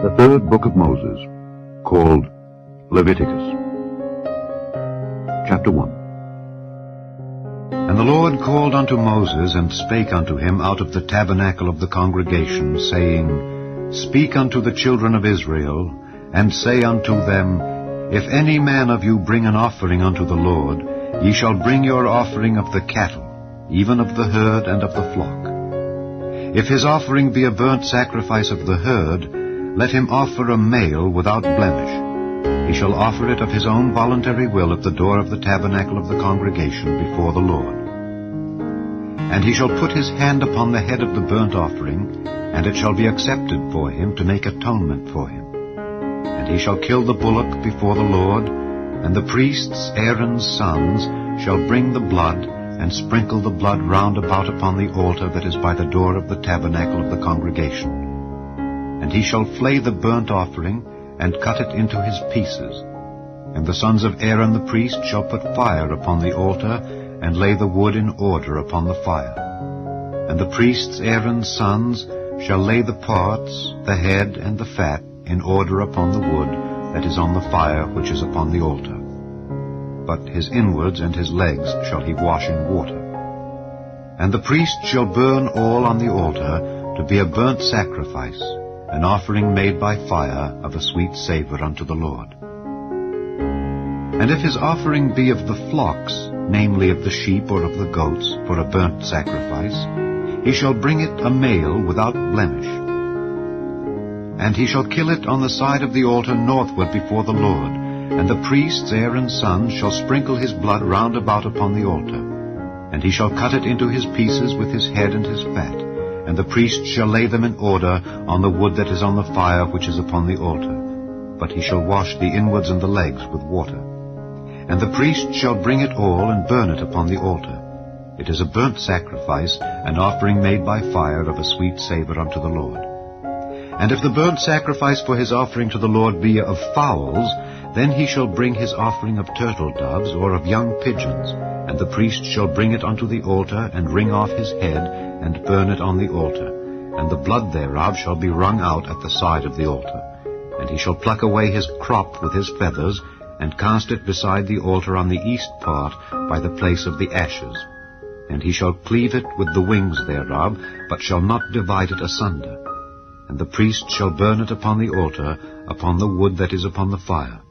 The third book of Moses, called Leviticus. Chapter 1. And the Lord called unto Moses, and spake unto him out of the tabernacle of the congregation, saying, Speak unto the children of Israel, and say unto them, If any man of you bring an offering unto the Lord, ye shall bring your offering of the cattle, even of the herd and of the flock. If his offering be a burnt sacrifice of the herd, let him offer a male without blemish. He shall offer it of his own voluntary will at the door of the tabernacle of the congregation before the Lord. And he shall put his hand upon the head of the burnt offering, and it shall be accepted for him to make atonement for him. And he shall kill the bullock before the Lord, and the priests, Aaron's sons, shall bring the blood, and sprinkle the blood round about upon the altar that is by the door of the tabernacle of the congregation. And he shall flay the burnt offering, and cut it into his pieces. And the sons of Aaron the priest shall put fire upon the altar, and lay the wood in order upon the fire. And the priests, Aaron's sons, shall lay the parts, the head, and the fat, in order upon the wood that is on the fire which is upon the altar. But his inwards and his legs shall he wash in water. And the priest shall burn all on the altar to be a burnt sacrifice, an offering made by fire of a sweet savour unto the Lord. And if his offering be of the flocks, namely of the sheep or of the goats, for a burnt sacrifice, he shall bring it a male without blemish. And he shall kill it on the side of the altar northward before the Lord, and the priests, Aaron's sons, shall sprinkle his blood round about upon the altar. And he shall cut it into his pieces with his head and his fat, and the priest shall lay them in order on the wood that is on the fire which is upon the altar. But he shall wash the inwards and the legs with water. And the priest shall bring it all and burn it upon the altar. It is a burnt sacrifice, an offering made by fire of a sweet savour unto the Lord. And if the burnt sacrifice for his offering to the Lord be of fowls, then he shall bring his offering of turtle doves or of young pigeons, and the priest shall bring it unto the altar, and wring off his head, and burn it on the altar. And the blood thereof shall be wrung out at the side of the altar. And he shall pluck away his crop with his feathers, and cast it beside the altar on the east part, by the place of the ashes. And he shall cleave it with the wings thereof, but shall not divide it asunder. And the priest shall burn it upon the altar, upon the wood that is upon the fire.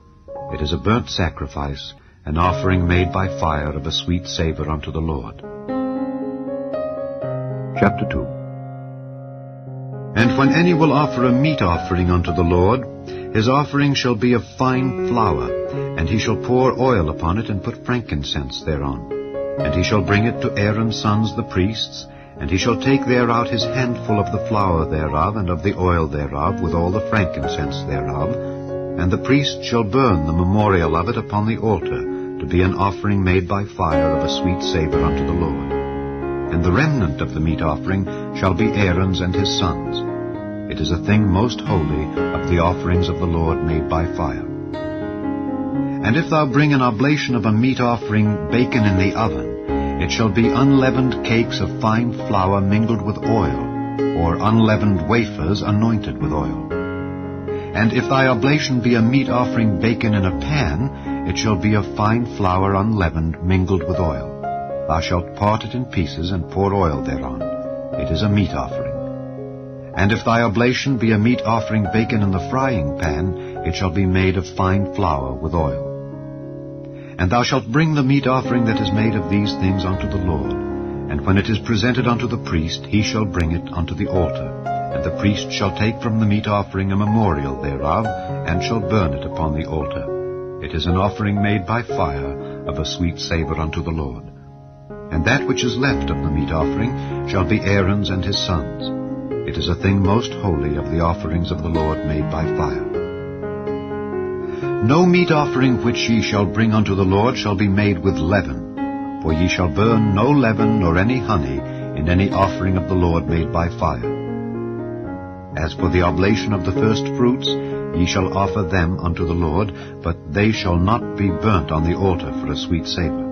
It is a burnt sacrifice, an offering made by fire of a sweet savour unto the Lord. Chapter 2. And when any will offer a meat offering unto the Lord, his offering shall be of fine flour, and he shall pour oil upon it, and put frankincense thereon. And he shall bring it to Aaron's sons the priests, and he shall take thereout his handful of the flour thereof, and of the oil thereof, with all the frankincense thereof. And the priest shall burn the memorial of it upon the altar, to be an offering made by fire of a sweet savour unto the Lord. And the remnant of the meat offering shall be Aaron's and his sons. It is a thing most holy of the offerings of the Lord made by fire. And if thou bring an oblation of a meat offering baken in the oven, it shall be unleavened cakes of fine flour mingled with oil, or unleavened wafers anointed with oil. And if thy oblation be a meat offering baken in a pan, it shall be of fine flour unleavened mingled with oil. Thou shalt part it in pieces, and pour oil thereon. It is a meat offering. And if thy oblation be a meat offering baken in the frying pan, it shall be made of fine flour with oil. And thou shalt bring the meat offering that is made of these things unto the Lord. And when it is presented unto the priest, he shall bring it unto the altar. And the priest shall take from the meat offering a memorial thereof, and shall burn it upon the altar. It is an offering made by fire of a sweet savour unto the Lord. And that which is left of the meat offering shall be Aaron's and his sons. It is a thing most holy of the offerings of the Lord made by fire. No meat offering which ye shall bring unto the Lord shall be made with leaven, for ye shall burn no leaven nor any honey in any offering of the Lord made by fire. As for the oblation of the first fruits, ye shall offer them unto the Lord, but they shall not be burnt on the altar for a sweet savour.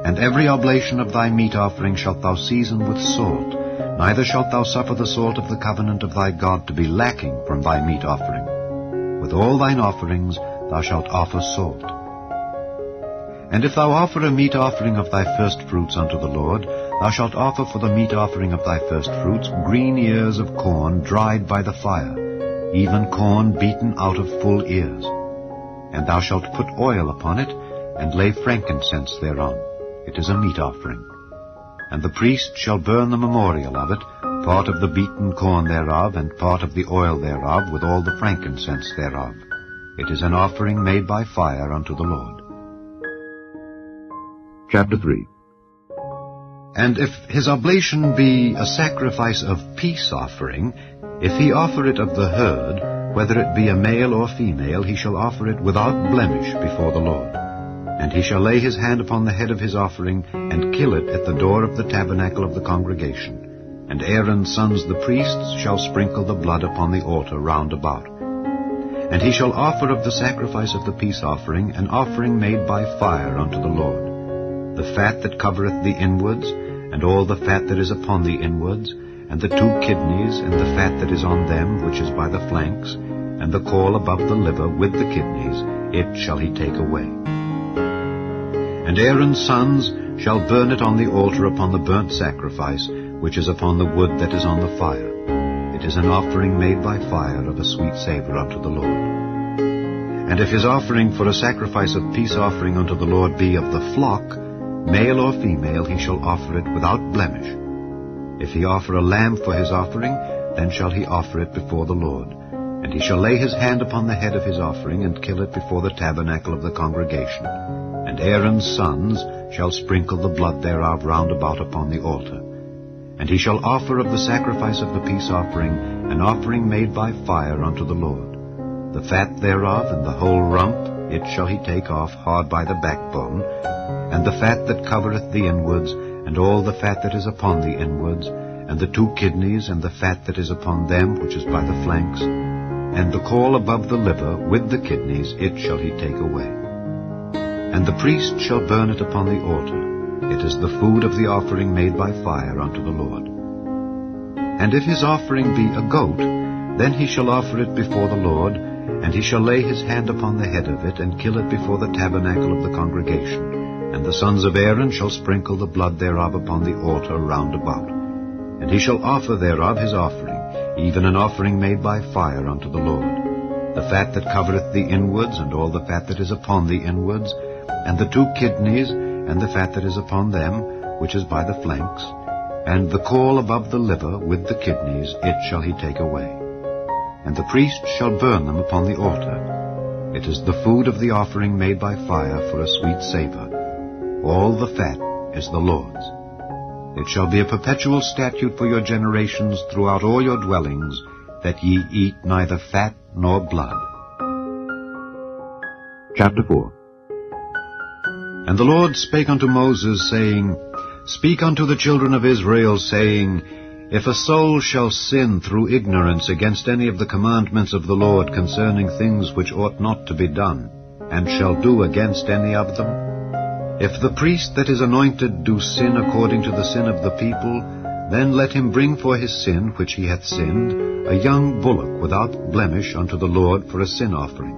And every oblation of thy meat offering shalt thou season with salt, neither shalt thou suffer the salt of the covenant of thy God to be lacking from thy meat offering. With all thine offerings thou shalt offer salt. And if thou offer a meat offering of thy firstfruits unto the Lord, thou shalt offer for the meat offering of thy firstfruits green ears of corn dried by the fire, even corn beaten out of full ears. And thou shalt put oil upon it, and lay frankincense thereon. It is a meat offering. And the priest shall burn the memorial of it, part of the beaten corn thereof, and part of the oil thereof, with all the frankincense thereof. It is an offering made by fire unto the Lord. Chapter 3. And if his oblation be a sacrifice of peace offering, if he offer it of the herd, whether it be a male or female, he shall offer it without blemish before the Lord. And he shall lay his hand upon the head of his offering, and kill it at the door of the tabernacle of the congregation. And Aaron's sons the priests shall sprinkle the blood upon the altar round about. And he shall offer of the sacrifice of the peace offering an offering made by fire unto the Lord. The fat that covereth the inwards, and all the fat that is upon the inwards, and the 2 kidneys, and the fat that is on them, which is by the flanks, and the caul above the liver with the kidneys, it shall he take away. And Aaron's sons shall burn it on the altar upon the burnt sacrifice, which is upon the wood that is on the fire. It is an offering made by fire of a sweet savour unto the Lord. And if his offering for a sacrifice of peace offering unto the Lord be of the flock, male or female, he shall offer it without blemish. If he offer a lamb for his offering, then shall he offer it before the Lord. And he shall lay his hand upon the head of his offering, and kill it before the tabernacle of the congregation. And Aaron's sons shall sprinkle the blood thereof round about upon the altar. And he shall offer of the sacrifice of the peace offering an offering made by fire unto the Lord. The fat thereof and the whole rump, it shall he take off hard by the backbone, and the fat that covereth the inwards, and all the fat that is upon the inwards, and the 2 kidneys, and the fat that is upon them, which is by the flanks, and the caul above the liver with the kidneys, it shall he take away. And the priest shall burn it upon the altar. It is the food of the offering made by fire unto the Lord. And if his offering be a goat, then he shall offer it before the Lord, and he shall lay his hand upon the head of it, and kill it before the tabernacle of the congregation. And the sons of Aaron shall sprinkle the blood thereof upon the altar round about. And he shall offer thereof his offering, even an offering made by fire unto the Lord. The fat that covereth the inwards, and all the fat that is upon the inwards, and the 2 kidneys, and the fat that is upon them, which is by the flanks, and the caul above the liver with the kidneys, it shall he take away. And the priest shall burn them upon the altar. It is the food of the offering made by fire for a sweet savour. All the fat is the Lord's. It shall be a perpetual statute for your generations throughout all your dwellings, that ye eat neither fat nor blood. Chapter 4. And the Lord spake unto Moses, saying, Speak unto the children of Israel, saying, If a soul shall sin through ignorance against any of the commandments of the Lord concerning things which ought not to be done, and shall do against any of them, if the priest that is anointed do sin according to the sin of the people, then let him bring for his sin which he hath sinned a young bullock without blemish unto the Lord for a sin offering.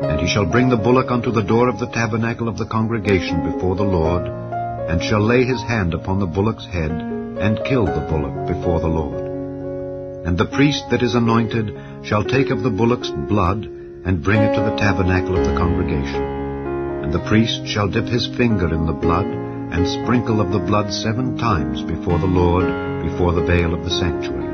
And he shall bring the bullock unto the door of the tabernacle of the congregation before the Lord, and shall lay his hand upon the bullock's head, and kill the bullock before the Lord. And the priest that is anointed shall take of the bullock's blood, and bring it to the tabernacle of the congregation. And the priest shall dip his finger in the blood, and sprinkle of the blood 7 times before the Lord, before the veil of the sanctuary.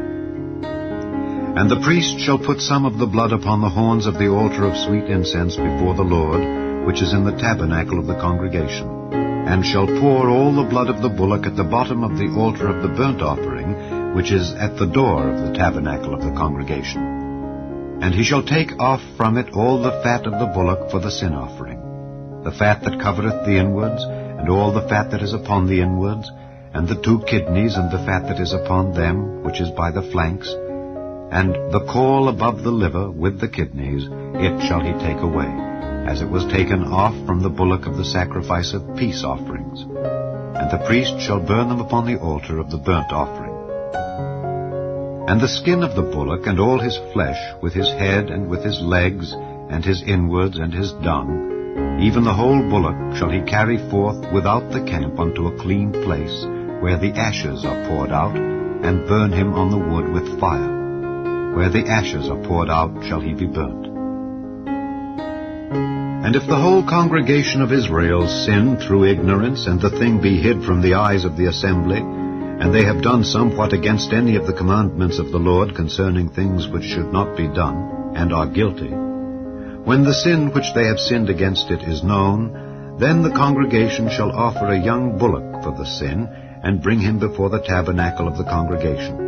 And the priest shall put some of the blood upon the horns of the altar of sweet incense before the Lord, which is in the tabernacle of the congregation, and shall pour all the blood of the bullock at the bottom of the altar of the burnt offering, which is at the door of the tabernacle of the congregation. And he shall take off from it all the fat of the bullock for the sin offering, the fat that covereth the inwards, and all the fat that is upon the inwards, and the 2 kidneys, and the fat that is upon them, which is by the flanks, and the caul above the liver with the kidneys, it shall he take away, as it was taken off from the bullock of the sacrifice of peace offerings. And the priest shall burn them upon the altar of the burnt offering. And the skin of the bullock, and all his flesh, with his head, and with his legs, and his inwards, and his dung, even the whole bullock shall he carry forth without the camp unto a clean place, where the ashes are poured out, and burn him on the wood with fire. Where the ashes are poured out shall he be burnt. And if the whole congregation of Israel sin through ignorance, and the thing be hid from the eyes of the assembly, and they have done somewhat against any of the commandments of the Lord concerning things which should not be done, and are guilty, when the sin which they have sinned against it is known, then the congregation shall offer a young bullock for the sin, and bring him before the tabernacle of the congregation.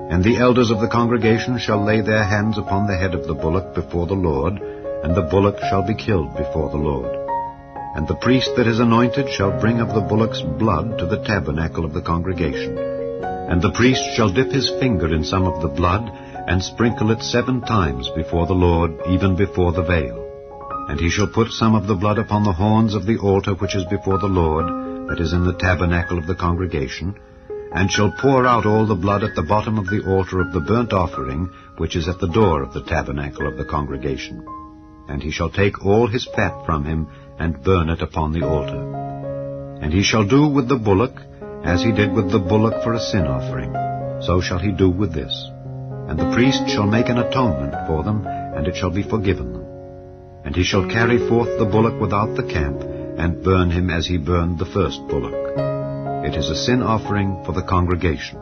And the elders of the congregation shall lay their hands upon the head of the bullock before the Lord, and the bullock shall be killed before the Lord. And the priest that is anointed shall bring of the bullock's blood to the tabernacle of the congregation. And the priest shall dip his finger in some of the blood, and sprinkle it 7 times before the Lord, even before the veil. And he shall put some of the blood upon the horns of the altar which is before the Lord, that is in the tabernacle of the congregation, and shall pour out all the blood at the bottom of the altar of the burnt offering, which is at the door of the tabernacle of the congregation. And he shall take all his fat from him, and burn it upon the altar. And he shall do with the bullock, as he did with the bullock for a sin offering, so shall he do with this. And the priest shall make an atonement for them, and it shall be forgiven them. And he shall carry forth the bullock without the camp, and burn him as he burned the first bullock. It is a sin offering for the congregation.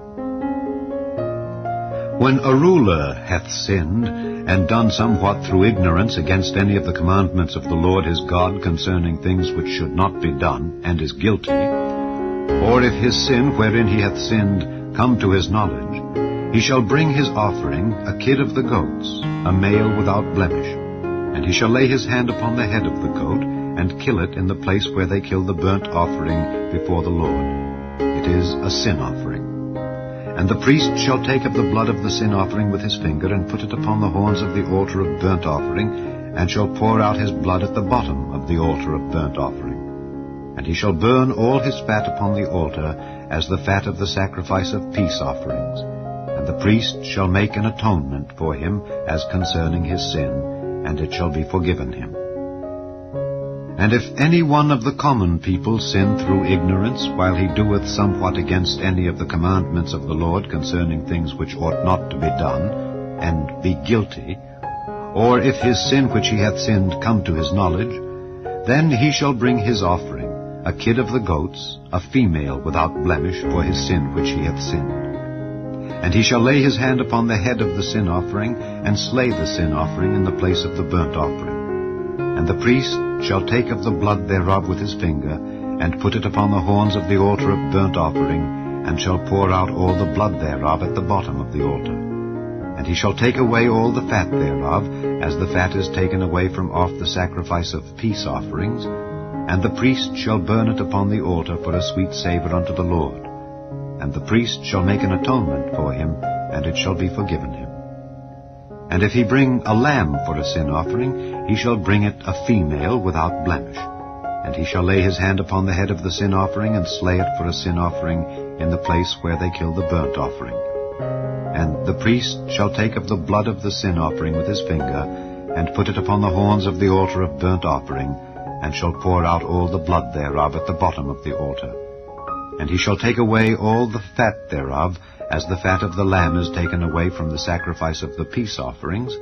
When a ruler hath sinned, and done somewhat through ignorance against any of the commandments of the Lord his God concerning things which should not be done, and is guilty, or if his sin wherein he hath sinned come to his knowledge, he shall bring his offering, a kid of the goats, a male without blemish. And he shall lay his hand upon the head of the goat, and kill it in the place where they kill the burnt offering before the Lord. It is a sin offering. And the priest shall take of the blood of the sin offering with his finger, and put it upon the horns of the altar of burnt offering, and shall pour out his blood at the bottom of the altar of burnt offering. And he shall burn all his fat upon the altar, as the fat of the sacrifice of peace offerings. And the priest shall make an atonement for him as concerning his sin, and it shall be forgiven him. And if any one of the common people sin through ignorance, while he doeth somewhat against any of the commandments of the Lord concerning things which ought not to be done, and be guilty, or if his sin which he hath sinned come to his knowledge, then he shall bring his offering, a kid of the goats, a female without blemish, for his sin which he hath sinned. And he shall lay his hand upon the head of the sin offering, and slay the sin offering in the place of the burnt offering. And the priest shall take of the blood thereof with his finger, and put it upon the horns of the altar of burnt offering, and shall pour out all the blood thereof at the bottom of the altar. And he shall take away all the fat thereof, as the fat is taken away from off the sacrifice of peace offerings, and the priest shall burn it upon the altar for a sweet savour unto the Lord. And the priest shall make an atonement for him, and it shall be forgiven him. And if he bring a lamb for a sin offering, he shall bring it a female without blemish. And he shall lay his hand upon the head of the sin offering, and slay it for a sin offering in the place where they kill the burnt offering. And the priest shall take of the blood of the sin offering with his finger, and put it upon the horns of the altar of burnt offering, and shall pour out all the blood thereof at the bottom of the altar. And he shall take away all the fat thereof, as the fat of the lamb is taken away from the sacrifice of the peace offerings,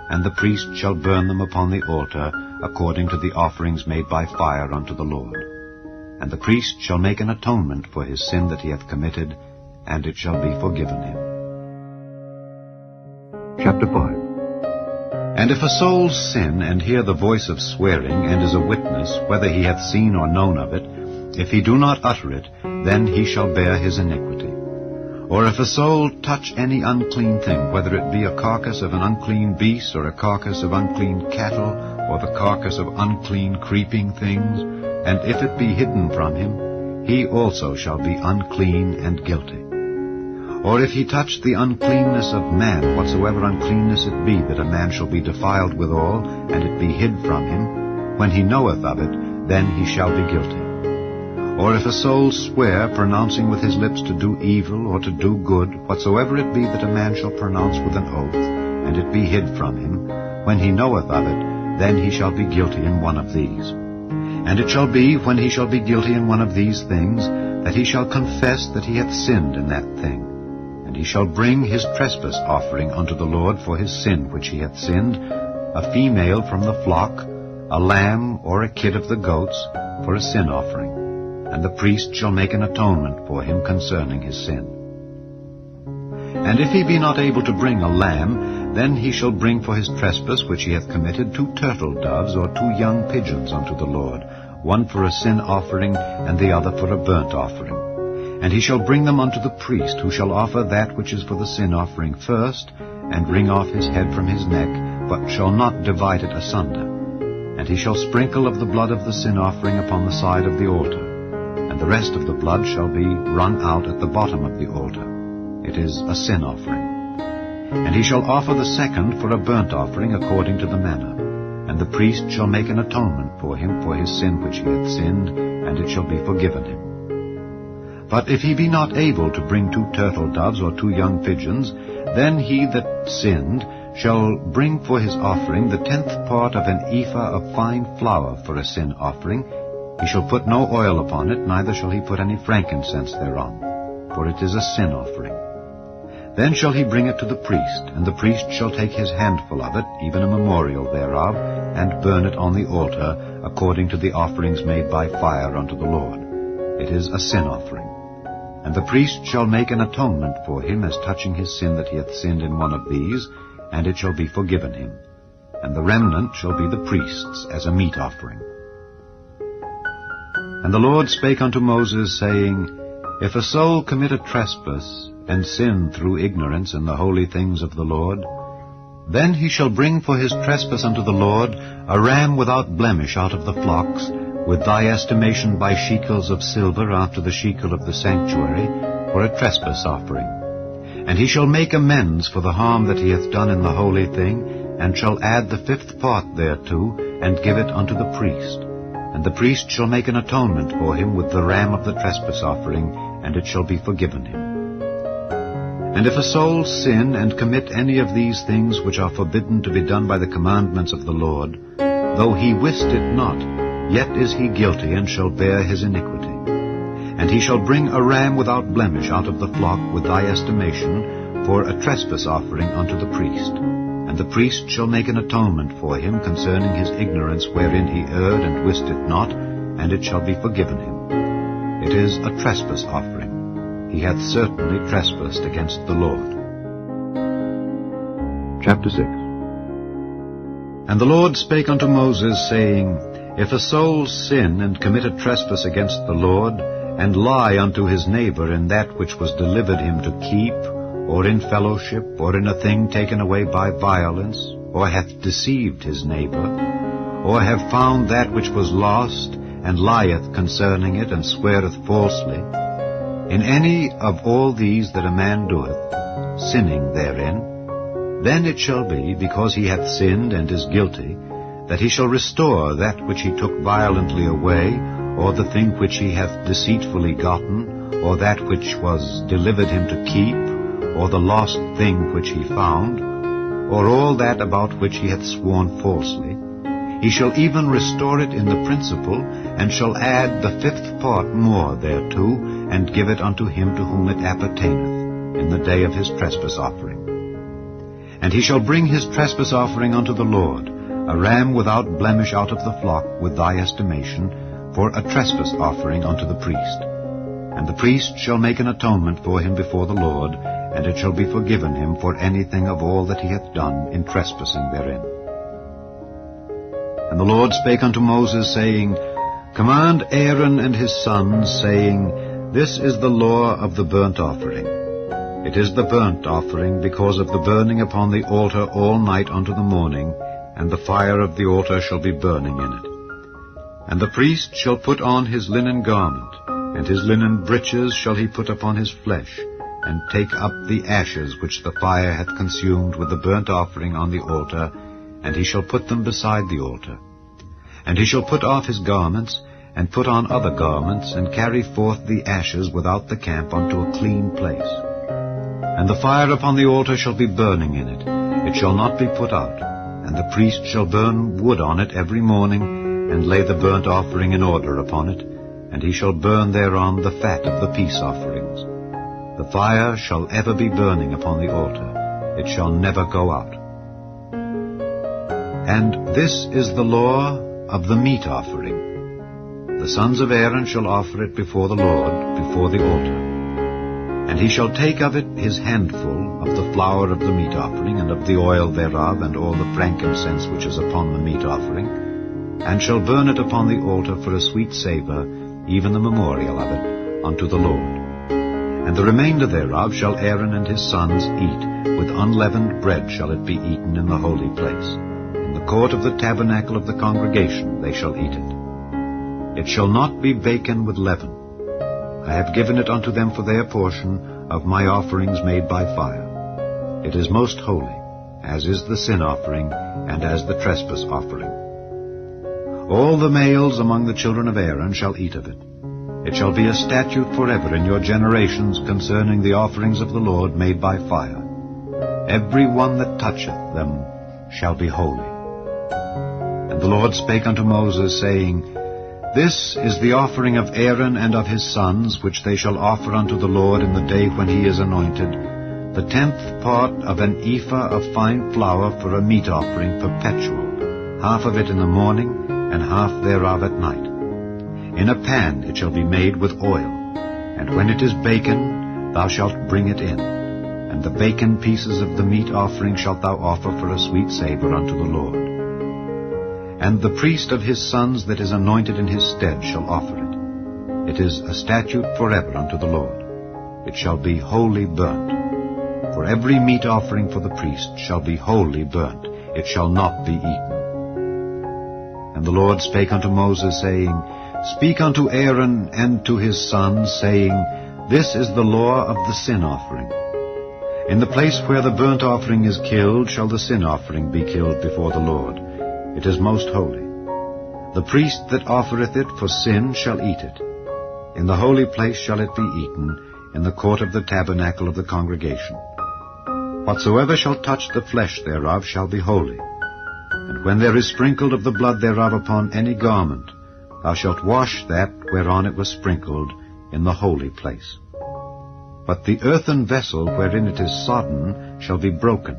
and the priest shall burn them upon the altar, according to the offerings made by fire unto the Lord. And the priest shall make an atonement for his sin that he hath committed, and it shall be forgiven him. Chapter 5. And if a soul sin, and hear the voice of swearing, and is a witness, whether he hath seen or known of it, if he do not utter it, then he shall bear his iniquity. Or if a soul touch any unclean thing, whether it be a carcass of an unclean beast, or a carcass of unclean cattle, or the carcass of unclean creeping things, and if it be hidden from him, he also shall be unclean and guilty. Or if he touch the uncleanness of man, whatsoever uncleanness it be, that a man shall be defiled withal, and it be hid from him, when he knoweth of it, then he shall be guilty. Or if a soul swear, pronouncing with his lips to do evil or to do good, whatsoever it be that a man shall pronounce with an oath, and it be hid from him, when he knoweth of it, then he shall be guilty in one of these. And it shall be, when he shall be guilty in one of these things, that he shall confess that he hath sinned in that thing. And he shall bring his trespass offering unto the Lord for his sin which he hath sinned, a female from the flock, a lamb or a kid of the goats, for a sin offering. And the priest shall make an atonement for him concerning his sin. And if he be not able to bring a lamb, then he shall bring for his trespass which he hath committed 2 turtle doves or 2 young pigeons unto the Lord, one for a sin offering, and the other for a burnt offering. And he shall bring them unto the priest, who shall offer that which is for the sin offering first, and wring off his head from his neck, but shall not divide it asunder. And he shall sprinkle of the blood of the sin offering upon the side of the altar, and the rest of the blood shall be wrung out at the bottom of the altar. It is a sin offering. And he shall offer the second for a burnt offering according to the manner. And the priest shall make an atonement for him for his sin which he hath sinned, and it shall be forgiven him. But if he be not able to bring 2 turtle doves or 2 young pigeons, then he that sinned shall bring for his offering the 10th part of an ephah of fine flour for a sin offering. He shall put no oil upon it, neither shall he put any frankincense thereon, for it is a sin offering. Then shall he bring it to the priest, and the priest shall take his handful of it, even a memorial thereof, and burn it on the altar, according to the offerings made by fire unto the Lord. It is a sin offering. And the priest shall make an atonement for him as touching his sin that he hath sinned in one of these, and it shall be forgiven him. And the remnant shall be the priest's as a meat offering. And the Lord spake unto Moses, saying, If a soul commit a trespass, and sin through ignorance in the holy things of the Lord, then he shall bring for his trespass unto the Lord a ram without blemish out of the flocks, with thy estimation by shekels of silver after the shekel of the sanctuary, for a trespass offering. And he shall make amends for the harm that he hath done in the holy thing, and shall add the 5th part thereto, and give it unto the priest. And the priest shall make an atonement for him with the ram of the trespass offering, and it shall be forgiven him. And if a soul sin and commit any of these things which are forbidden to be done by the commandments of the Lord, though he wist it not, yet is he guilty, and shall bear his iniquity. And he shall bring a ram without blemish out of the flock with thy estimation, for a trespass offering unto the priest. And the priest shall make an atonement for him concerning his ignorance wherein he erred and wist it not, and it shall be forgiven him. It is a trespass offering. He hath certainly trespassed against the Lord. Chapter 6. And the Lord spake unto Moses, saying, If a soul sin and commit a trespass against the Lord, and lie unto his neighbor in that which was delivered him to keep, or in fellowship, or in a thing taken away by violence, or hath deceived his neighbor, or have found that which was lost, and lieth concerning it, and sweareth falsely, in any of all these that a man doeth, sinning therein, then it shall be, because he hath sinned and is guilty, that he shall restore that which he took violently away, or the thing which he hath deceitfully gotten, or that which was delivered him to keep, or the lost thing which he found, or all that about which he hath sworn falsely. He shall even restore it in the principal, and shall add the 5th part more thereto, and give it unto him to whom it appertaineth, in the day of his trespass offering. And he shall bring his trespass offering unto the Lord, a ram without blemish out of the flock with thy estimation, for a trespass offering unto the priest. And the priest shall make an atonement for him before the Lord, and it shall be forgiven him for anything of all that he hath done in trespassing therein. And the Lord spake unto Moses, saying, Command Aaron and his sons, saying, This is the law of the burnt offering. It is the burnt offering because of the burning upon the altar all night unto the morning, and the fire of the altar shall be burning in it. And the priest shall put on his linen garment, and his linen breeches shall he put upon his flesh, and take up the ashes which the fire hath consumed with the burnt offering on the altar, and he shall put them beside the altar. And he shall put off his garments, and put on other garments, and carry forth the ashes without the camp unto a clean place. And the fire upon the altar shall be burning in it, it shall not be put out. And the priest shall burn wood on it every morning, and lay the burnt offering in order upon it, and he shall burn thereon the fat of the peace offerings. The fire shall ever be burning upon the altar, it shall never go out. And this is the law of the meat offering. The sons of Aaron shall offer it before the Lord, before the altar. And he shall take of it his handful of the flour of the meat offering, and of the oil thereof, and all the frankincense which is upon the meat offering, and shall burn it upon the altar for a sweet savour, even the memorial of it, unto the Lord. And the remainder thereof shall Aaron and his sons eat, with unleavened bread shall it be eaten in the holy place. In the court of the tabernacle of the congregation they shall eat it. It shall not be baken with leaven. I have given it unto them for their portion of my offerings made by fire. It is most holy, as is the sin offering, and as the trespass offering. All the males among the children of Aaron shall eat of it. It shall be a statute forever in your generations concerning the offerings of the Lord made by fire. Every one that toucheth them shall be holy. And the Lord spake unto Moses, saying, This is the offering of Aaron and of his sons, which they shall offer unto the Lord in the day when he is anointed, the 10th part of an ephah of fine flour for a meat offering perpetual, half of it in the morning, and half thereof at night. In a pan it shall be made with oil, and when it is baken, thou shalt bring it in, and the baken pieces of the meat offering shalt thou offer for a sweet savour unto the Lord. And the priest of his sons that is anointed in his stead shall offer it. It is a statute forever unto the Lord. It shall be wholly burnt. For every meat offering for the priest shall be wholly burnt. It shall not be eaten. And the Lord spake unto Moses, saying, Speak unto Aaron and to his sons, saying, This is the law of the sin offering. In the place where the burnt offering is killed shall the sin offering be killed before the Lord. It is most holy. The priest that offereth it for sin shall eat it. In the holy place shall it be eaten, in the court of the tabernacle of the congregation. Whatsoever shall touch the flesh thereof shall be holy. And when there is sprinkled of the blood thereof upon any garment, thou shalt wash that whereon it was sprinkled in the holy place. But the earthen vessel wherein it is sodden shall be broken,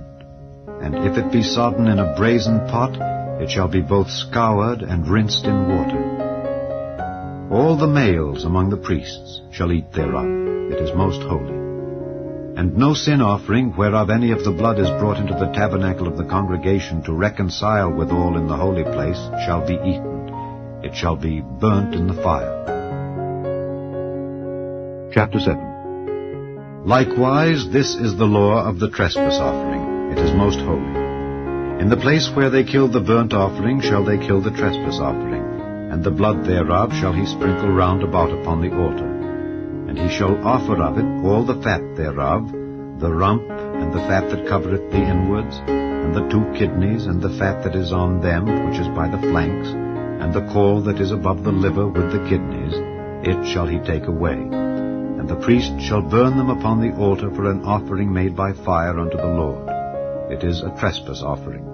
and if it be sodden in a brazen pot, it shall be both scoured and rinsed in water. All the males among the priests shall eat thereof. It is most holy. And no sin offering, whereof any of the blood is brought into the tabernacle of the congregation to reconcile withal in the holy place, shall be eaten. It shall be burnt in the fire. Chapter 7. Likewise, this is the law of the trespass offering. It is most holy. In the place where they killed the burnt offering shall they kill the trespass offering, and the blood thereof shall he sprinkle round about upon the altar. And he shall offer of it all the fat thereof, the rump, and the fat that covereth the inwards, and the 2 kidneys, and the fat that is on them, which is by the flanks, and the caul that is above the liver with the kidneys, it shall he take away. And the priest shall burn them upon the altar for an offering made by fire unto the Lord. It is a trespass offering.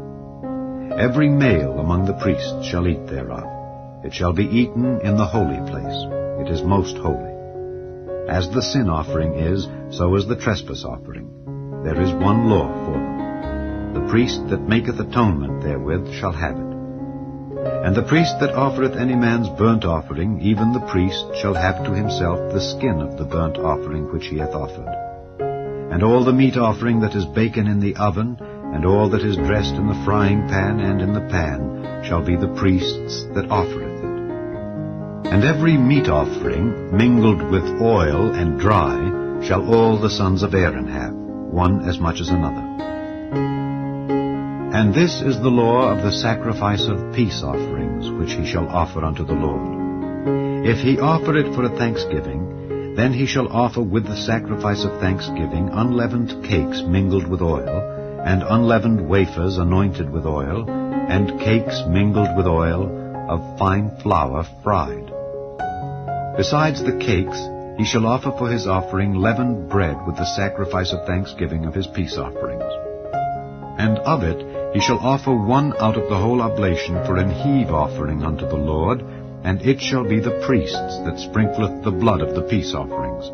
Every male among the priests shall eat thereof. It shall be eaten in the holy place. It is most holy. As the sin offering is, so is the trespass offering. There is one law for them. The priest that maketh atonement therewith shall have it. And the priest that offereth any man's burnt offering, even the priest shall have to himself the skin of the burnt offering which he hath offered. And all the meat offering that is baken in the oven, and all that is dressed in the frying pan and in the pan, shall be the priest's that offereth it. And every meat offering, mingled with oil and dry, shall all the sons of Aaron have, one as much as another. And this is the law of the sacrifice of peace offerings, which he shall offer unto the Lord. If he offer it for a thanksgiving, then he shall offer with the sacrifice of thanksgiving unleavened cakes mingled with oil, and unleavened wafers anointed with oil, and cakes mingled with oil of fine flour fried. Besides the cakes, he shall offer for his offering leavened bread with the sacrifice of thanksgiving of his peace offerings. And of it he shall offer one out of the whole oblation for an heave offering unto the Lord, and it shall be the priest's that sprinkleth the blood of the peace offerings.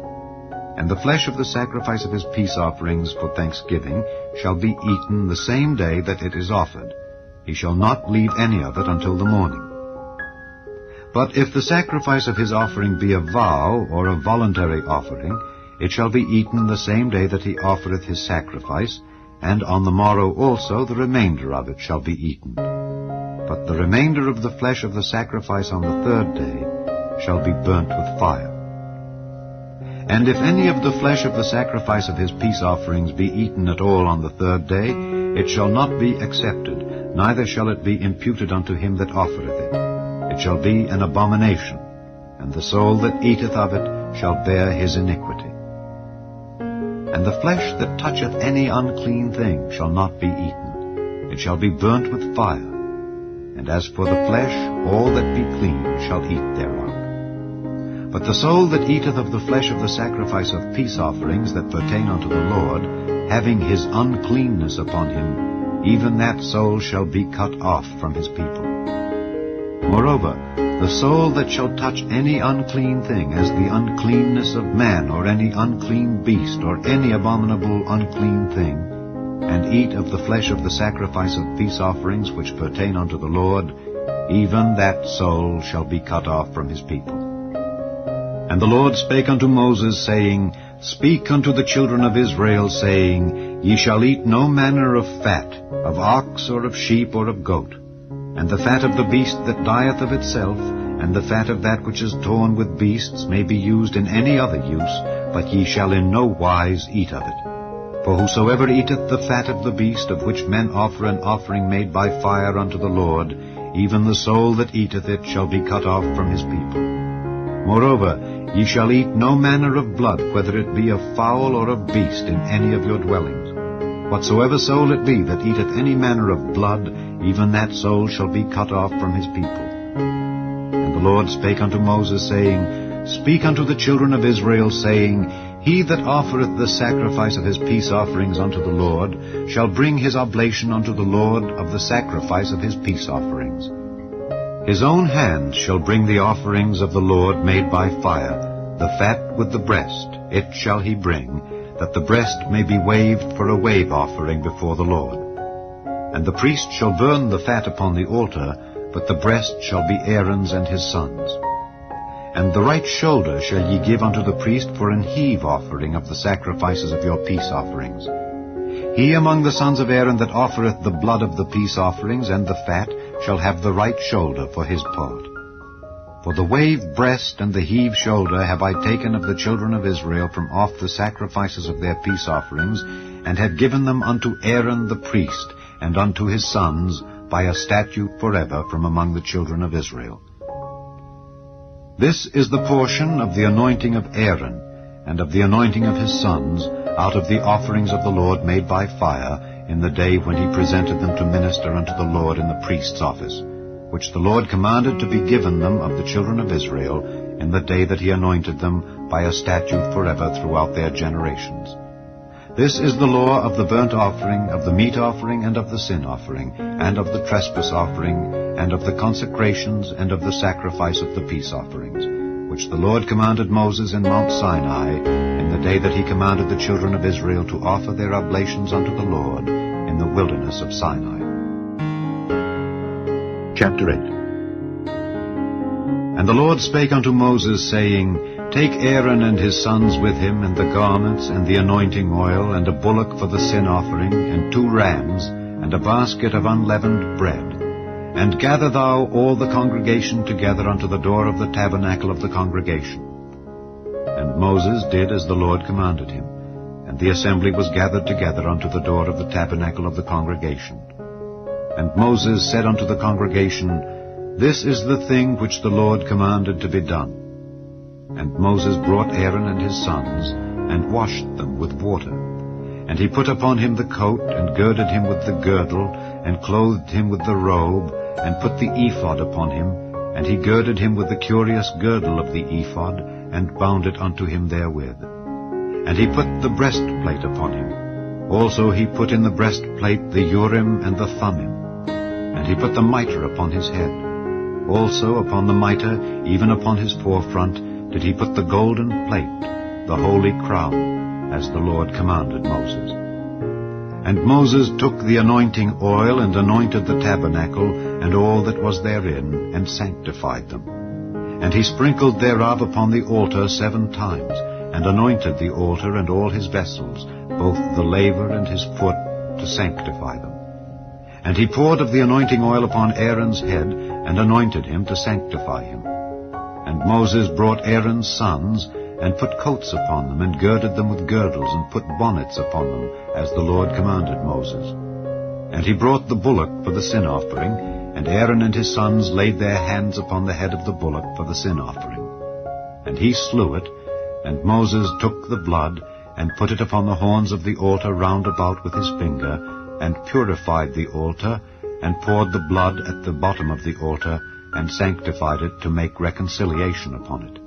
And the flesh of the sacrifice of his peace offerings for thanksgiving shall be eaten the same day that it is offered. He shall not leave any of it until the morning. But if the sacrifice of his offering be a vow or a voluntary offering, it shall be eaten the same day that he offereth his sacrifice, and on the morrow also the remainder of it shall be eaten. But the remainder of the flesh of the sacrifice on the third day shall be burnt with fire. And if any of the flesh of the sacrifice of his peace offerings be eaten at all on the third day, it shall not be accepted, neither shall it be imputed unto him that offereth it. It shall be an abomination, and the soul that eateth of it shall bear his iniquity. And the flesh that toucheth any unclean thing shall not be eaten. It shall be burnt with fire. And as for the flesh, all that be clean shall eat thereof. But the soul that eateth of the flesh of the sacrifice of peace offerings that pertain unto the Lord, having his uncleanness upon him, even that soul shall be cut off from his people. Moreover, the soul that shall touch any unclean thing, as the uncleanness of man, or any unclean beast, or any abominable unclean thing, and eat of the flesh of the sacrifice of peace offerings which pertain unto the Lord, even that soul shall be cut off from his people. And the Lord spake unto Moses, saying, Speak unto the children of Israel, saying, Ye shall eat no manner of fat, of ox, or of sheep, or of goat, and the fat of the beast that dieth of itself, and the fat of that which is torn with beasts may be used in any other use, but ye shall in no wise eat of it. For whosoever eateth the fat of the beast, of which men offer an offering made by fire unto the Lord, even the soul that eateth it shall be cut off from his people. Moreover, ye shall eat no manner of blood, whether it be of fowl or of beast, in any of your dwellings. Whatsoever soul it be that eateth any manner of blood, even that soul shall be cut off from his people. And the Lord spake unto Moses, saying, Speak unto the children of Israel, saying, He that offereth the sacrifice of his peace offerings unto the Lord shall bring his oblation unto the Lord of the sacrifice of his peace offerings. His own hand shall bring the offerings of the Lord made by fire, the fat with the breast, it shall he bring, that the breast may be waved for a wave offering before the Lord. And the priest shall burn the fat upon the altar, but the breast shall be Aaron's and his sons'. And the right shoulder shall ye give unto the priest for an heave offering of the sacrifices of your peace offerings. He among the sons of Aaron that offereth the blood of the peace offerings and the fat shall have the right shoulder for his part. For the wave breast and the heave shoulder have I taken of the children of Israel from off the sacrifices of their peace offerings, and have given them unto Aaron the priest, and unto his sons, by a statute forever from among the children of Israel. This is the portion of the anointing of Aaron, and of the anointing of his sons, out of the offerings of the Lord made by fire, in the day when he presented them to minister unto the Lord in the priest's office, which the Lord commanded to be given them of the children of Israel, in the day that he anointed them, by a statute forever throughout their generations. This is the law of the burnt offering, of the meat offering, and of the sin offering, and of the trespass offering, and of the consecrations, and of the sacrifice of the peace offerings, which the Lord commanded Moses in Mount Sinai, in the day that he commanded the children of Israel to offer their oblations unto the Lord in the wilderness of Sinai. Chapter 8. And the Lord spake unto Moses, saying, Take Aaron and his sons with him, and the garments, and the anointing oil, and a bullock for the sin offering, and 2 rams, and a basket of unleavened bread. And gather thou all the congregation together unto the door of the tabernacle of the congregation. And Moses did as the Lord commanded him, and the assembly was gathered together unto the door of the tabernacle of the congregation. And Moses said unto the congregation, This is the thing which the Lord commanded to be done. And Moses brought Aaron and his sons, and washed them with water. And he put upon him the coat, and girded him with the girdle, and clothed him with the robe, and put the ephod upon him, And he girded him with the curious girdle of the ephod, and bound it unto him therewith. And he put the breastplate upon him. Also he put in the breastplate the Urim and the Thummim. And he put the mitre upon his head. Also upon the mitre, even upon his forefront, did he put the golden plate, the holy crown, as the Lord commanded Moses. And Moses took the anointing oil, and anointed the tabernacle, and all that was therein, and sanctified them. And he sprinkled thereof upon the altar 7 times, and anointed the altar and all his vessels, both the laver and his foot, to sanctify them. And he poured of the anointing oil upon Aaron's head, and anointed him to sanctify him. And Moses brought Aaron's sons, and put coats upon them, and girded them with girdles, and put bonnets upon them, as the Lord commanded Moses. And he brought the bullock for the sin offering, and Aaron and his sons laid their hands upon the head of the bullock for the sin offering. And he slew it, and Moses took the blood, and put it upon the horns of the altar round about with his finger, and purified the altar, and poured the blood at the bottom of the altar, and sanctified it to make reconciliation upon it.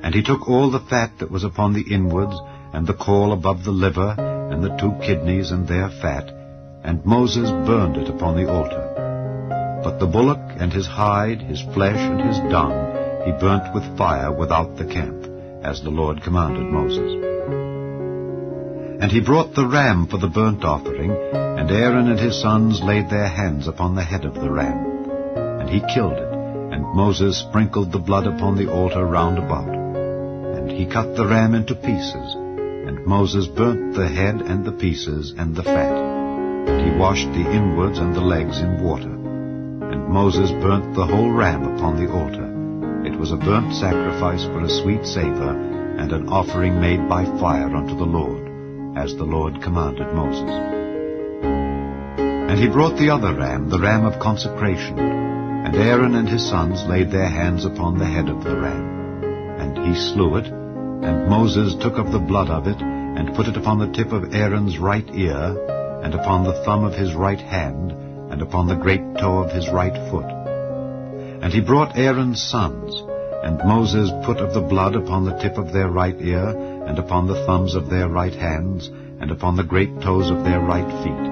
And he took all the fat that was upon the inwards, and the caul above the liver, and the 2 kidneys and their fat, and Moses burned it upon the altar. But the bullock and his hide, his flesh and his dung, he burnt with fire without the camp, as the Lord commanded Moses. And he brought the ram for the burnt offering, and Aaron and his sons laid their hands upon the head of the ram. And he killed it, and Moses sprinkled the blood upon the altar round about. And he cut the ram into pieces, and Moses burnt the head and the pieces and the fat. And he washed the inwards and the legs in water. And Moses burnt the whole ram upon the altar. It was a burnt sacrifice for a sweet savour, and an offering made by fire unto the Lord, as the Lord commanded Moses. And he brought the other ram, the ram of consecration, and Aaron and his sons laid their hands upon the head of the ram. And he slew it, and Moses took of the blood of it, and put it upon the tip of Aaron's right ear, and upon the thumb of his right hand, and upon the great toe of his right foot. And he brought Aaron's sons, and Moses put of the blood upon the tip of their right ear, and upon the thumbs of their right hands, and upon the great toes of their right feet.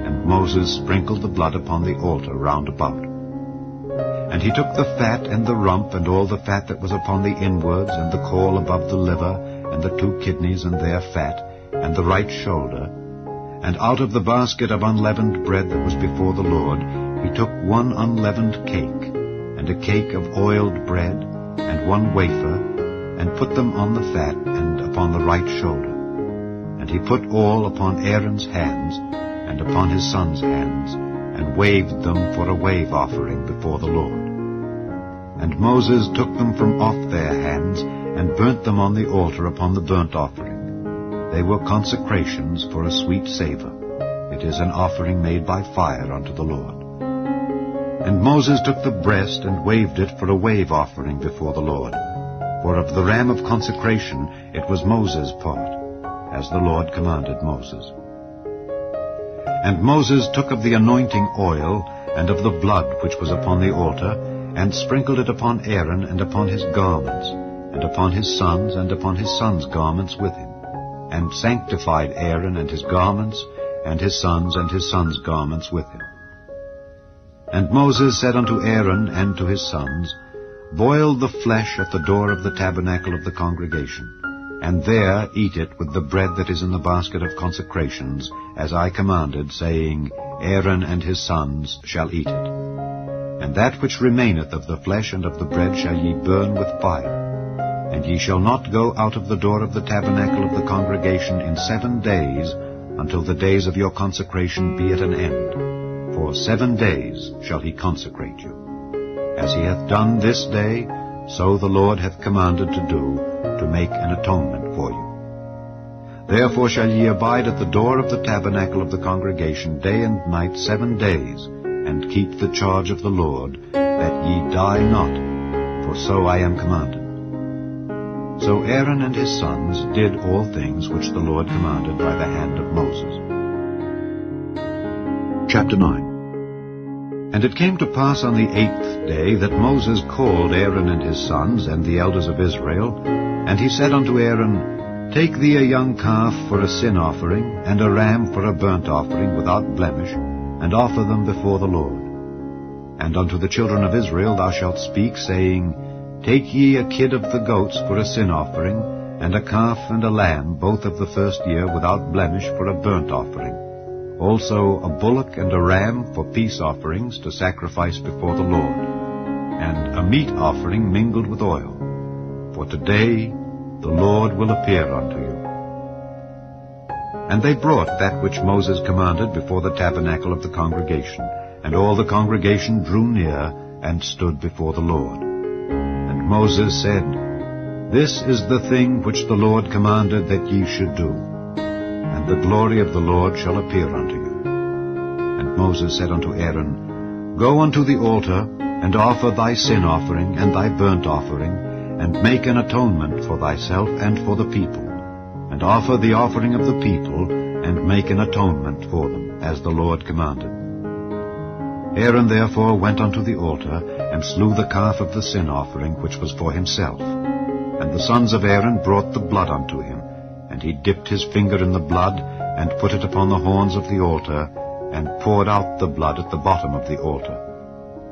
And Moses sprinkled the blood upon the altar round about. And he took the fat and the rump, and all the fat that was upon the inwards, and the caul above the liver, and the 2 kidneys and their fat, and the right shoulder. And out of the basket of unleavened bread that was before the Lord, he took 1 unleavened cake, and a cake of oiled bread, and 1 wafer, and put them on the fat and upon the right shoulder. And he put all upon Aaron's hands, and upon his sons' hands, and waved them for a wave offering before the Lord. And Moses took them from off their hands, and burnt them on the altar upon the burnt offering. They were consecrations for a sweet savour. It is an offering made by fire unto the Lord. And Moses took the breast, and waved it for a wave offering before the Lord. For of the ram of consecration it was Moses' part, as the Lord commanded Moses. And Moses took of the anointing oil, and of the blood which was upon the altar, and sprinkled it upon Aaron, and upon his garments, and upon his sons, and upon his sons' garments with him, and sanctified Aaron and his garments, and his sons garments with him. And Moses said unto Aaron and to his sons, Boil the flesh at the door of the tabernacle of the congregation, and there eat it with the bread that is in the basket of consecrations, as I commanded, saying, Aaron and his sons shall eat it. And that which remaineth of the flesh and of the bread shall ye burn with fire. And ye shall not go out of the door of the tabernacle of the congregation in 7 days, until the days of your consecration be at an end. For 7 days shall he consecrate you. As he hath done this day, so the Lord hath commanded to do, to make an atonement for you. Therefore shall ye abide at the door of the tabernacle of the congregation day and night 7 days, and keep the charge of the Lord, that ye die not, for so I am commanded. So Aaron and his sons did all things which the Lord commanded by the hand of Moses. Chapter 9. And it came to pass on the 8th day that Moses called Aaron and his sons and the elders of Israel, and he said unto Aaron, Take thee a young calf for a sin offering, and a ram for a burnt offering without blemish, and offer them before the Lord. And unto the children of Israel thou shalt speak, saying, Take ye a kid of the goats for a sin offering, and a calf and a lamb, both of the first year, without blemish, for a burnt offering. Also a bullock and a ram for peace offerings to sacrifice before the Lord, and a meat offering mingled with oil. For today the Lord will appear unto you. And they brought that which Moses commanded before the tabernacle of the congregation, and all the congregation drew near and stood before the Lord. And Moses said, This is the thing which the Lord commanded that ye should do, and the glory of the Lord shall appear unto you. And Moses said unto Aaron, Go unto the altar, and offer thy sin offering and thy burnt offering, and make an atonement for thyself and for the people, and offer the offering of the people, and make an atonement for them, as the Lord commanded. Aaron therefore went unto the altar, and slew the calf of the sin offering, which was for himself. And the sons of Aaron brought the blood unto him, and he dipped his finger in the blood, and put it upon the horns of the altar, and poured out the blood at the bottom of the altar.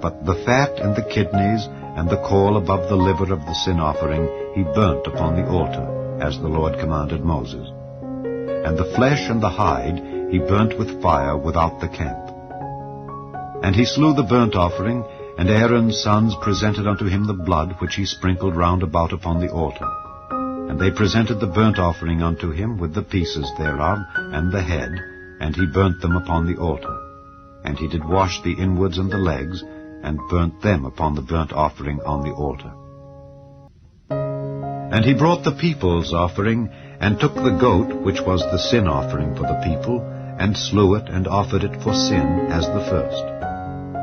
But the fat and the kidneys, and the caul above the liver of the sin offering, he burnt upon the altar, as the Lord commanded Moses. And the flesh and the hide he burnt with fire without the camp. And he slew the burnt offering, and Aaron's sons presented unto him the blood which he sprinkled round about upon the altar. And they presented the burnt offering unto him with the pieces thereof, and the head, and he burnt them upon the altar. And he did wash the inwards and the legs, and burnt them upon the burnt offering on the altar. And he brought the people's offering, and took the goat, which was the sin offering for the people, and slew it, and offered it for sin, as the first.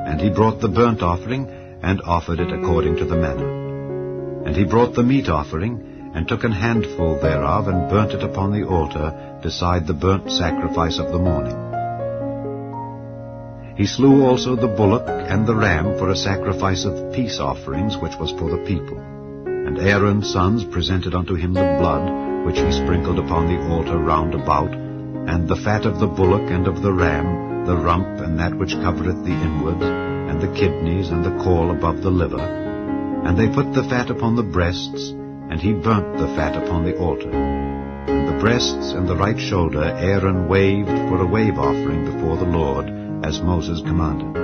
And he brought the burnt offering, and offered it according to the manner. And he brought the meat offering, and took an handful thereof, and burnt it upon the altar, beside the burnt sacrifice of the morning. He slew also the bullock and the ram for a sacrifice of peace offerings, which was for the people. And Aaron's sons presented unto him the blood, which he sprinkled upon the altar round about, and the fat of the bullock and of the ram, the rump and that which covereth the inwards, and the kidneys and the caul above the liver. And they put the fat upon the breasts, and he burnt the fat upon the altar. And the breasts and the right shoulder Aaron waved for a wave offering before the Lord, as Moses commanded.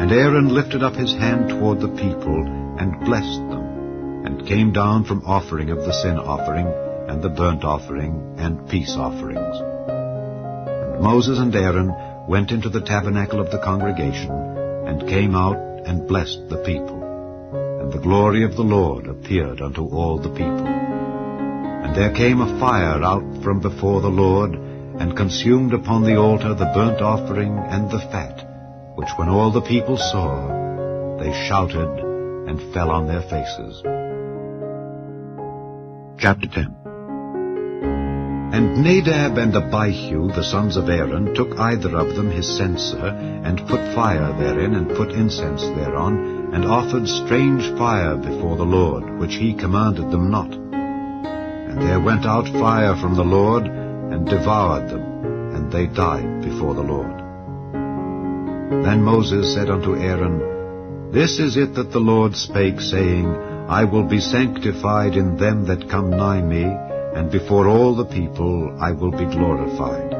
And Aaron lifted up his hand toward the people, and blessed them, and came down from offering of the sin offering, and the burnt offering, and peace offerings. And Moses and Aaron went into the tabernacle of the congregation, and came out and blessed the people. And the glory of the Lord appeared unto all the people. And there came a fire out from before the Lord, and consumed upon the altar the burnt offering and the fat, which when all the people saw, they shouted and fell on their faces. Chapter 10. And Nadab and Abihu, the sons of Aaron, took either of them his censer, and put fire therein, and put incense thereon, and offered strange fire before the Lord, which he commanded them not. And there went out fire from the Lord, and devoured them, and they died before the Lord. Then Moses said unto Aaron, This is it that the Lord spake, saying, I will be sanctified in them that come nigh me, and before all the people I will be glorified.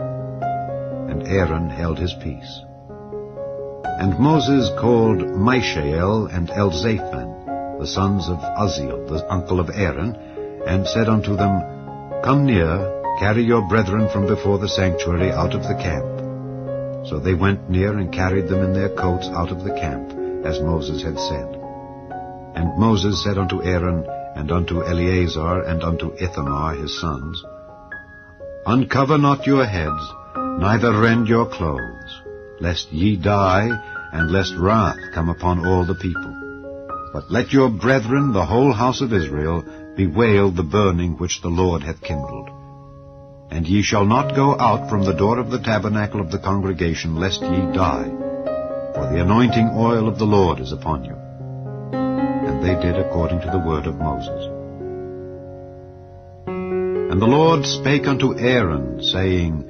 And Aaron held his peace. And Moses called Mishael and Elzaphan, the sons of Uzziel, the uncle of Aaron, and said unto them, Come near, carry your brethren from before the sanctuary out of the camp. So they went near and carried them in their coats out of the camp, as Moses had said. And Moses said unto Aaron, and unto Eleazar, and unto Ithamar his sons, Uncover not your heads, neither rend your clothes, lest ye die, and lest wrath come upon all the people. But let your brethren, the whole house of Israel, bewail the burning which the Lord hath kindled. And ye shall not go out from the door of the tabernacle of the congregation, lest ye die. For The anointing oil of the Lord is upon you. And they did according to the word of Moses. And the Lord spake unto Aaron, saying,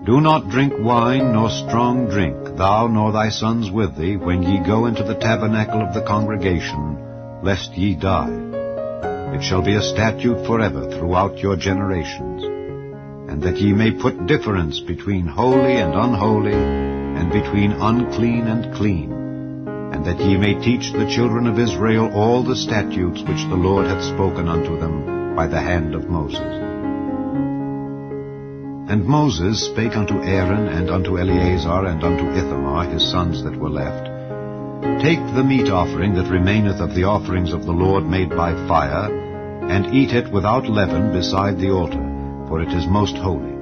Do not drink wine nor strong drink, thou nor thy sons with thee, when ye go into the tabernacle of the congregation, lest ye die. It shall be a statute forever throughout your generations, and that ye may put difference between holy and unholy, and between unclean and clean, and that ye may teach the children of Israel all the statutes which the Lord hath spoken unto them by the hand of Moses. And Moses spake unto Aaron, and unto Eleazar, and unto Ithamar, his sons that were left, Take the meat offering that remaineth of the offerings of the Lord made by fire, and eat it without leaven beside the altar, for it is most holy.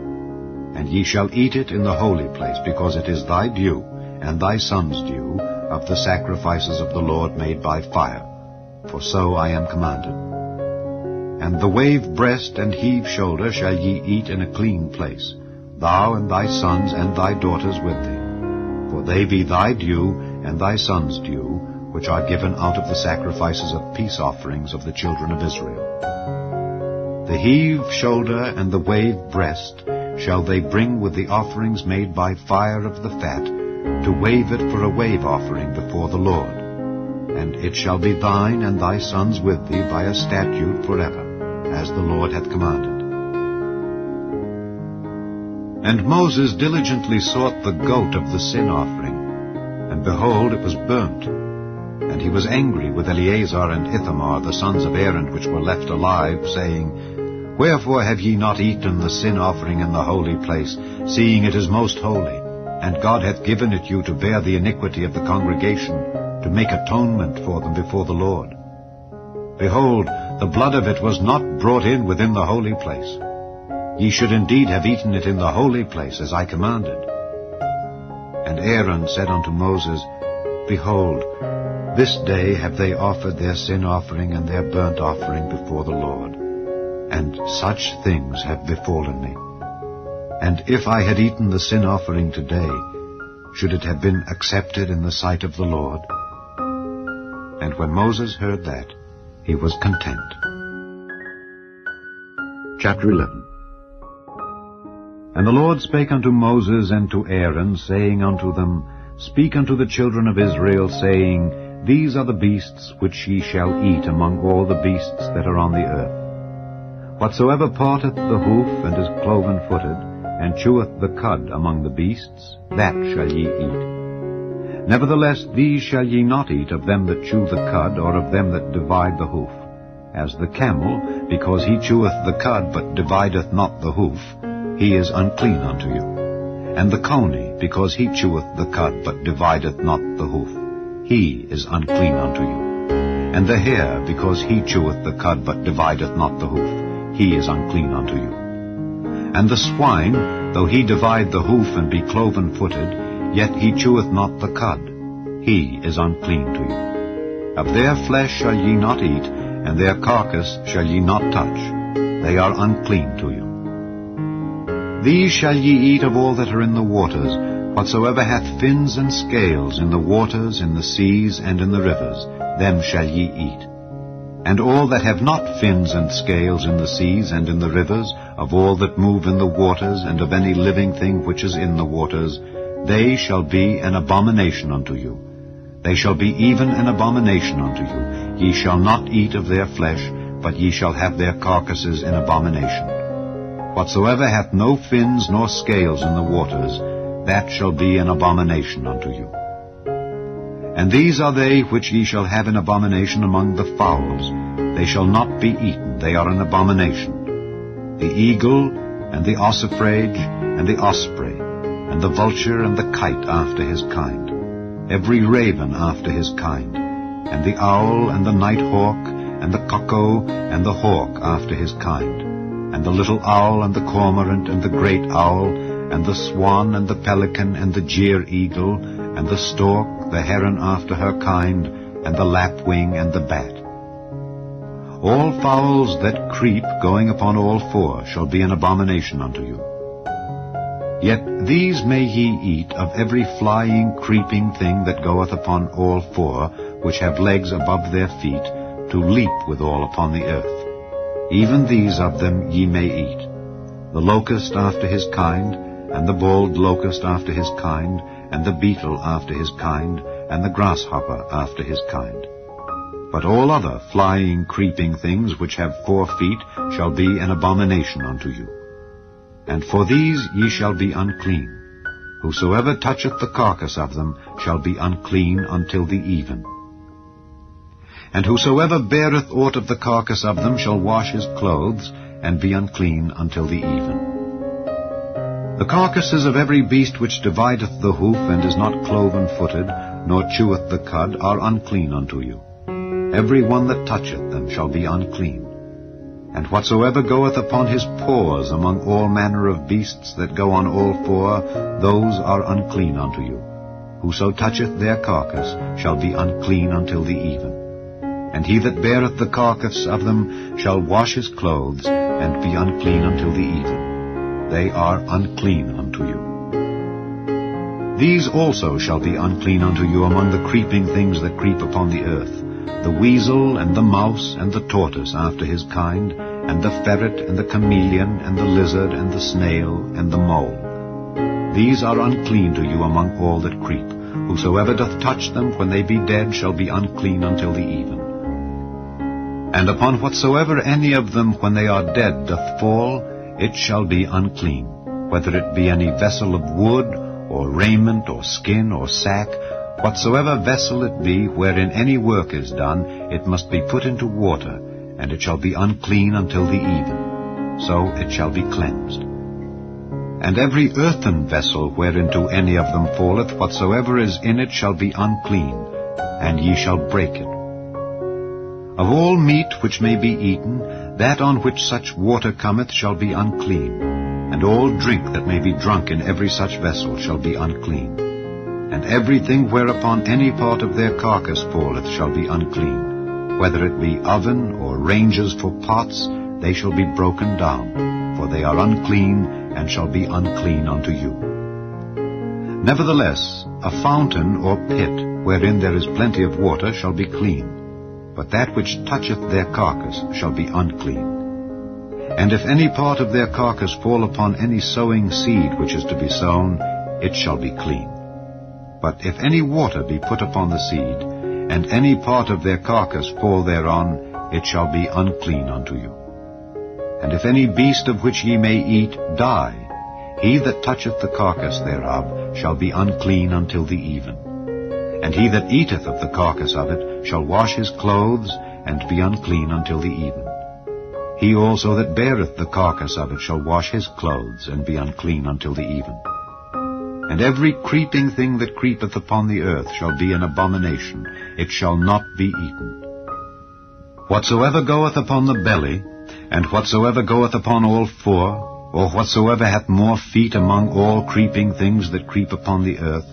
And ye shall eat it in the holy place, because it is thy due, and thy son's due, of the sacrifices of the Lord made by fire. For so I am commanded. And the wave breast and heave shoulder shall ye eat in a clean place, thou and thy sons and thy daughters with thee. For they be thy due and thy sons' due, which are given out of the sacrifices of peace offerings of the children of Israel. The heave shoulder and the wave breast shall they bring with the offerings made by fire of the fat, to wave it for a wave offering before the Lord. And it shall be thine and thy sons with thee by a statute forever, as the Lord hath commanded. And Moses diligently sought the goat of the sin offering, and behold, it was burnt. And he was angry with Eleazar and Ithamar, the sons of Aaron, which were left alive, saying, Wherefore have ye not eaten the sin offering in the holy place, seeing it is most holy, and God hath given it you to bear the iniquity of the congregation, to make atonement for them before the Lord? Behold, the blood of it was not brought in within the holy place. Ye should indeed have eaten it in the holy place, as I commanded. And Aaron said unto Moses, Behold, this day have they offered their sin offering and their burnt offering before the Lord, and such things have befallen me. And if I had eaten the sin offering today, should it have been accepted in the sight of the Lord? And when Moses heard that, he was content. Chapter 11. And the Lord spake unto Moses and to Aaron, saying unto them, Speak unto the children of Israel, saying, These are the beasts which ye shall eat among all the beasts that are on the earth. Whatsoever parteth the hoof, and is cloven-footed, and cheweth the cud among the beasts, that shall ye eat. Nevertheless, these shall ye not eat of them that chew the cud, or of them that divide the hoof. As the camel, because he cheweth the cud, but divideth not the hoof, he is unclean unto you. And the coney, because he cheweth the cud, but divideth not the hoof, he is unclean unto you. And the hare, because he cheweth the cud, but divideth not the hoof, he is unclean unto you. And the swine, though he divide the hoof and be cloven-footed, yet he cheweth not the cud, he is unclean to you. Of their flesh shall ye not eat, and their carcass shall ye not touch. They are unclean to you. These shall ye eat of all that are in the waters, whatsoever hath fins and scales in the waters, in the seas, and in the rivers, them shall ye eat. And all that have not fins and scales in the seas and in the rivers, of all that move in the waters, and of any living thing which is in the waters, they shall be an abomination unto you. They shall be even an abomination unto you. Ye shall not eat of their flesh, but ye shall have their carcasses in abomination. Whatsoever hath no fins nor scales in the waters, that shall be an abomination unto you. And these are they which ye shall have in abomination among the fowls. They shall not be eaten, they are an abomination. The eagle, and the ossifrage, and the osprey, and the vulture, and the kite after his kind, every raven after his kind, and the owl, and the night hawk, and the cuckoo, and the hawk after his kind, and the little owl, and the cormorant, and the great owl, and the swan, and the pelican, and the jeer eagle, and the stork, the heron after her kind, and the lapwing, and the bat. All fowls that creep, going upon all four, shall be an abomination unto you. Yet these may ye eat of every flying, creeping thing that goeth upon all four, which have legs above their feet, to leap withal upon the earth. Even these of them ye may eat: the locust after his kind, and the bald locust after his kind, and the beetle after his kind, and the grasshopper after his kind. But all other flying, creeping things which have 4 feet shall be an abomination unto you. And for these ye shall be unclean. Whosoever toucheth the carcass of them shall be unclean until the even. And whosoever beareth aught of the carcass of them shall wash his clothes, and be unclean until the even. The carcasses of every beast which divideth the hoof, and is not cloven-footed, nor cheweth the cud, are unclean unto you. Every one that toucheth them shall be unclean. And whatsoever goeth upon his paws among all manner of beasts that go on all 4, those are unclean unto you. Whoso toucheth their carcass shall be unclean until the even. And he that beareth the carcass of them shall wash his clothes, and be unclean until the even. They are unclean unto you. These also shall be unclean unto you among the creeping things that creep upon the earth: the weasel, and the mouse, and the tortoise after his kind, and the ferret, and the chameleon, and the lizard, and the snail, and the mole. These are unclean to you among all that creep. Whosoever doth touch them when they be dead shall be unclean until the even. And upon whatsoever any of them when they are dead doth fall, it shall be unclean, whether it be any vessel of wood, or raiment, or skin, or sack. Whatsoever vessel it be, wherein any work is done, it must be put into water, and it shall be unclean until the even. So it shall be cleansed. And every earthen vessel whereinto any of them falleth, whatsoever is in it shall be unclean, and ye shall break it. Of all meat which may be eaten, that on which such water cometh shall be unclean, and all drink that may be drunk in every such vessel shall be unclean. And everything whereupon any part of their carcass falleth shall be unclean. Whether it be oven or ranges for pots, they shall be broken down, for they are unclean, and shall be unclean unto you. Nevertheless, a fountain or pit, wherein there is plenty of water, shall be clean. But that which toucheth their carcass shall be unclean. And if any part of their carcass fall upon any sowing seed which is to be sown, it shall be clean. But if any water be put upon the seed, and any part of their carcass fall thereon, it shall be unclean unto you. And if any beast of which ye may eat die, he that toucheth the carcass thereof shall be unclean until the even. And he that eateth of the carcass of it shall wash his clothes, and be unclean until the even. He also that beareth the carcass of it shall wash his clothes, and be unclean until the even. And every creeping thing that creepeth upon the earth shall be an abomination. It shall not be eaten. Whatsoever goeth upon the belly, and whatsoever goeth upon all 4, or whatsoever hath more feet among all creeping things that creep upon the earth,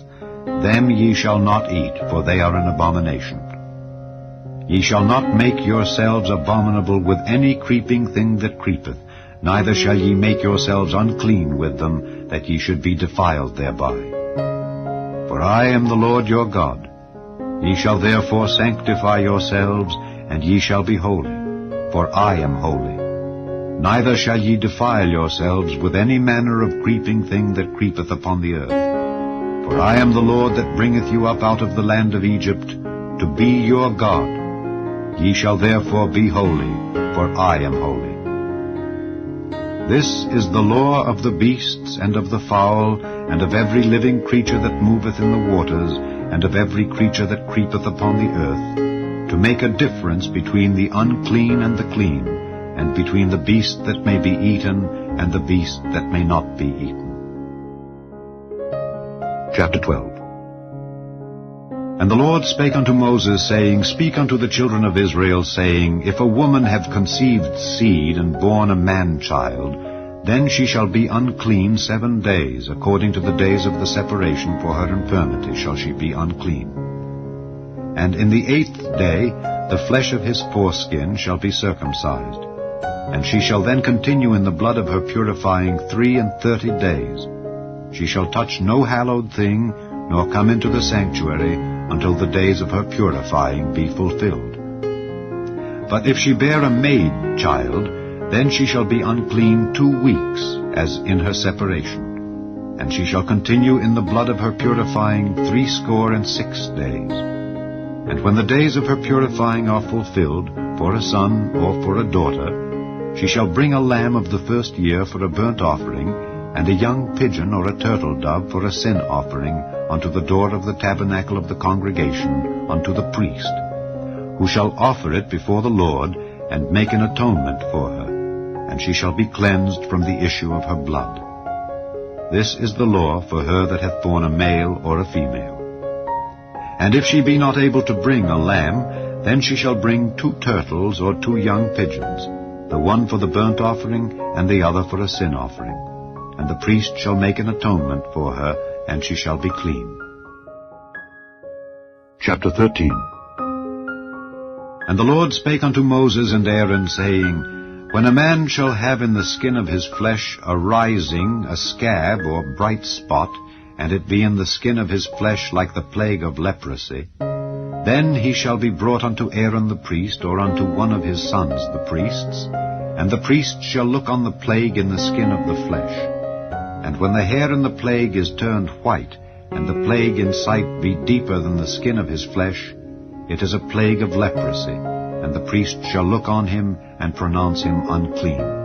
them ye shall not eat, for they are an abomination. Ye shall not make yourselves abominable with any creeping thing that creepeth, neither shall ye make yourselves unclean with them, that ye should be defiled thereby. For I am the Lord your God. Ye shall therefore sanctify yourselves, and ye shall be holy, for I am holy. Neither shall ye defile yourselves with any manner of creeping thing that creepeth upon the earth. For I am the Lord that bringeth you up out of the land of Egypt, to be your God. Ye shall therefore be holy, for I am holy. This is the law of the beasts, and of the fowl, and of every living creature that moveth in the waters, and of every creature that creepeth upon the earth, to make a difference between the unclean and the clean, and between the beast that may be eaten, and the beast that may not be eaten. Chapter 12. And the Lord spake unto Moses, saying, Speak unto the children of Israel, saying, If a woman have conceived seed, and born a man-child, then she shall be unclean 7 days, according to the days of the separation for her infirmity shall she be unclean. And in the 8th day the flesh of his foreskin shall be circumcised, and she shall then continue in the blood of her purifying 33 days. She shall touch no hallowed thing, nor come into the sanctuary, until the days of her purifying be fulfilled. But if she bear a maid child, then she shall be unclean 2 weeks, as in her separation. And she shall continue in the blood of her purifying 66 days. And when the days of her purifying are fulfilled, for a son or for a daughter, she shall bring a lamb of the first year for a burnt offering, and a young pigeon or a turtle dove for a sin offering unto the door of the tabernacle of the congregation unto the priest, who shall offer it before the Lord, and make an atonement for her, and she shall be cleansed from the issue of her blood. This is the law for her that hath borne a male or a female. And if she be not able to bring a lamb, then she shall bring 2 turtles or 2 young pigeons, the one for the burnt offering, and the other for a sin offering. And the priest shall make an atonement for her, and she shall be clean. Chapter 13. And the Lord spake unto Moses and Aaron, saying, When a man shall have in the skin of his flesh a rising, a scab, or bright spot, and it be in the skin of his flesh like the plague of leprosy, then he shall be brought unto Aaron the priest, or unto one of his sons the priests, and the priest shall look on the plague in the skin of the flesh. And when the hair in the plague is turned white, and the plague in sight be deeper than the skin of his flesh, it is a plague of leprosy, and the priest shall look on him, and pronounce him unclean.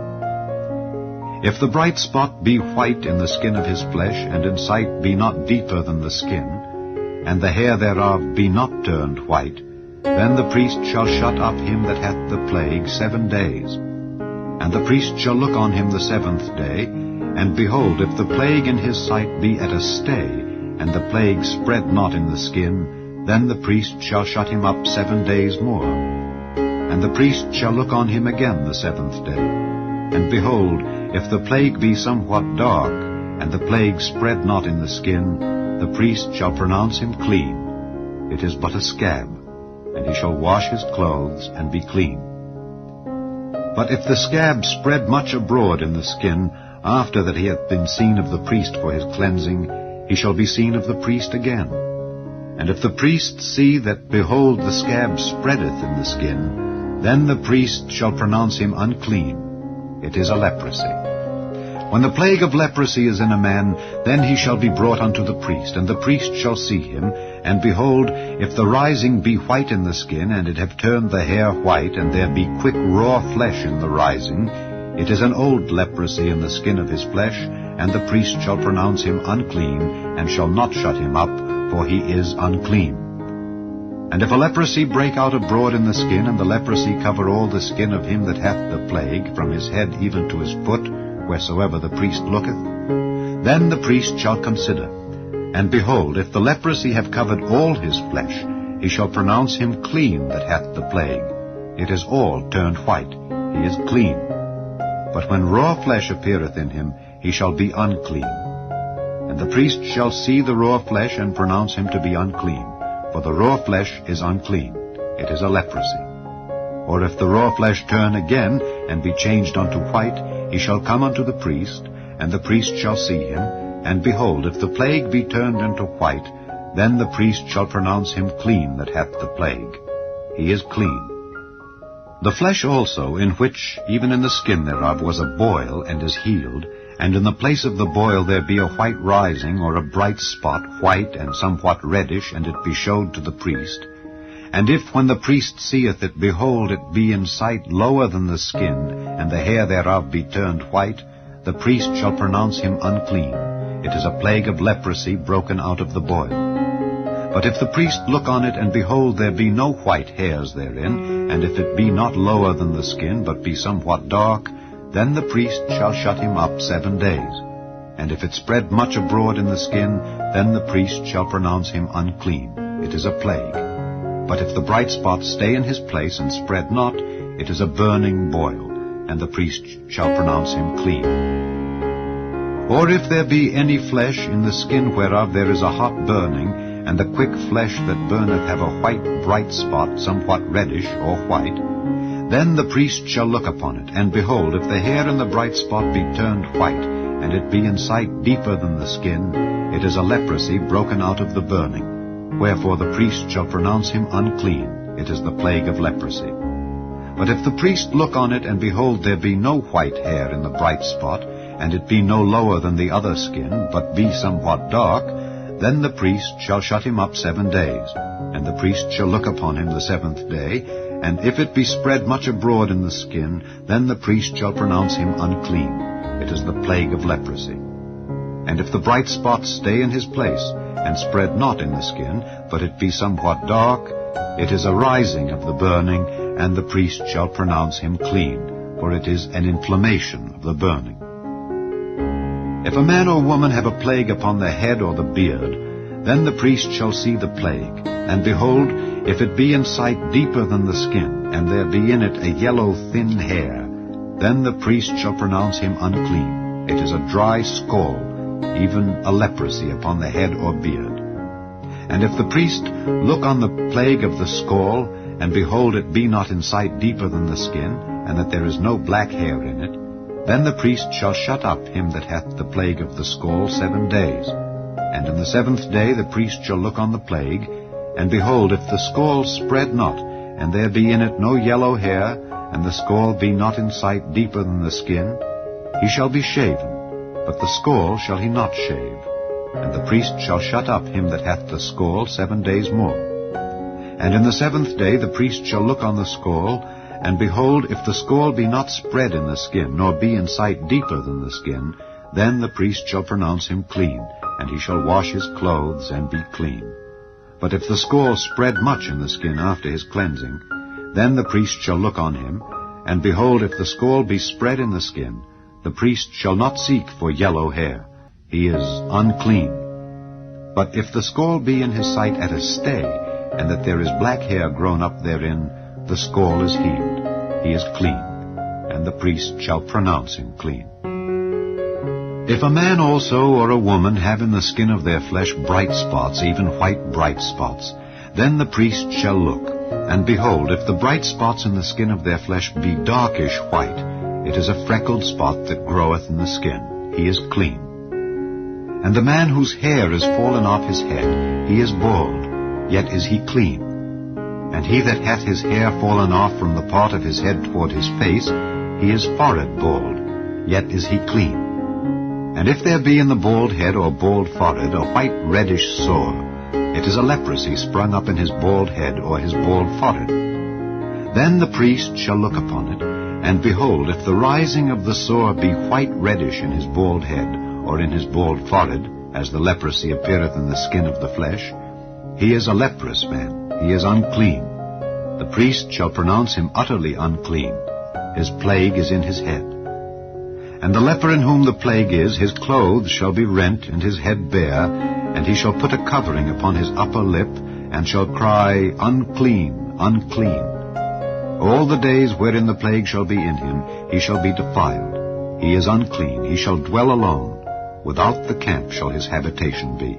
If the bright spot be white in the skin of his flesh, and in sight be not deeper than the skin, and the hair thereof be not turned white, then the priest shall shut up him that hath the plague 7 days. And the priest shall look on him the 7th day, and behold, if the plague in his sight be at a stay, and the plague spread not in the skin, then the priest shall shut him up 7 days more. And the priest shall look on him again the 7th day. And behold, if the plague be somewhat dark, and the plague spread not in the skin, the priest shall pronounce him clean. It is but a scab, and he shall wash his clothes, and be clean. But if the scab spread much abroad in the skin, after that he hath been seen of the priest for his cleansing, he shall be seen of the priest again. And if the priest see that, behold, the scab spreadeth in the skin, then the priest shall pronounce him unclean. It is a leprosy. When the plague of leprosy is in a man, then he shall be brought unto the priest, and the priest shall see him, and behold, if the rising be white in the skin, and it have turned the hair white, and there be quick raw flesh in the rising, it is an old leprosy in the skin of his flesh, and the priest shall pronounce him unclean, and shall not shut him up, for he is unclean. And if a leprosy break out abroad in the skin, and the leprosy cover all the skin of him that hath the plague, from his head even to his foot, wheresoever the priest looketh, then the priest shall consider. And behold, if the leprosy have covered all his flesh, he shall pronounce him clean that hath the plague. It is all turned white. He is clean. But when raw flesh appeareth in him, he shall be unclean. And the priest shall see the raw flesh, and pronounce him to be unclean. For the raw flesh is unclean. It is a leprosy. Or if the raw flesh turn again, and be changed unto white, he shall come unto the priest, and the priest shall see him, and behold, if the plague be turned into white, then the priest shall pronounce him clean that hath the plague. He is clean. The flesh also, in which, even in the skin thereof, was a boil, and is healed, and in the place of the boil there be a white rising, or a bright spot, white and somewhat reddish, and it be showed to the priest, and if when the priest seeth it, behold, it be in sight lower than the skin, and the hair thereof be turned white, the priest shall pronounce him unclean. It is a plague of leprosy broken out of the boil. But if the priest look on it, and behold, there be no white hairs therein, and if it be not lower than the skin, but be somewhat dark, then the priest shall shut him up 7 days. And if it spread much abroad in the skin, then the priest shall pronounce him unclean. It is a plague. But if the bright spot stay in his place, and spread not, it is a burning boil, and the priest shall pronounce him clean. Or if there be any flesh in the skin whereof there is a hot burning, and the quick flesh that burneth have a white bright spot, somewhat reddish or white, then the priest shall look upon it, and behold, if the hair in the bright spot be turned white, and it be in sight deeper than the skin, it is a leprosy broken out of the burning. Wherefore the priest shall pronounce him unclean. It is the plague of leprosy. But if the priest look on it, and behold, there be no white hair in the bright spot, and it be no lower than the other skin, but be somewhat dark, then the priest shall shut him up 7 days. And the priest shall look upon him the 7th day, and if it be spread much abroad in the skin, then the priest shall pronounce him unclean. It is the plague of leprosy. And if the bright spot stay in his place, and spread not in the skin, but it be somewhat dark, it is a rising of the burning, and the priest shall pronounce him clean, for it is an inflammation of the burning. If a man or woman have a plague upon the head or the beard, then the priest shall see the plague, and behold, if it be in sight deeper than the skin, and there be in it a yellow thin hair, then the priest shall pronounce him unclean. It is a dry scald, even a leprosy upon the head or beard. And if the priest look on the plague of the scald, and behold, it be not in sight deeper than the skin, and that there is no black hair in it, then the priest shall shut up him that hath the plague of the scald 7 days. And in the 7th day the priest shall look on the plague, and behold, if the scald spread not, and there be in it no yellow hair, and the scald be not in sight deeper than the skin, he shall be shaven, but the scald shall he not shave. And the priest shall shut up him that hath the scald 7 days more. And in the 7th day the priest shall look on the scald, and behold, if the scald be not spread in the skin, nor be in sight deeper than the skin, then the priest shall pronounce him clean, and he shall wash his clothes and be clean. But if the scald spread much in the skin after his cleansing, then the priest shall look on him, and behold, if the scald be spread in the skin, the priest shall not seek for yellow hair. He is unclean. But if the scald be in his sight at a stay, and that there is black hair grown up therein, the scald is healed. He is clean, and the priest shall pronounce him clean. If a man also or a woman have in the skin of their flesh bright spots, even white bright spots, then the priest shall look, and behold, if the bright spots in the skin of their flesh be darkish white, it is a freckled spot that groweth in the skin. He is clean. And the man whose hair is fallen off his head, he is bald, yet is he clean. And he that hath his hair fallen off from the part of his head toward his face, he is forehead bald, yet is he clean. And if there be in the bald head or bald forehead a white reddish sore, it is a leprosy sprung up in his bald head or his bald forehead. Then the priest shall look upon it, and behold, if the rising of the sore be white reddish in his bald head or in his bald forehead, as the leprosy appeareth in the skin of the flesh, he is a leprous man. He is unclean. The priest shall pronounce him utterly unclean. His plague is in his head. And the leper in whom the plague is, his clothes shall be rent, and his head bare, and he shall put a covering upon his upper lip, and shall cry, Unclean, unclean. All the days wherein the plague shall be in him, he shall be defiled. He is unclean. He shall dwell alone. Without the camp shall his habitation be.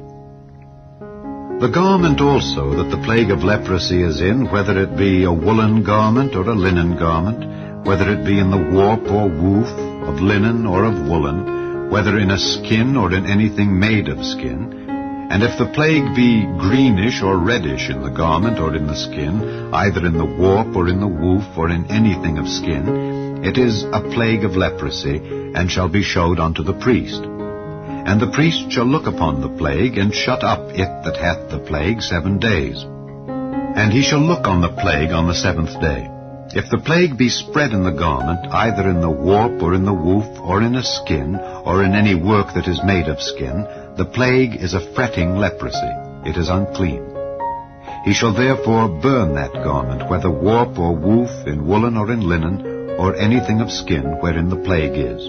The garment also that the plague of leprosy is in, whether it be a woolen garment or a linen garment, whether it be in the warp or woof, of linen or of woolen, whether in a skin or in anything made of skin, and if the plague be greenish or reddish in the garment or in the skin, either in the warp or in the woof or in anything of skin, it is a plague of leprosy, and shall be showed unto the priest. And the priest shall look upon the plague, and shut up it that hath the plague 7 days. And he shall look on the plague on the 7th day. If the plague be spread in the garment, either in the warp or in the woof, or in a skin, or in any work that is made of skin, the plague is a fretting leprosy. It is unclean. He shall therefore burn that garment, whether warp or woof, in woolen or in linen, or anything of skin wherein the plague is.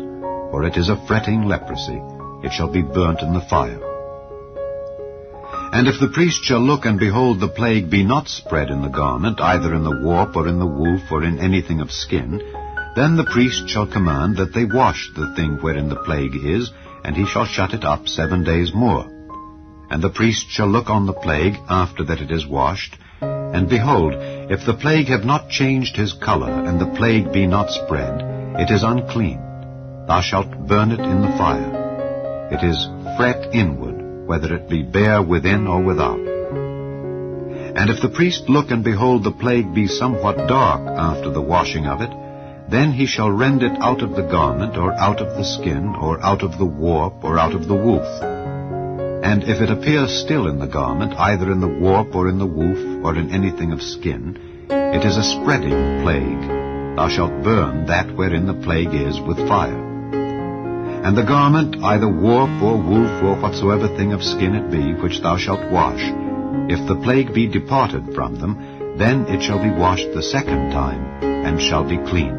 For it is a fretting leprosy. It shall be burnt in the fire. And if the priest shall look, and behold, the plague be not spread in the garment, either in the warp or in the woof, or in anything of skin, then the priest shall command that they wash the thing wherein the plague is, and he shall shut it up 7 days more. And the priest shall look on the plague after that it is washed, and behold, if the plague have not changed his color, and the plague be not spread, it is unclean. Thou shalt burn it in the fire. It is fret inward, whether it be bare within or without. And if the priest look and behold the plague be somewhat dark after the washing of it, then he shall rend it out of the garment, or out of the skin, or out of the warp, or out of the woof. And if it appear still in the garment, either in the warp, or in the woof, or in anything of skin, it is a spreading plague. Thou shalt burn that wherein the plague is with fire. And the garment, either warp, or woof, or whatsoever thing of skin it be, which thou shalt wash, if the plague be departed from them, then it shall be washed the second time, and shall be clean.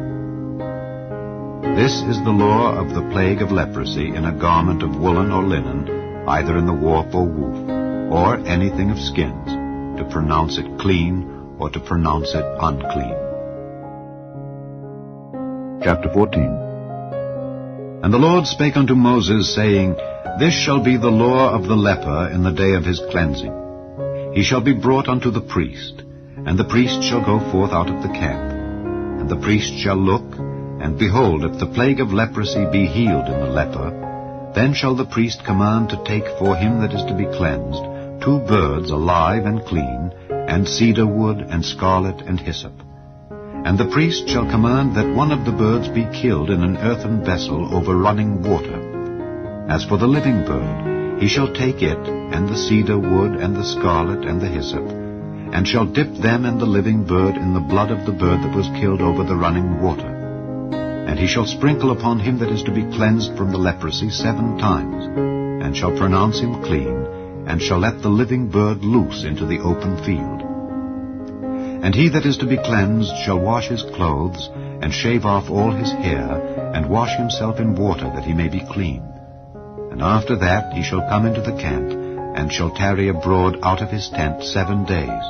This is the law of the plague of leprosy in a garment of woolen or linen, either in the warp or woof, or anything of skins, to pronounce it clean, or to pronounce it unclean. Chapter 14. And the Lord spake unto Moses, saying, This shall be the law of the leper in the day of his cleansing. He shall be brought unto the priest, and the priest shall go forth out of the camp. And the priest shall look, and behold, if the plague of leprosy be healed in the leper, then shall the priest command to take for him that is to be cleansed 2 birds alive and clean, and cedar wood, and scarlet, and hyssop. And the priest shall command that one of the birds be killed in an earthen vessel over running water. As for the living bird, he shall take it, and the cedar wood, and the scarlet, and the hyssop, and shall dip them and the living bird in the blood of the bird that was killed over the running water. And he shall sprinkle upon him that is to be cleansed from the leprosy 7 times, and shall pronounce him clean, and shall let the living bird loose into the open field. And he that is to be cleansed shall wash his clothes, and shave off all his hair, and wash himself in water, that he may be clean. And after that he shall come into the camp, and shall tarry abroad out of his tent 7 days.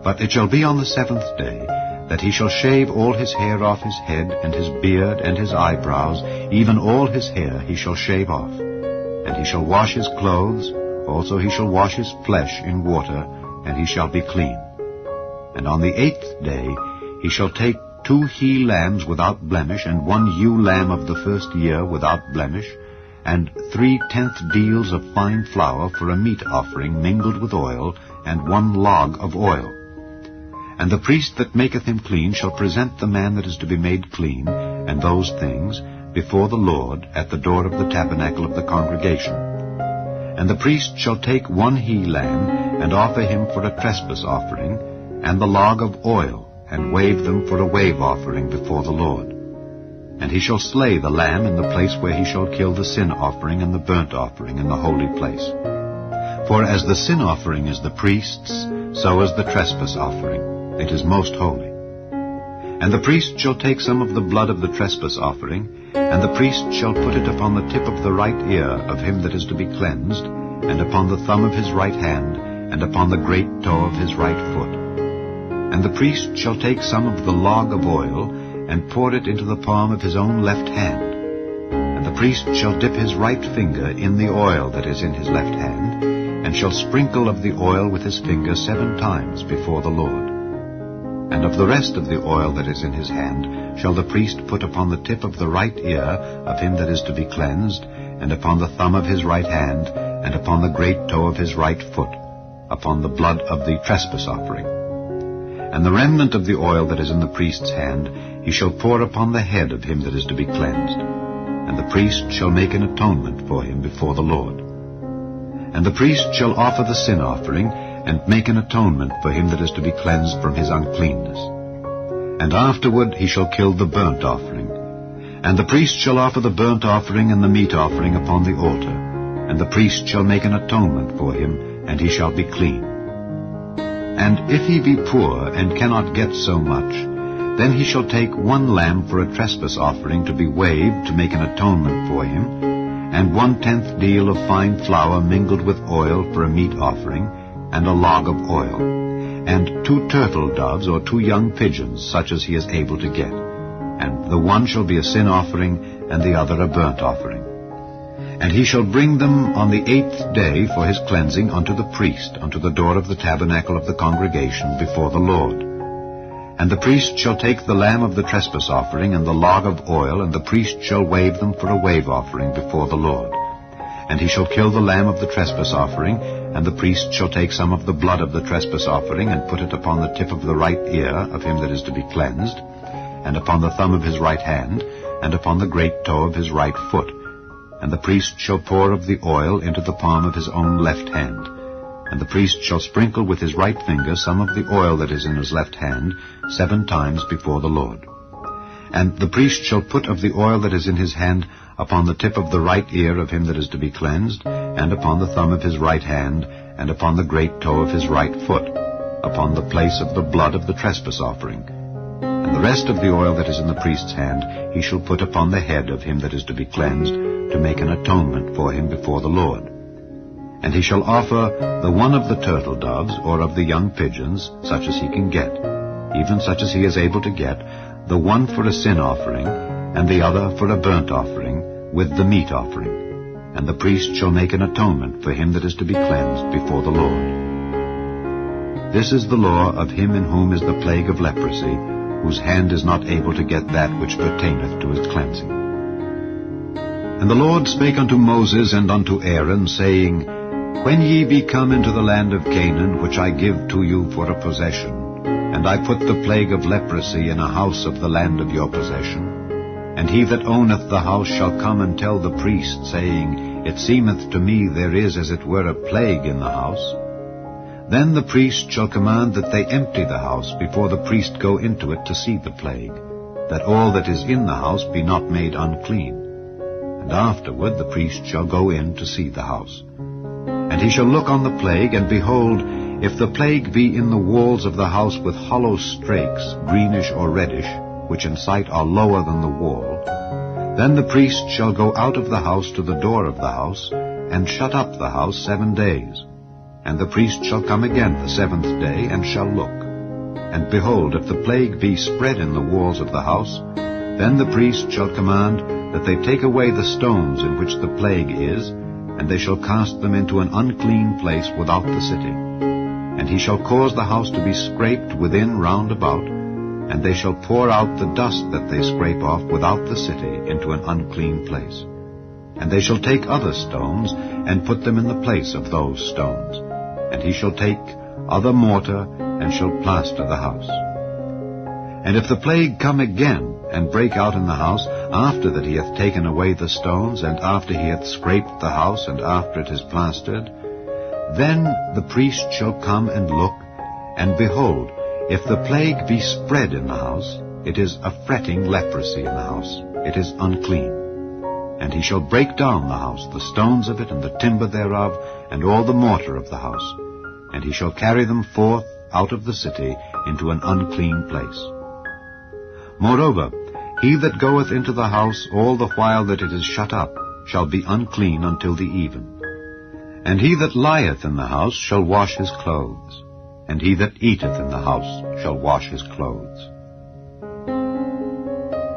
But it shall be on the 7th day, that he shall shave all his hair off his head, and his beard, and his eyebrows, even all his hair he shall shave off. And he shall wash his clothes, also he shall wash his flesh in water, and he shall be clean. And on the 8th day he shall take 2 he-lambs without blemish, and 1 ewe lamb of the first year without blemish, and 3/10 deals of fine flour for a meat offering mingled with oil, and 1 log of oil. And the priest that maketh him clean shall present the man that is to be made clean, and those things, before the Lord, at the door of the tabernacle of the congregation. And the priest shall take 1 he-lamb, and offer him for a trespass offering, and the log of oil, and wave them for a wave offering before the Lord. And he shall slay the lamb in the place where he shall kill the sin offering and the burnt offering in the holy place. For as the sin offering is the priest's, so is the trespass offering. It is most holy. And the priest shall take some of the blood of the trespass offering, and the priest shall put it upon the tip of the right ear of him that is to be cleansed, and upon the thumb of his right hand, and upon the great toe of his right foot. And the priest shall take some of the log of oil, and pour it into the palm of his own left hand. And the priest shall dip his right finger in the oil that is in his left hand, and shall sprinkle of the oil with his finger 7 times before the Lord. And of the rest of the oil that is in his hand shall the priest put upon the tip of the right ear of him that is to be cleansed, and upon the thumb of his right hand, and upon the great toe of his right foot, upon the blood of the trespass offering. And the remnant of the oil that is in the priest's hand he shall pour upon the head of him that is to be cleansed. And the priest shall make an atonement for him before the Lord. And the priest shall offer the sin offering, and make an atonement for him that is to be cleansed from his uncleanness. And afterward he shall kill the burnt offering. And the priest shall offer the burnt offering and the meat offering upon the altar. And the priest shall make an atonement for him, and he shall be clean. And if he be poor, and cannot get so much, then he shall take 1 lamb for a trespass offering to be waved to make an atonement for him, and 1/10 deal of fine flour mingled with oil for a meat offering, and a log of oil, and 2 turtle doves or 2 young pigeons, such as he is able to get. And the one shall be a sin offering, and the other a burnt offering. And he shall bring them on the 8th day for his cleansing unto the priest, unto the door of the tabernacle of the congregation before the Lord. And the priest shall take the lamb of the trespass offering and the log of oil, and the priest shall wave them for a wave offering before the Lord. And he shall kill the lamb of the trespass offering, and the priest shall take some of the blood of the trespass offering, and put it upon the tip of the right ear of him that is to be cleansed, and upon the thumb of his right hand, and upon the great toe of his right foot. And the priest shall pour of the oil into the palm of his own left hand. And the priest shall sprinkle with his right finger some of the oil that is in his left hand 7 times before the Lord. And the priest shall put of the oil that is in his hand upon the tip of the right ear of him that is to be cleansed, and upon the thumb of his right hand, and upon the great toe of his right foot, upon the place of the blood of the trespass offering. And the rest of the oil that is in the priest's hand he shall put upon the head of him that is to be cleansed, to make an atonement for him before the Lord. And he shall offer the one of the turtle doves, or of the young pigeons, such as he can get, even such as he is able to get, the one for a sin offering, and the other for a burnt offering, with the meat offering. And the priest shall make an atonement for him that is to be cleansed before the Lord. This is the law of him in whom is the plague of leprosy, whose hand is not able to get that which pertaineth to his cleansing. And the Lord spake unto Moses and unto Aaron, saying, When ye be come into the land of Canaan, which I give to you for a possession, and I put the plague of leprosy in a house of the land of your possession, and he that owneth the house shall come and tell the priest, saying, It seemeth to me there is as it were a plague in the house. Then the priest shall command that they empty the house before the priest go into it to see the plague, that all that is in the house be not made unclean. And afterward the priest shall go in to see the house. And he shall look on the plague, and behold, if the plague be in the walls of the house with hollow strakes, greenish or reddish, which in sight are lower than the wall, then the priest shall go out of the house to the door of the house, and shut up the house 7 days. And the priest shall come again the 7th day, and shall look. And behold, if the plague be spread in the walls of the house, then the priest shall command that they take away the stones in which the plague is, and they shall cast them into an unclean place without the city. And he shall cause the house to be scraped within round about, and they shall pour out the dust that they scrape off without the city into an unclean place. And they shall take other stones, and put them in the place of those stones. And he shall take other mortar, and shall plaster the house. And if the plague come again, and break out in the house, after that he hath taken away the stones, and after he hath scraped the house, and after it is plastered, then the priest shall come and look, and behold, if the plague be spread in the house, it is a fretting leprosy in the house, it is unclean. And he shall break down the house, the stones of it, and the timber thereof, and all the mortar of the house, and he shall carry them forth out of the city into an unclean place. Moreover, he that goeth into the house all the while that it is shut up shall be unclean until the even. And he that lieth in the house shall wash his clothes, and he that eateth in the house shall wash his clothes.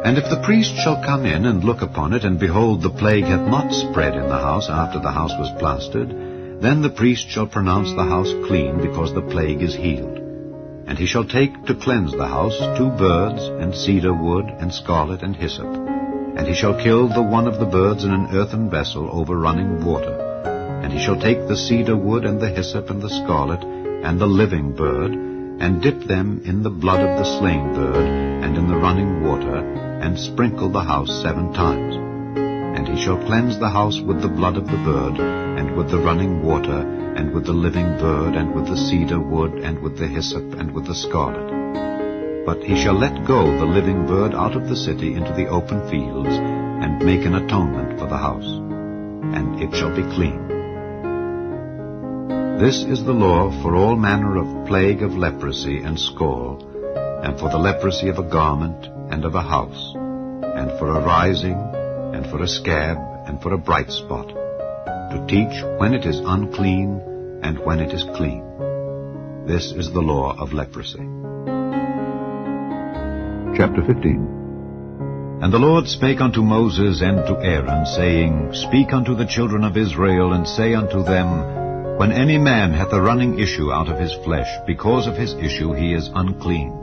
And if the priest shall come in and look upon it, and behold, the plague hath not spread in the house after the house was plastered, then the priest shall pronounce the house clean, because the plague is healed. And he shall take to cleanse the house 2 birds, and cedar wood, and scarlet, and hyssop. And he shall kill the one of the birds in an earthen vessel over running water. And he shall take the cedar wood, and the hyssop, and the scarlet, and the living bird, and dip them in the blood of the slain bird, and in the running water, and sprinkle the house 7 times. And he shall cleanse the house with the blood of the bird, and with the running water, and with the living bird, and with the cedar wood, and with the hyssop, and with the scarlet. But he shall let go the living bird out of the city into the open fields, and make an atonement for the house, and it shall be clean. This is the law for all manner of plague of leprosy and scall, and for the leprosy of a garment, and of a house, and for a rising, and for a scab, and for a bright spot, to teach when it is unclean, and when it is clean. This is the law of leprosy. Chapter 15. And the Lord spake unto Moses and to Aaron, saying, Speak unto the children of Israel, and say unto them, When any man hath a running issue out of his flesh, because of his issue he is unclean.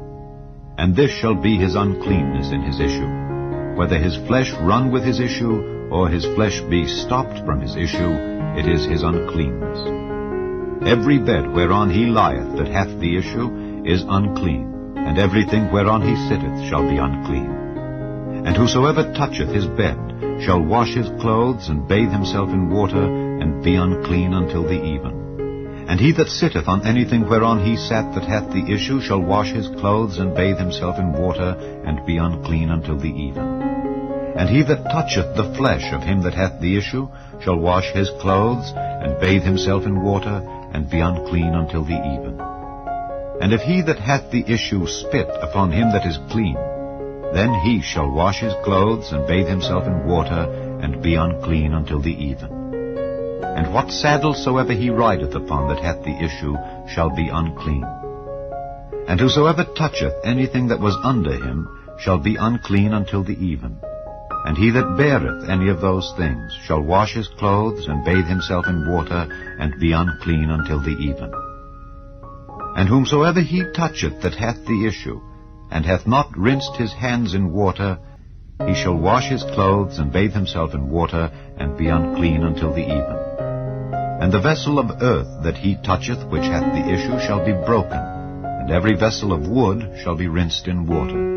And this shall be his uncleanness in his issue, whether his flesh run with his issue, or his flesh be stopped from his issue, it is his uncleanness. Every bed whereon he lieth that hath the issue is unclean, and everything whereon he sitteth shall be unclean. And whosoever toucheth his bed shall wash his clothes, and bathe himself in water, and be unclean until the even. And he that sitteth on anything whereon he sat that hath the issue shall wash his clothes, and bathe himself in water, and be unclean until the even. And he that toucheth the flesh of him that hath the issue shall wash his clothes, and bathe himself in water, and be unclean until the even. And if he that hath the issue spit upon him that is clean, then he shall wash his clothes, and bathe himself in water, and be unclean until the even. And what saddle soever he rideth upon that hath the issue shall be unclean. And whosoever toucheth anything that was under him shall be unclean until the even. And he that beareth any of those things shall wash his clothes, and bathe himself in water, and be unclean until the even. And whomsoever he toucheth that hath the issue, and hath not rinsed his hands in water, he shall wash his clothes, and bathe himself in water, and be unclean until the even. And the vessel of earth that he toucheth which hath the issue shall be broken, and every vessel of wood shall be rinsed in water.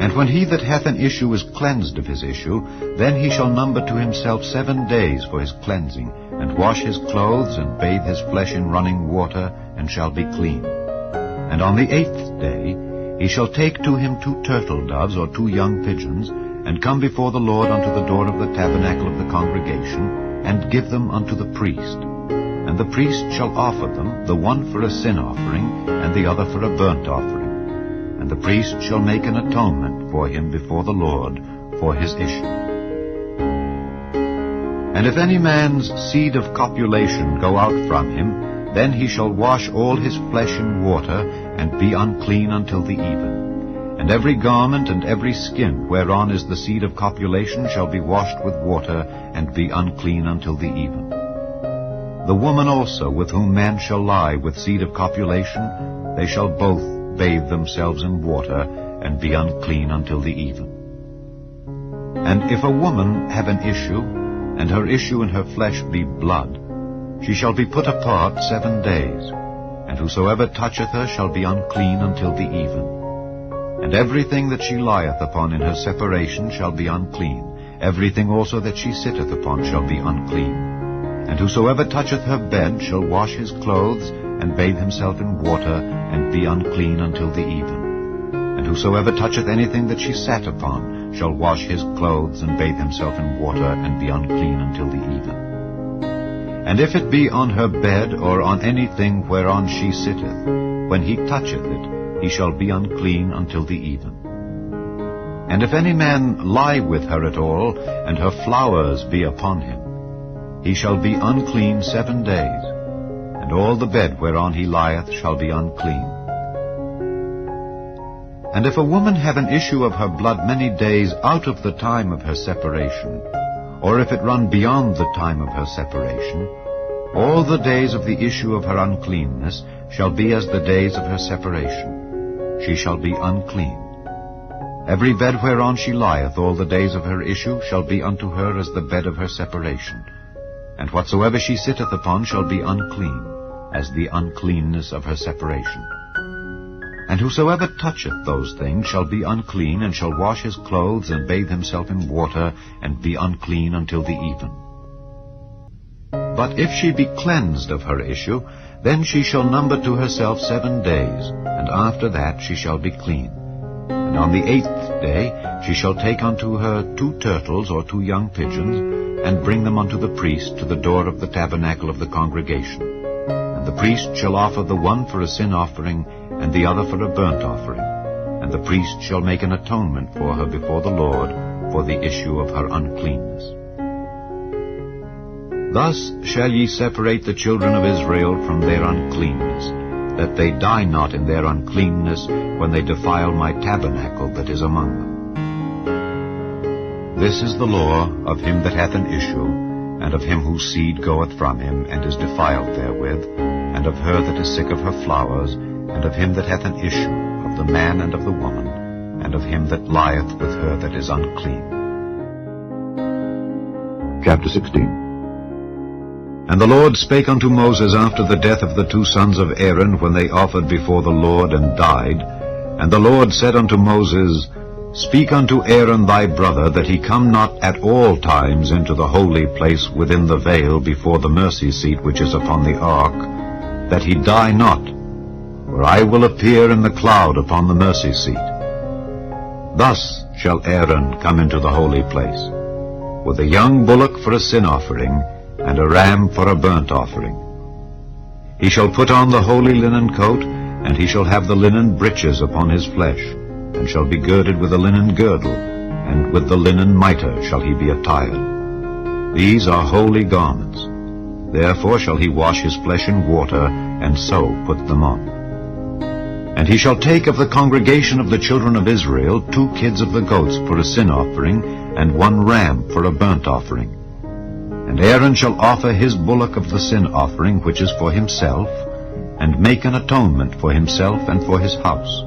And when he that hath an issue is cleansed of his issue, then he shall number to himself 7 days for his cleansing, and wash his clothes, and bathe his flesh in running water, and shall be clean. And on the 8th day he shall take to him 2 turtle doves or 2 young pigeons, and come before the Lord unto the door of the tabernacle of the congregation, and give them unto the priest. And the priest shall offer them, the one for a sin offering, and the other for a burnt offering. And the priest shall make an atonement for him before the Lord for his issue. And if any man's seed of copulation go out from him, then he shall wash all his flesh in water, and be unclean until the even. And every garment and every skin whereon is the seed of copulation shall be washed with water, and be unclean until the even. The woman also with whom man shall lie with seed of copulation, they shall both bathe themselves in water, and be unclean until the even. And if a woman have an issue, and her issue in her flesh be blood, she shall be put apart 7 days, and whosoever toucheth her shall be unclean until the even. And everything that she lieth upon in her separation shall be unclean. Everything also that she sitteth upon shall be unclean. And whosoever toucheth her bed shall wash his clothes, and bathe himself in water, and be unclean until the even. And whosoever toucheth anything that she sat upon shall wash his clothes, and bathe himself in water, and be unclean until the even. And if it be on her bed, or on anything whereon she sitteth, when he toucheth it, he shall be unclean until the even. And if any man lie with her at all, and her flowers be upon him, he shall be unclean 7 days, and all the bed whereon he lieth shall be unclean. And if a woman have an issue of her blood many days out of the time of her separation, or if it run beyond the time of her separation, all the days of the issue of her uncleanness shall be as the days of her separation. She shall be unclean. Every bed whereon she lieth all the days of her issue shall be unto her as the bed of her separation. And whatsoever she sitteth upon shall be unclean, as the uncleanness of her separation. And whosoever toucheth those things shall be unclean, and shall wash his clothes, and bathe himself in water, and be unclean until the even. But if she be cleansed of her issue, then she shall number to herself 7 days, and after that she shall be clean. And on the 8th day she shall take unto her 2 turtles or 2 young pigeons, and bring them unto the priest to the door of the tabernacle of the congregation. And the priest shall offer the one for a sin offering, and the other for a burnt offering. And the priest shall make an atonement for her before the Lord for the issue of her uncleanness. Thus shall ye separate the children of Israel from their uncleanness, that they die not in their uncleanness when they defile my tabernacle that is among them. This is the law of him that hath an issue, and of him whose seed goeth from him, and is defiled therewith, and of her that is sick of her flowers, and of him that hath an issue, of the man and of the woman, and of him that lieth with her that is unclean. Chapter 16. And the Lord spake unto Moses after the death of the two sons of Aaron, when they offered before the Lord and died. And the Lord said unto Moses, Speak unto Aaron thy brother, that he come not at all times into the holy place within the veil before the mercy seat which is upon the ark, that he die not, for I will appear in the cloud upon the mercy seat. Thus shall Aaron come into the holy place, with a young bullock for a sin offering, and a ram for a burnt offering. He shall put on the holy linen coat, and he shall have the linen breeches upon his flesh, and shall be girded with a linen girdle, and with the linen mitre shall he be attired. These are holy garments. Therefore shall he wash his flesh in water, and so put them on. And he shall take of the congregation of the children of Israel 2 kids of the goats for a sin offering, and 1 ram for a burnt offering. And Aaron shall offer his bullock of the sin offering, which is for himself, and make an atonement for himself and for his house.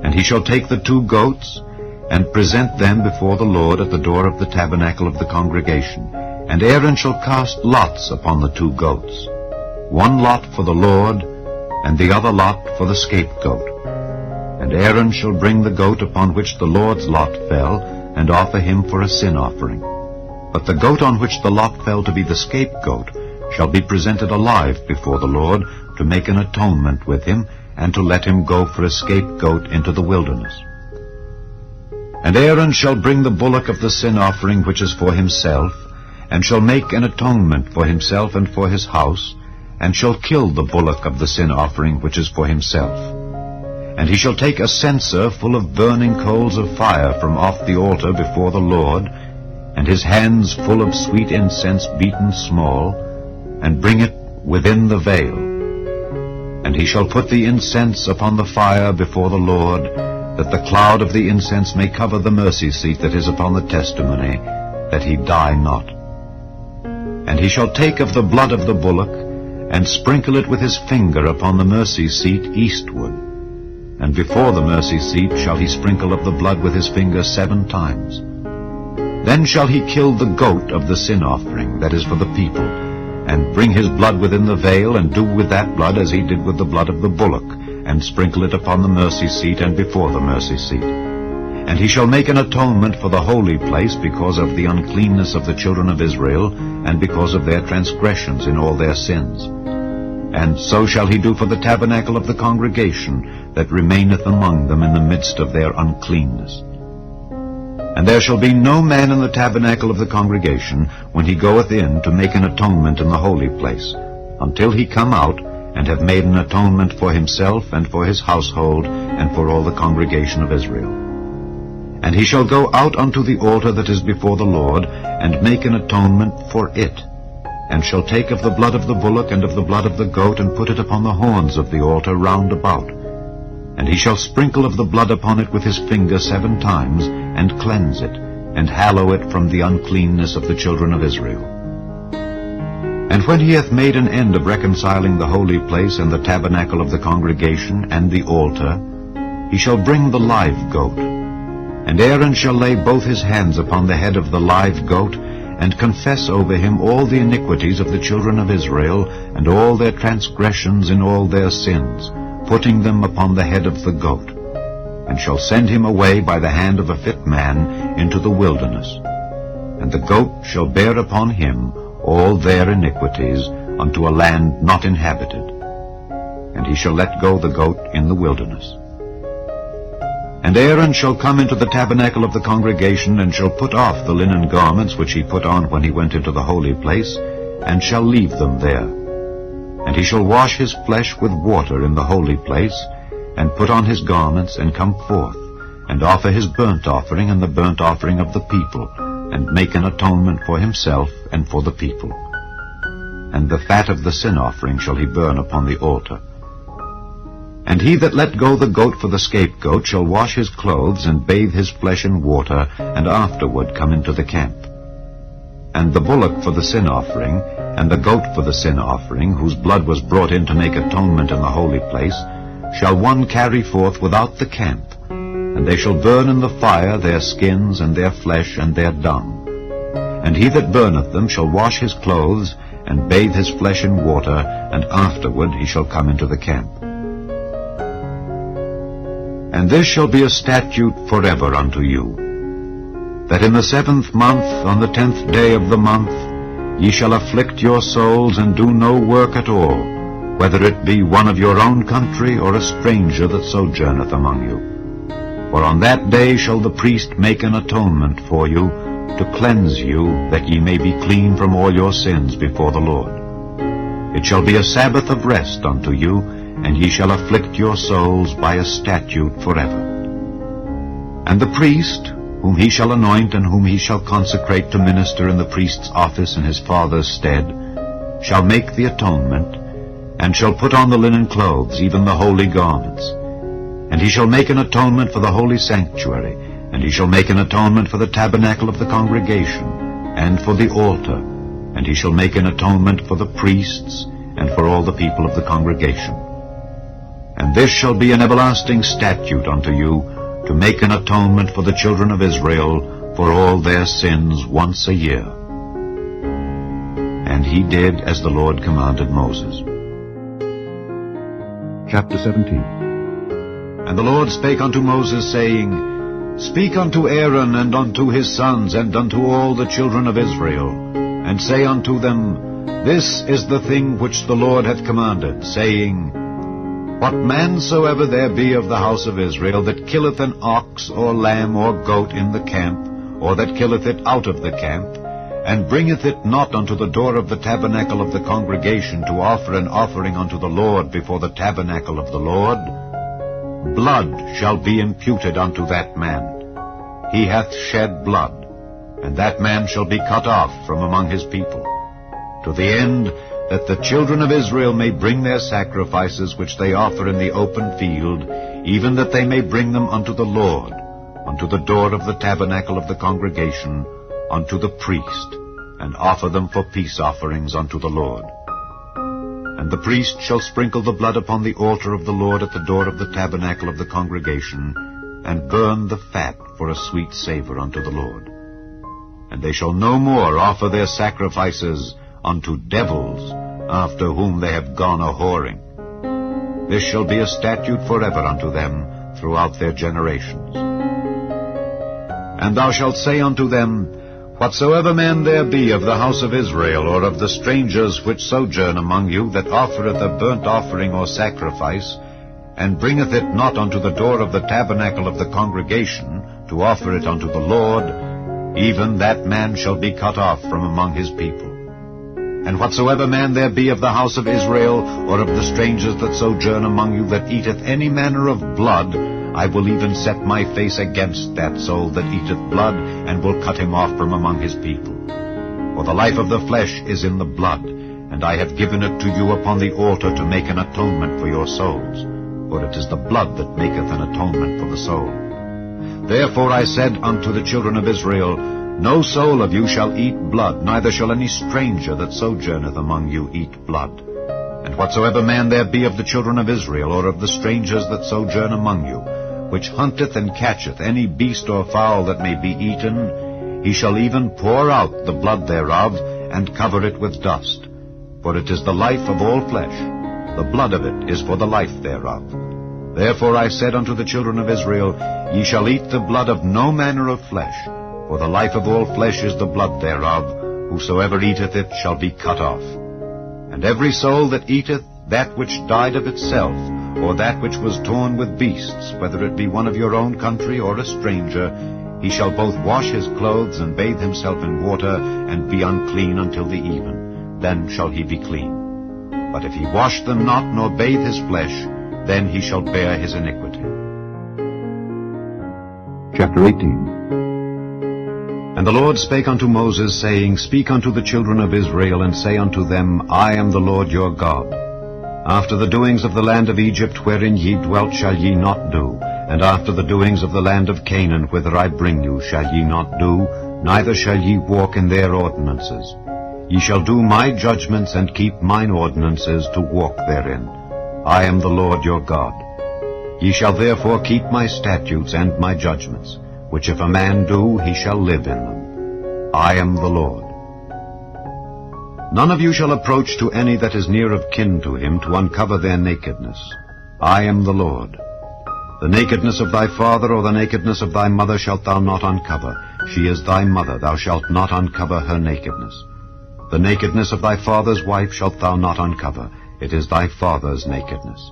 And he shall take the 2 goats, and present them before the Lord at the door of the tabernacle of the congregation. And Aaron shall cast lots upon the 2 goats, 1 lot for the Lord, and the other lot for the scapegoat. And Aaron shall bring the goat upon which the Lord's lot fell, and offer him for a sin offering. But the goat on which the lot fell to be the scapegoat shall be presented alive before the Lord, to make an atonement with him, and to let him go for a scapegoat into the wilderness. And Aaron shall bring the bullock of the sin offering which is for himself, and shall make an atonement for himself and for his house, and shall kill the bullock of the sin offering which is for himself. And he shall take a censer full of burning coals of fire from off the altar before the Lord, and his hands full of sweet incense beaten small, and bring it within the veil. And he shall put the incense upon the fire before the Lord, that the cloud of the incense may cover the mercy seat that is upon the testimony, that he die not. And he shall take of the blood of the bullock, and sprinkle it with his finger upon the mercy seat eastward. And before the mercy seat shall he sprinkle of the blood with his finger 7 times. Then shall he kill the goat of the sin offering, that is for the people, and bring his blood within the veil, and do with that blood as he did with the blood of the bullock, and sprinkle it upon the mercy seat and before the mercy seat. And he shall make an atonement for the holy place because of the uncleanness of the children of Israel, and because of their transgressions in all their sins. And so shall he do for the tabernacle of the congregation that remaineth among them in the midst of their uncleanness. And there shall be no man in the tabernacle of the congregation, when he goeth in to make an atonement in the holy place, until he come out, and have made an atonement for himself and for his household, and for all the congregation of Israel. And he shall go out unto the altar that is before the Lord, and make an atonement for it, and shall take of the blood of the bullock and of the blood of the goat, and put it upon the horns of the altar round about. And he shall sprinkle of the blood upon it with his finger 7 times, and cleanse it, and hallow it from the uncleanness of the children of Israel. And when he hath made an end of reconciling the holy place, and the tabernacle of the congregation, and the altar, he shall bring the live goat. And Aaron shall lay both his hands upon the head of the live goat, and confess over him all the iniquities of the children of Israel, and all their transgressions in all their sins, putting them upon the head of the goat, and shall send him away by the hand of a fit man into the wilderness. And the goat shall bear upon him all their iniquities unto a land not inhabited. And he shall let go the goat in the wilderness. And Aaron shall come into the tabernacle of the congregation, and shall put off the linen garments which he put on when he went into the holy place, and shall leave them there. And he shall wash his flesh with water in the holy place, and put on his garments, and come forth, and offer his burnt offering and the burnt offering of the people, and make an atonement for himself and for the people. And the fat of the sin offering shall he burn upon the altar. And he that let go the goat for the scapegoat shall wash his clothes, and bathe his flesh in water, and afterward come into the camp. And the bullock for the sin offering, and the goat for the sin offering, whose blood was brought in to make atonement in the holy place, shall one carry forth without the camp, and they shall burn in the fire their skins and their flesh and their dung. And he that burneth them shall wash his clothes, and bathe his flesh in water, and afterward he shall come into the camp. And this shall be a statute forever unto you, that in the 7th month, on the 10th day of the month, ye shall afflict your souls, and do no work at all, whether it be one of your own country, or a stranger that sojourneth among you. For on that day shall the priest make an atonement for you, to cleanse you, that ye may be clean from all your sins before the Lord. It shall be a Sabbath of rest unto you, and ye shall afflict your souls by a statute forever. And the priest, whom he shall anoint, and whom he shall consecrate to minister in the priest's office in his father's stead, shall make the atonement, and shall put on the linen clothes, even the holy garments. And he shall make an atonement for the holy sanctuary, and he shall make an atonement for the tabernacle of the congregation, and for the altar, and he shall make an atonement for the priests, and for all the people of the congregation. And this shall be an everlasting statute unto you, to make an atonement for the children of Israel for all their sins once a year. And he did as the Lord commanded Moses. Chapter 17. And the Lord spake unto Moses, saying, Speak unto Aaron and unto his sons and unto all the children of Israel, and say unto them, This is the thing which the Lord hath commanded, saying, What man soever there be of the house of Israel that killeth an ox or lamb or goat in the camp, or that killeth it out of the camp, and bringeth it not unto the door of the tabernacle of the congregation to offer an offering unto the Lord before the tabernacle of the Lord, blood shall be imputed unto that man. He hath shed blood, and that man shall be cut off from among his people, to the end that the children of Israel may bring their sacrifices which they offer in the open field, even that they may bring them unto the Lord, unto the door of the tabernacle of the congregation, unto the priest, and offer them for peace offerings unto the Lord. And the priest shall sprinkle the blood upon the altar of the Lord at the door of the tabernacle of the congregation, and burn the fat for a sweet savor unto the Lord. And they shall no more offer their sacrifices unto devils, after whom they have gone a-whoring. This shall be a statute forever unto them throughout their generations. And thou shalt say unto them, Whatsoever man there be of the house of Israel, or of the strangers which sojourn among you, that offereth a burnt offering or sacrifice, and bringeth it not unto the door of the tabernacle of the congregation, to offer it unto the Lord, even that man shall be cut off from among his people. And whatsoever man there be of the house of Israel, or of the strangers that sojourn among you, that eateth any manner of blood, I will even set my face against that soul that eateth blood, and will cut him off from among his people. For the life of the flesh is in the blood, and I have given it to you upon the altar to make an atonement for your souls. For it is the blood that maketh an atonement for the soul. Therefore I said unto the children of Israel, No soul of you shall eat blood, neither shall any stranger that sojourneth among you eat blood. And whatsoever man there be of the children of Israel, or of the strangers that sojourn among you, which hunteth and catcheth any beast or fowl that may be eaten, he shall even pour out the blood thereof, and cover it with dust. For it is the life of all flesh. The blood of it is for the life thereof. Therefore I said unto the children of Israel, Ye shall eat the blood of no manner of flesh, for the life of all flesh is the blood thereof. Whosoever eateth it shall be cut off. And every soul that eateth that which died of itself, or that which was torn with beasts, whether it be one of your own country or a stranger, he shall both wash his clothes and bathe himself in water, and be unclean until the even. Then shall he be clean. But if he wash them not, nor bathe his flesh, then he shall bear his iniquity. Chapter 18. And the Lord spake unto Moses, saying, Speak unto the children of Israel, and say unto them, I am the Lord your God. After the doings of the land of Egypt, wherein ye dwelt, shall ye not do, and after the doings of the land of Canaan, whither I bring you, shall ye not do, neither shall ye walk in their ordinances. Ye shall do my judgments, and keep mine ordinances, to walk therein. I am the Lord your God. Ye shall therefore keep my statutes and my judgments, which if a man do, he shall live in them. I am the Lord. None of you shall approach to any that is near of kin to him to uncover their nakedness. I am the Lord. The nakedness of thy father or the nakedness of thy mother shalt thou not uncover. She is thy mother, thou shalt not uncover her nakedness. The nakedness of thy father's wife shalt thou not uncover. It is thy father's nakedness.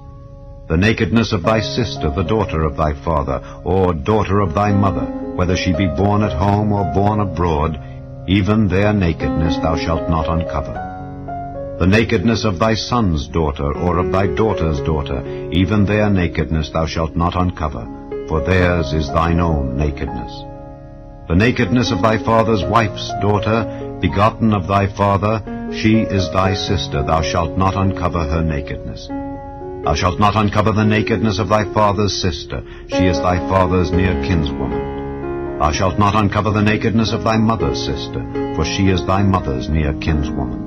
The nakedness of thy sister, the daughter of thy father, or daughter of thy mother, whether she be born at home or born abroad, even their nakedness thou shalt not uncover. The nakedness of thy son's daughter, or of thy daughter's daughter, even their nakedness thou shalt not uncover, for theirs is thine own nakedness. The nakedness of thy father's wife's daughter, begotten of thy father, she is thy sister, thou shalt not uncover her nakedness. Thou shalt not uncover the nakedness of thy father's sister, she is thy father's near kinswoman. Thou shalt not uncover the nakedness of thy mother's sister, for she is thy mother's near kinswoman.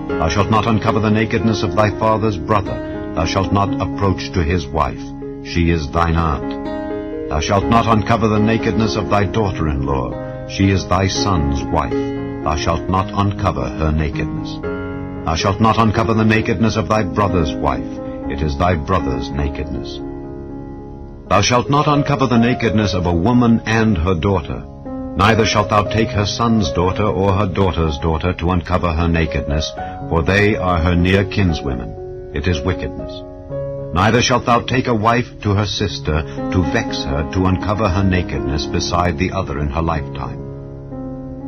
Thou shalt not uncover the nakedness of thy father's brother, thou shalt not approach to his wife, she is thine aunt. Thou shalt not uncover the nakedness of thy daughter-in-law, she is thy son's wife, thou shalt not uncover her nakedness. Thou shalt not uncover the nakedness of thy brother's wife, it is thy brother's nakedness. Thou shalt not uncover the nakedness of a woman and her daughter, neither shalt thou take her son's daughter or her daughter's daughter to uncover her nakedness, for they are her near kinswomen. It is wickedness. Neither shalt thou take a wife to her sister to vex her to uncover her nakedness beside the other in her lifetime.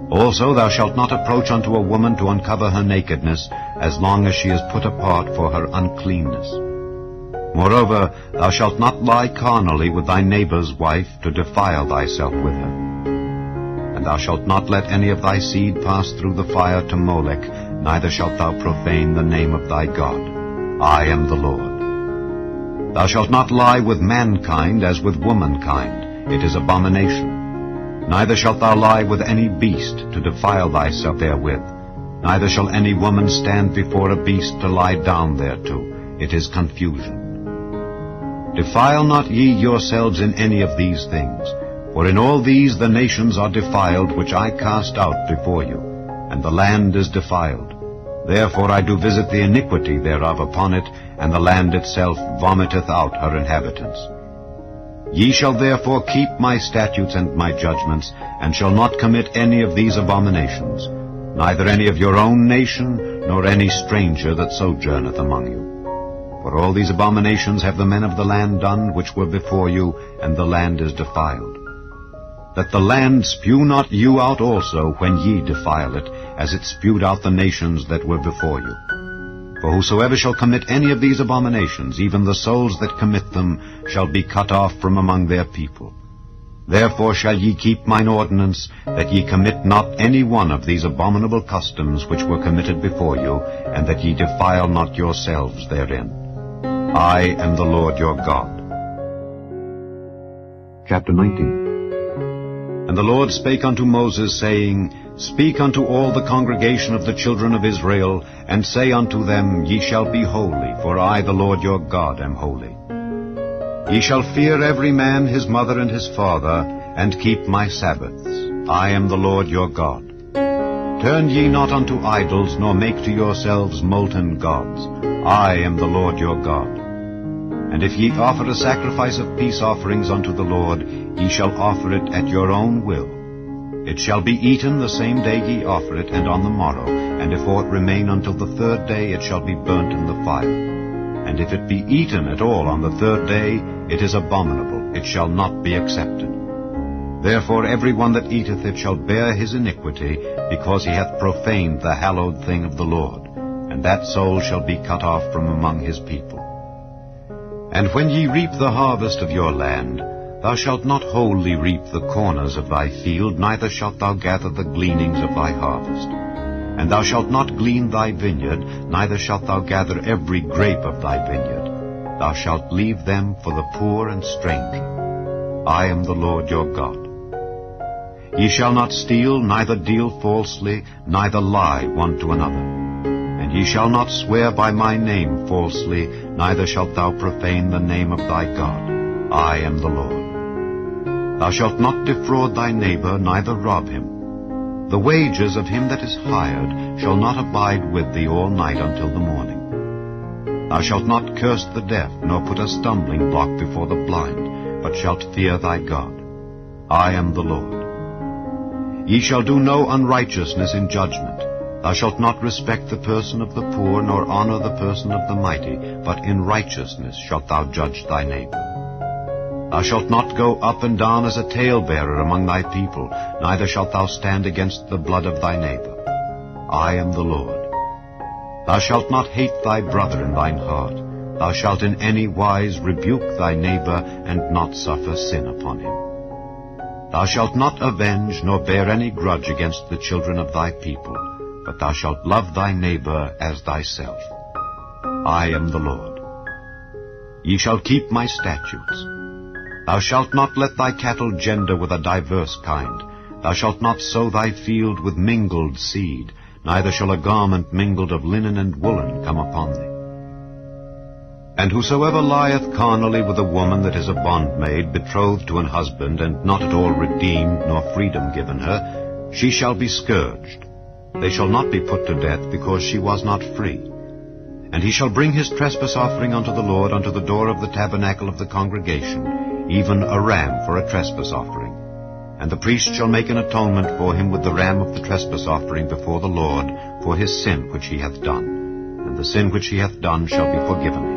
Also thou shalt not approach unto a woman to uncover her nakedness, as long as she is put apart for her uncleanness. Moreover, thou shalt not lie carnally with thy neighbor's wife to defile thyself with her. And thou shalt not let any of thy seed pass through the fire to Molech, neither shalt thou profane the name of thy God. I am the Lord. Thou shalt not lie with mankind as with womankind, it is abomination. Neither shalt thou lie with any beast to defile thyself therewith. Neither shall any woman stand before a beast to lie down thereto, it is confusion. Defile not ye yourselves in any of these things, for in all these the nations are defiled, which I cast out before you, and the land is defiled. Therefore I do visit the iniquity thereof upon it, and the land itself vomiteth out her inhabitants. Ye shall therefore keep my statutes and my judgments, and shall not commit any of these abominations, neither any of your own nation, nor any stranger that sojourneth among you. For all these abominations have the men of the land done which were before you, and the land is defiled. That the land spew not you out also when ye defile it, as it spewed out the nations that were before you. For whosoever shall commit any of these abominations, even the souls that commit them, shall be cut off from among their people. Therefore shall ye keep mine ordinance, that ye commit not any one of these abominable customs which were committed before you, and that ye defile not yourselves therein. I am the Lord your God. Chapter 19. And the Lord spake unto Moses, saying, Speak unto all the congregation of the children of Israel, and say unto them, Ye shall be holy, for I, the Lord your God, am holy. Ye shall fear every man his mother and his father, and keep my Sabbaths. I am the Lord your God. Turn ye not unto idols, nor make to yourselves molten gods. I am the Lord your God. And if ye offer a sacrifice of peace offerings unto the Lord, ye shall offer it at your own will. It shall be eaten the same day ye offer it, and on the morrow, and if aught remain until the third day, it shall be burnt in the fire. And if it be eaten at all on the third day, it is abominable, it shall not be accepted. Therefore every one that eateth it shall bear his iniquity, because he hath profaned the hallowed thing of the Lord, and that soul shall be cut off from among his people. And when ye reap the harvest of your land, thou shalt not wholly reap the corners of thy field, neither shalt thou gather the gleanings of thy harvest. And thou shalt not glean thy vineyard, neither shalt thou gather every grape of thy vineyard. Thou shalt leave them for the poor and stranger. I am the Lord your God. Ye shall not steal, neither deal falsely, neither lie one to another. And ye shall not swear by my name falsely, neither shalt thou profane the name of thy God. I am the Lord. Thou shalt not defraud thy neighbor, neither rob him. The wages of him that is hired shall not abide with thee all night until the morning. Thou shalt not curse the deaf, nor put a stumbling block before the blind, but shalt fear thy God. I am the Lord. Ye shall do no unrighteousness in judgment. Thou shalt not respect the person of the poor, nor honor the person of the mighty, but in righteousness shalt thou judge thy neighbor. Thou shalt not go up and down as a talebearer among thy people, neither shalt thou stand against the blood of thy neighbor. I am the Lord. Thou shalt not hate thy brother in thine heart. Thou shalt in any wise rebuke thy neighbor, and not suffer sin upon him. Thou shalt not avenge, nor bear any grudge against the children of thy people, but thou shalt love thy neighbor as thyself. I am the Lord. Ye shall keep my statutes. Thou shalt not let thy cattle gender with a diverse kind. Thou shalt not sow thy field with mingled seed, neither shall a garment mingled of linen and woolen come upon thee. And whosoever lieth carnally with a woman that is a bondmaid, betrothed to an husband, and not at all redeemed, nor freedom given her, she shall be scourged. They shall not be put to death, because she was not free. And he shall bring his trespass offering unto the Lord unto the door of the tabernacle of the congregation, even a ram for a trespass offering. And the priest shall make an atonement for him with the ram of the trespass offering before the Lord for his sin which he hath done. And the sin which he hath done shall be forgiven him.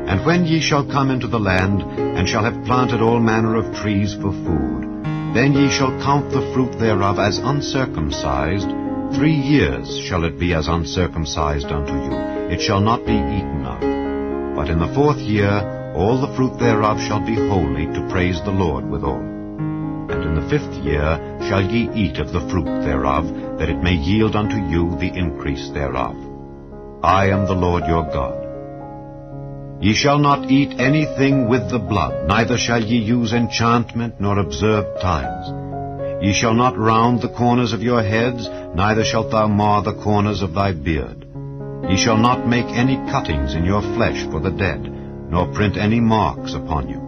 And when ye shall come into the land, and shall have planted all manner of trees for food, then ye shall count the fruit thereof as uncircumcised. 3 years shall it be as uncircumcised unto you. It shall not be eaten of. But in the 4th year all the fruit thereof shall be holy, to praise the Lord withal. And in the 5th year shall ye eat of the fruit thereof, that it may yield unto you the increase thereof. I am the Lord your God. Ye shall not eat anything with the blood, neither shall ye use enchantment, nor observe times. Ye shall not round the corners of your heads, neither shalt thou mar the corners of thy beard. Ye shall not make any cuttings in your flesh for the dead, nor print any marks upon you.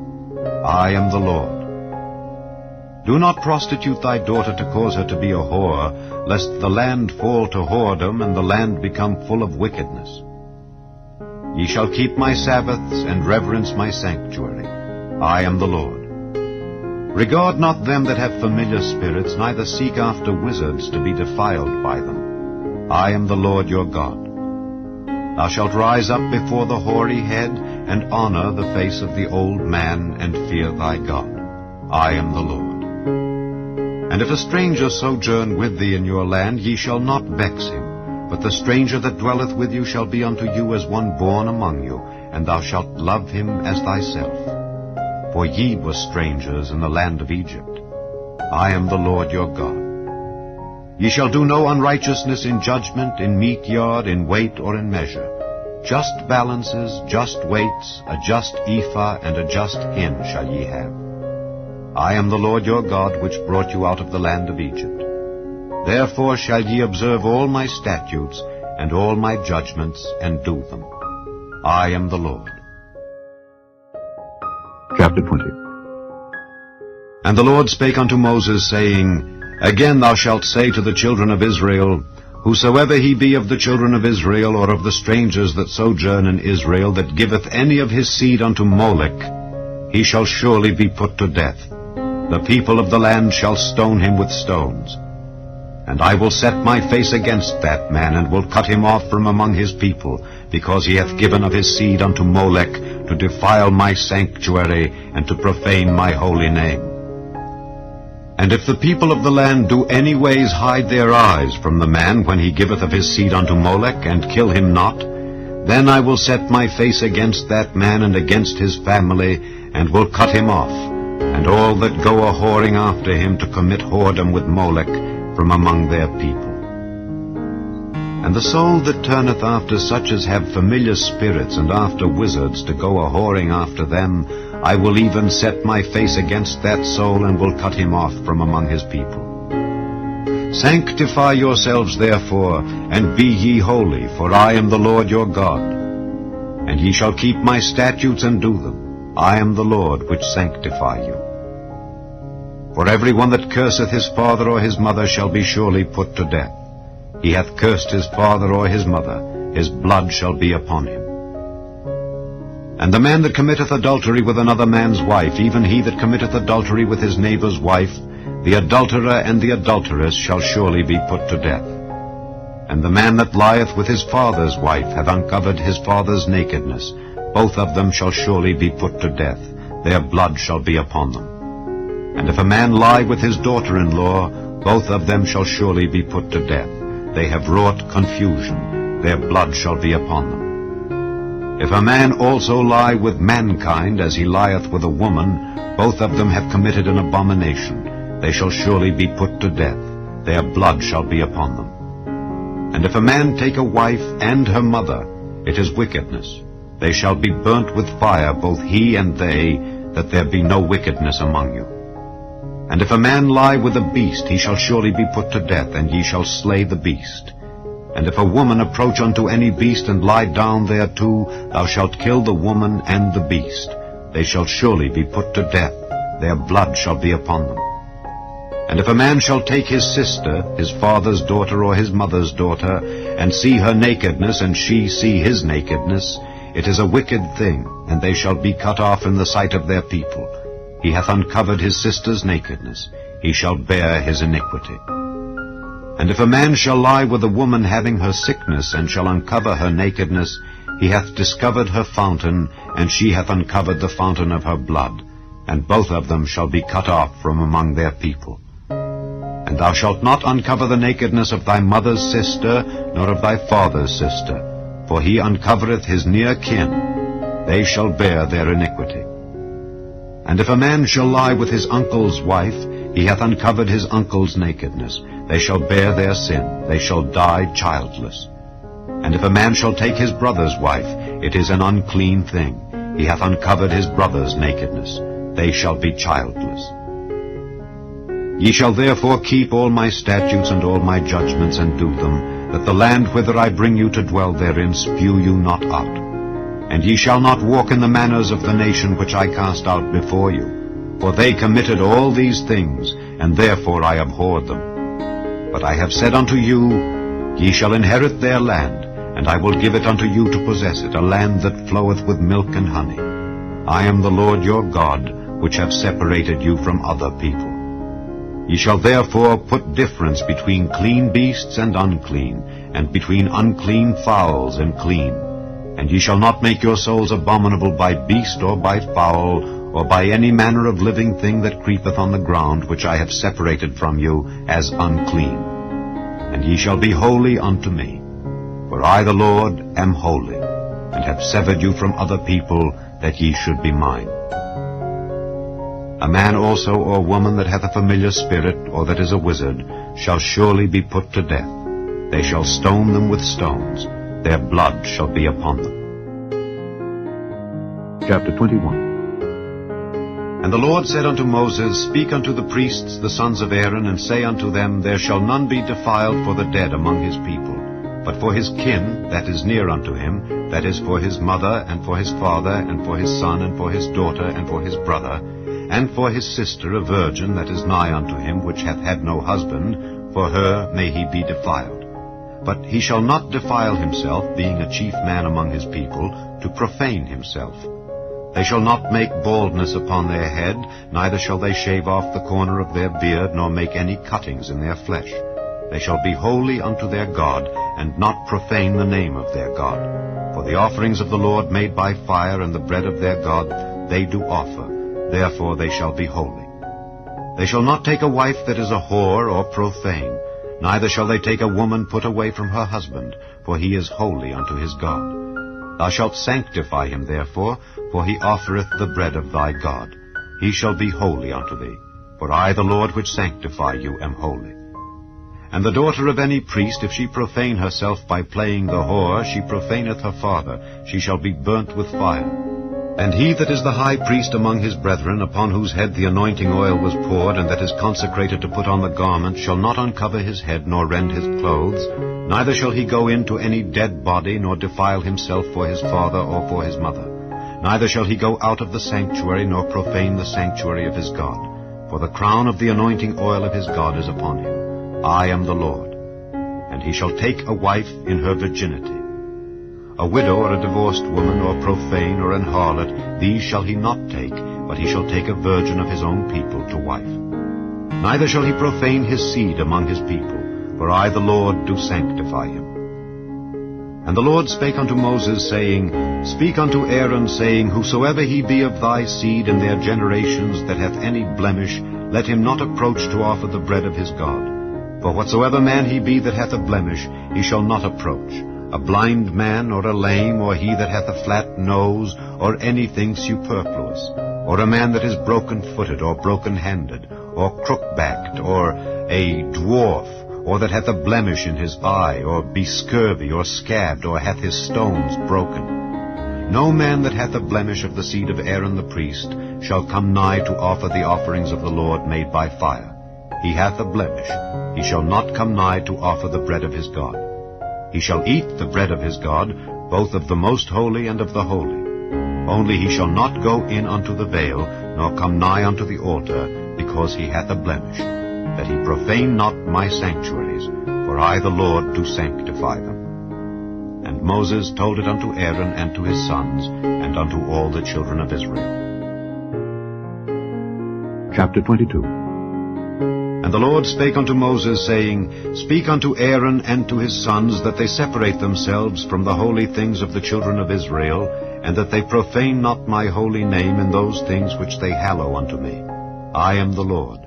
I am the Lord. Do not prostitute thy daughter to cause her to be a whore, lest the land fall to whoredom, and the land become full of wickedness. Ye shall keep my Sabbaths, and reverence my sanctuary. I am the Lord. Regard not them that have familiar spirits, neither seek after wizards to be defiled by them. I am the Lord your God. Thou shalt rise up before the hoary head, and honor the face of the old man, and fear thy God. I am the Lord. And if a stranger sojourn with thee in your land, ye shall not vex him. But the stranger that dwelleth with you shall be unto you as one born among you, and thou shalt love him as thyself. For ye were strangers in the land of Egypt. I am the Lord your God. Ye shall do no unrighteousness in judgment, in meat yard, in weight, or in measure. Just balances, just weights, a just ephah, and a just hin shall ye have. I am the Lord your God, which brought you out of the land of Egypt. Therefore shall ye observe all my statutes, and all my judgments, and do them. I am the Lord. Chapter 20. And the Lord spake unto Moses, saying, Again thou shalt say to the children of Israel, Whosoever he be of the children of Israel, or of the strangers that sojourn in Israel, that giveth any of his seed unto Molech, he shall surely be put to death. The people of the land shall stone him with stones. And I will set my face against that man, and will cut him off from among his people, because he hath given of his seed unto Molech, to defile my sanctuary, and to profane my holy name. And if the people of the land do any ways hide their eyes from the man when he giveth of his seed unto Molech, and kill him not, then I will set my face against that man and against his family, and will cut him off, and all that go a-whoring after him to commit whoredom with Molech from among their people. And the soul that turneth after such as have familiar spirits, and after wizards to go a-whoring after them, I will even set my face against that soul, and will cut him off from among his people. Sanctify yourselves therefore, and be ye holy, for I am the Lord your God. And ye shall keep my statutes and do them. I am the Lord which sanctify you. For every one that curseth his father or his mother shall be surely put to death. He hath cursed his father or his mother, his blood shall be upon him. And the man that committeth adultery with another man's wife, even he that committeth adultery with his neighbor's wife, the adulterer and the adulteress shall surely be put to death. And the man that lieth with his father's wife hath uncovered his father's nakedness. Both of them shall surely be put to death. Their blood shall be upon them. And if a man lie with his daughter-in-law, both of them shall surely be put to death. They have wrought confusion. Their blood shall be upon them. If a man also lie with mankind as he lieth with a woman, both of them have committed an abomination. They shall surely be put to death. Their blood shall be upon them. And if a man take a wife and her mother, it is wickedness. They shall be burnt with fire, both he and they, that there be no wickedness among you. And if a man lie with a beast, he shall surely be put to death, and ye shall slay the beast. And if a woman approach unto any beast and lie down thereto, thou shalt kill the woman and the beast. They shall surely be put to death. Their blood shall be upon them. And if a man shall take his sister, his father's daughter or his mother's daughter, and see her nakedness, and she see his nakedness, it is a wicked thing, and they shall be cut off in the sight of their people. He hath uncovered his sister's nakedness. He shall bear his iniquity. And if a man shall lie with a woman having her sickness, and shall uncover her nakedness, he hath discovered her fountain, and she hath uncovered the fountain of her blood. And both of them shall be cut off from among their people. And thou shalt not uncover the nakedness of thy mother's sister, nor of thy father's sister, for he uncovereth his near kin. They shall bear their iniquity. And if a man shall lie with his uncle's wife, he hath uncovered his uncle's nakedness. They shall bear their sin. They shall die childless. And if a man shall take his brother's wife, it is an unclean thing. He hath uncovered his brother's nakedness. They shall be childless. Ye shall therefore keep all my statutes and all my judgments, and do them, that the land whither I bring you to dwell therein spew you not out. And ye shall not walk in the manners of the nation which I cast out before you. For they committed all these things, and therefore I abhorred them. But I have said unto you, Ye shall inherit their land, and I will give it unto you to possess it, a land that floweth with milk and honey. I am the Lord your God, which have separated you from other people. Ye shall therefore put difference between clean beasts and unclean, and between unclean fowls and clean. And ye shall not make your souls abominable by beast or by fowl, or by any manner of living thing that creepeth on the ground, which I have separated from you as unclean. And ye shall be holy unto me. For I the Lord am holy, and have severed you from other people, that ye should be mine. A man also or woman that hath a familiar spirit, or that is a wizard, shall surely be put to death. They shall stone them with stones. Their blood shall be upon them. Chapter 21. And the Lord said unto Moses, Speak unto the priests, the sons of Aaron, and say unto them, There shall none be defiled for the dead among his people, but for his kin that is near unto him, that is for his mother, and for his father, and for his son, and for his daughter, and for his brother, and for his sister a virgin that is nigh unto him, which hath had no husband, for her may he be defiled. But he shall not defile himself, being a chief man among his people, to profane himself. They shall not make baldness upon their head, neither shall they shave off the corner of their beard, nor make any cuttings in their flesh. They shall be holy unto their God, and not profane the name of their God. For the offerings of the Lord made by fire, and the bread of their God, they do offer. Therefore they shall be holy. They shall not take a wife that is a whore or profane, neither shall they take a woman put away from her husband, for he is holy unto his God. Thou shalt sanctify him therefore, for he offereth the bread of thy God. He shall be holy unto thee, for I the Lord which sanctify you am holy. And the daughter of any priest, if she profane herself by playing the whore, she profaneth her father, she shall be burnt with fire. And he that is the high priest among his brethren, upon whose head the anointing oil was poured, and that is consecrated to put on the garment, shall not uncover his head, nor rend his clothes, neither shall he go into any dead body, nor defile himself for his father or for his mother. Neither shall he go out of the sanctuary, nor profane the sanctuary of his God. for the crown of the anointing oil of his God is upon him. I am the Lord. And he shall take a wife in her virginity. A widow or a divorced woman or profane or an harlot, these shall he not take, but he shall take a virgin of his own people to wife. Neither shall he profane his seed among his people, for I the Lord do sanctify him. And the Lord spake unto Moses, saying, Speak unto Aaron, saying, Whosoever he be of thy seed in their generations that hath any blemish, let him not approach to offer the bread of his God. For whatsoever man he be that hath a blemish, he shall not approach, a blind man, or a lame, or he that hath a flat nose, or anything superfluous, or a man that is broken-footed, or broken-handed, or crook-backed, or a dwarf, or that hath a blemish in his eye, or be scurvy, or scabbed, or hath his stones broken. No man that hath a blemish of the seed of Aaron the priest shall come nigh to offer the offerings of the Lord made by fire. He hath a blemish. He shall not come nigh to offer the bread of his God. He shall eat the bread of his God, both of the most holy and of the holy. Only he shall not go in unto the veil, nor come nigh unto the altar, because he hath a blemish, that he profane not my sanctuaries, for I the Lord do sanctify them. And Moses told it unto Aaron and to his sons, and unto all the children of Israel. Chapter 22. And the Lord spake unto Moses, saying, Speak unto Aaron and to his sons, that they separate themselves from the holy things of the children of Israel, and that they profane not my holy name in those things which they hallow unto me. I am the Lord.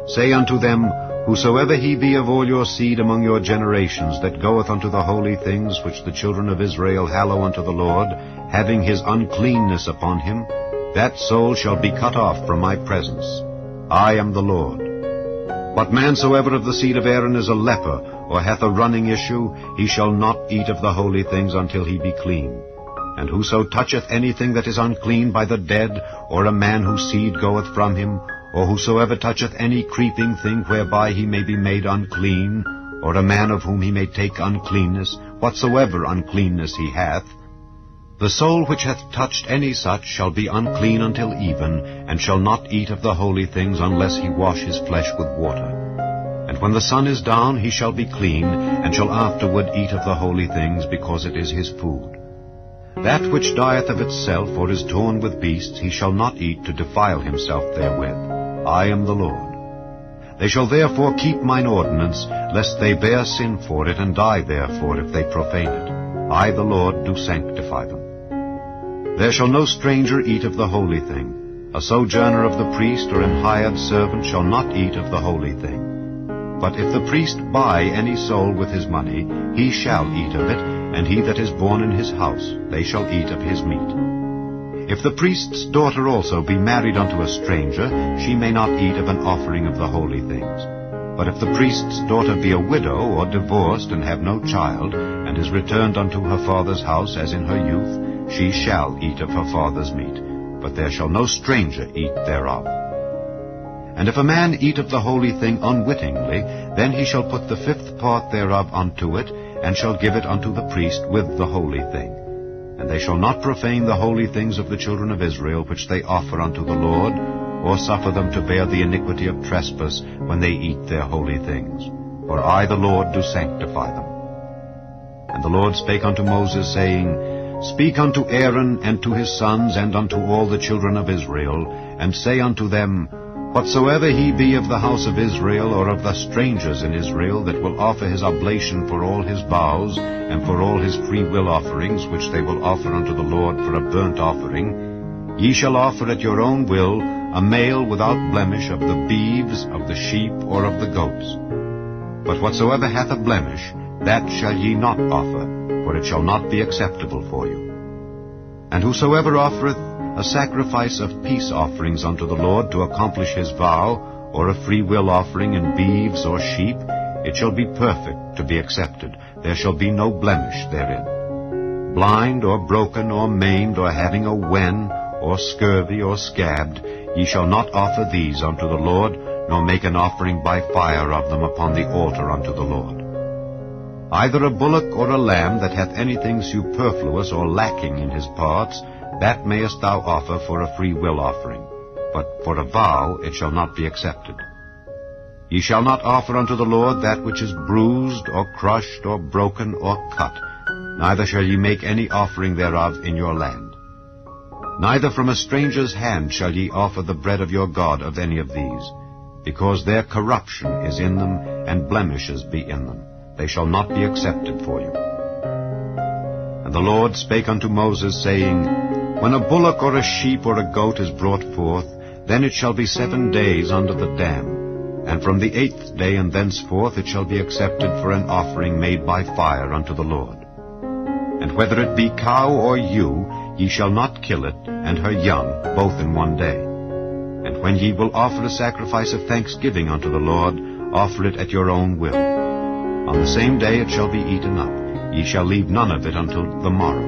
Say unto them, Whosoever he be of all your seed among your generations, that goeth unto the holy things which the children of Israel hallow unto the Lord, having his uncleanness upon him, that soul shall be cut off from my presence. I am the Lord. What man soever of the seed of Aaron is a leper, or hath a running issue, he shall not eat of the holy things until he be clean. And whoso toucheth anything that is unclean by the dead, or a man whose seed goeth from him, or whosoever toucheth any creeping thing whereby he may be made unclean, or a man of whom he may take uncleanness, whatsoever uncleanness he hath, the soul which hath touched any such shall be unclean until even, and shall not eat of the holy things unless he wash his flesh with water. And when the sun is down he shall be clean, and shall afterward eat of the holy things, because it is his food. That which dieth of itself, or is torn with beasts, he shall not eat to defile himself therewith. I am the Lord. They shall therefore keep mine ordinance, lest they bear sin for it, and die therefore if they profane it. I the Lord do sanctify them. There shall no stranger eat of the holy thing. A sojourner of the priest or an hired servant shall not eat of the holy thing. But if the priest buy any soul with his money, he shall eat of it, and he that is born in his house, they shall eat of his meat. If the priest's daughter also be married unto a stranger, she may not eat of an offering of the holy things. But if the priest's daughter be a widow, or divorced, and have no child, and is returned unto her father's house as in her youth, she shall eat of her father's meat, but there shall no stranger eat thereof. And if a man eat of the holy thing unwittingly, then he shall put the 5th part thereof unto it, and shall give it unto the priest with the holy thing. And they shall not profane the holy things of the children of Israel, which they offer unto the Lord, or suffer them to bear the iniquity of trespass when they eat their holy things. For I the Lord do sanctify them. And the Lord spake unto Moses, saying, Speak unto Aaron and to his sons and unto all the children of Israel, and say unto them, Whatsoever he be of the house of Israel, or of the strangers in Israel, that will offer his oblation for all his vows, and for all his freewill offerings, which they will offer unto the Lord for a burnt offering, ye shall offer at your own will a male without blemish of the beeves, of the sheep, or of the goats. But whatsoever hath a blemish, that shall ye not offer, for it shall not be acceptable for you. And whosoever offereth a sacrifice of peace offerings unto the Lord to accomplish his vow, or a freewill offering in beeves or sheep, it shall be perfect to be accepted. There shall be no blemish therein. Blind, or broken, or maimed, or having a wen, or scurvy, or scabbed, ye shall not offer these unto the Lord, nor make an offering by fire of them upon the altar unto the Lord. Either a bullock or a lamb that hath anything superfluous or lacking in his parts, that mayest thou offer for a freewill offering. but for a vow it shall not be accepted. Ye shall not offer unto the Lord that which is bruised, or crushed, or broken, or cut, neither shall ye make any offering thereof in your land. Neither from a stranger's hand shall ye offer the bread of your God of any of these, because their corruption is in them, and blemishes be in them. They shall not be accepted for you. And the Lord spake unto Moses, saying, When a bullock or a sheep or a goat is brought forth, then it shall be 7 days under the dam, and from the 8th day and thenceforth it shall be accepted for an offering made by fire unto the Lord. And whether it be cow or ewe, ye shall not kill it, and her young, both in 1 day. And when ye will offer a sacrifice of thanksgiving unto the Lord, offer it at your own will. On the same day it shall be eaten up. Ye shall leave none of it until the morrow.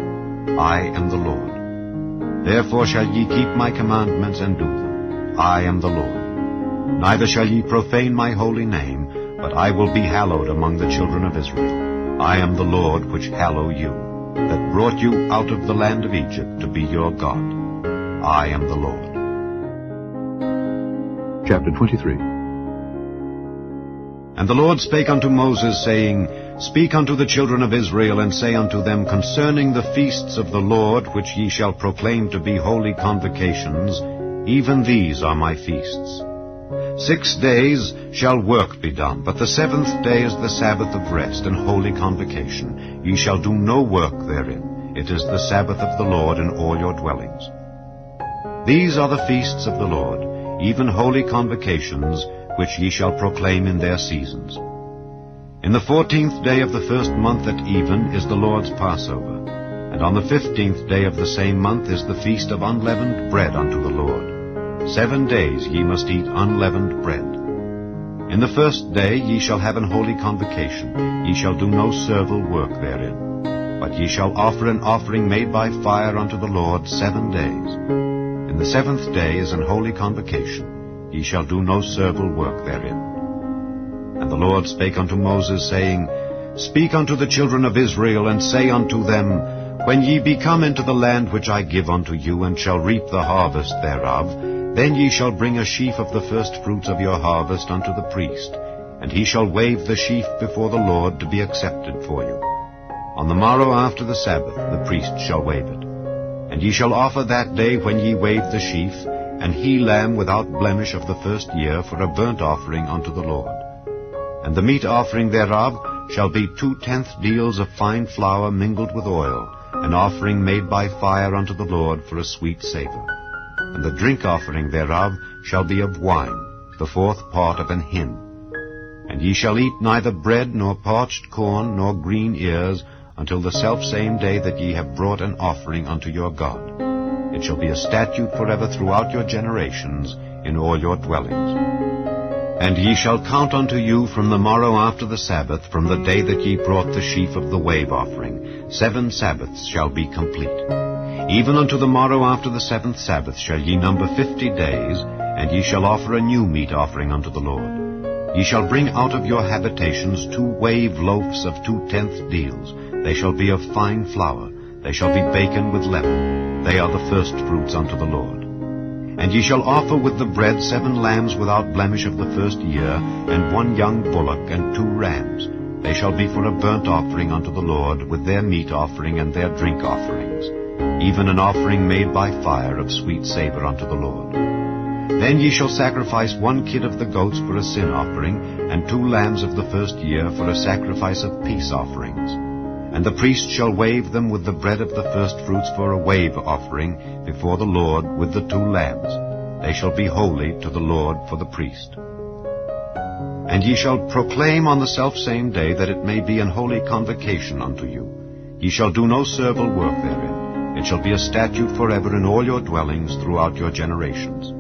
I am the Lord. Therefore shall ye keep my commandments and do them. I am the Lord. Neither shall ye profane my holy name, but I will be hallowed among the children of Israel. I am the Lord which hallow you, that brought you out of the land of Egypt to be your God. I am the Lord. Chapter 23. And the Lord spake unto Moses, saying, Speak unto the children of Israel, and say unto them concerning the feasts of the Lord, which ye shall proclaim to be holy convocations, even these are my feasts. 6 days shall work be done, but the 7th day is the Sabbath of rest and holy convocation. Ye shall do no work therein. It is the Sabbath of the Lord in all your dwellings. These are the feasts of the Lord, even holy convocations, which ye shall proclaim in their seasons. In the 14th day of the 1st month at even is the Lord's Passover, and on the 15th day of the same month is the feast of unleavened bread unto the Lord. 7 days ye must eat unleavened bread. In the 1st day ye shall have an holy convocation. Ye shall do no servile work therein, but ye shall offer an offering made by fire unto the Lord 7 days. In the 7th day is an holy convocation. Ye shall do no servile work therein. And the Lord spake unto Moses, saying, Speak unto the children of Israel, and say unto them, When ye be come into the land which I give unto you, and shall reap the harvest thereof, then ye shall bring a sheaf of the firstfruits of your harvest unto the priest, and he shall wave the sheaf before the Lord to be accepted for you. On the morrow after the Sabbath the priest shall wave it. And ye shall offer that day when ye wave the sheaf, an he-lamb without blemish of the 1st year for a burnt offering unto the Lord. And the meat offering thereof shall be 2/10 deals of fine flour mingled with oil, an offering made by fire unto the Lord for a sweet savour. And the drink offering thereof shall be of wine, the 4th part of an hin. And ye shall eat neither bread, nor parched corn, nor green ears, until the selfsame day that ye have brought an offering unto your God. It shall be a statute forever throughout your generations in all your dwellings. And ye shall count unto you from the morrow after the Sabbath, from the day that ye brought the sheaf of the wave offering. 7 Sabbaths shall be complete. Even unto the morrow after the 7th Sabbath shall ye number 50 days, and ye shall offer a new meat offering unto the Lord. Ye shall bring out of your habitations 2 wave loaves of 2/10 deals. They shall be of fine flour. They shall be baken with leaven. They are the firstfruits unto the Lord. And ye shall offer with the bread 7 lambs without blemish of the 1st year, and 1 young bullock, and 2 rams. They shall be for a burnt offering unto the Lord, with their meat offering and their drink offerings, even an offering made by fire of sweet savour unto the Lord. Then ye shall sacrifice 1 kid of the goats for a sin offering, and 2 lambs of the 1st year for a sacrifice of peace offerings. And the priest shall wave them with the bread of the firstfruits for a wave offering before the Lord with the 2 lambs. They shall be holy to the Lord for the priest. And ye shall proclaim on the selfsame day that it may be an holy convocation unto you. Ye shall do no servile work therein. It shall be a statute forever in all your dwellings throughout your generations.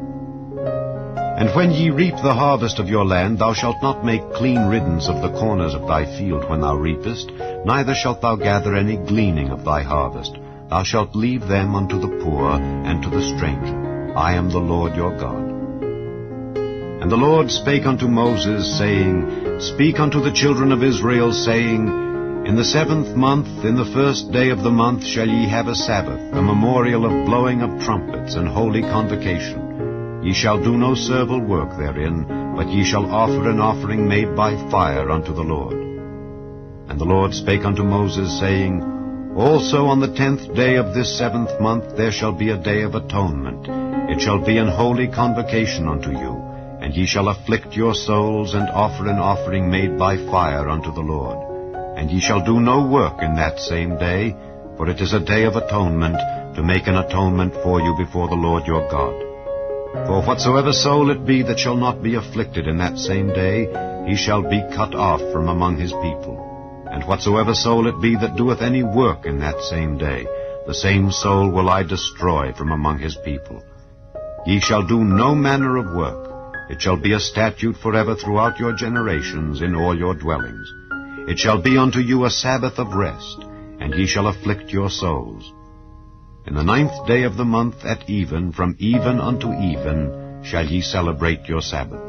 And when ye reap the harvest of your land, thou shalt not make clean riddance of the corners of thy field when thou reapest, neither shalt thou gather any gleaning of thy harvest. Thou shalt leave them unto the poor and to the stranger. I am the Lord your God. And the Lord spake unto Moses, saying, Speak unto the children of Israel, saying, In the 7th month, in the 1st day of the month, shall ye have a Sabbath, a memorial of blowing of trumpets and holy convocation. Ye shall do no servile work therein, but ye shall offer an offering made by fire unto the Lord. And the Lord spake unto Moses, saying, Also on the 10th day of this 7th month there shall be a day of atonement. It shall be an holy convocation unto you, and ye shall afflict your souls, and offer an offering made by fire unto the Lord. And ye shall do no work in that same day, for it is a day of atonement, to make an atonement for you before the Lord your God. For whatsoever soul it be that shall not be afflicted in that same day, he shall be cut off from among his people. And whatsoever soul it be that doeth any work in that same day, the same soul will I destroy from among his people. Ye shall do no manner of work. It shall be a statute forever throughout your generations in all your dwellings. It shall be unto you a Sabbath of rest, and ye shall afflict your souls. In the 9th day of the month at even, from even unto even, shall ye celebrate your Sabbath.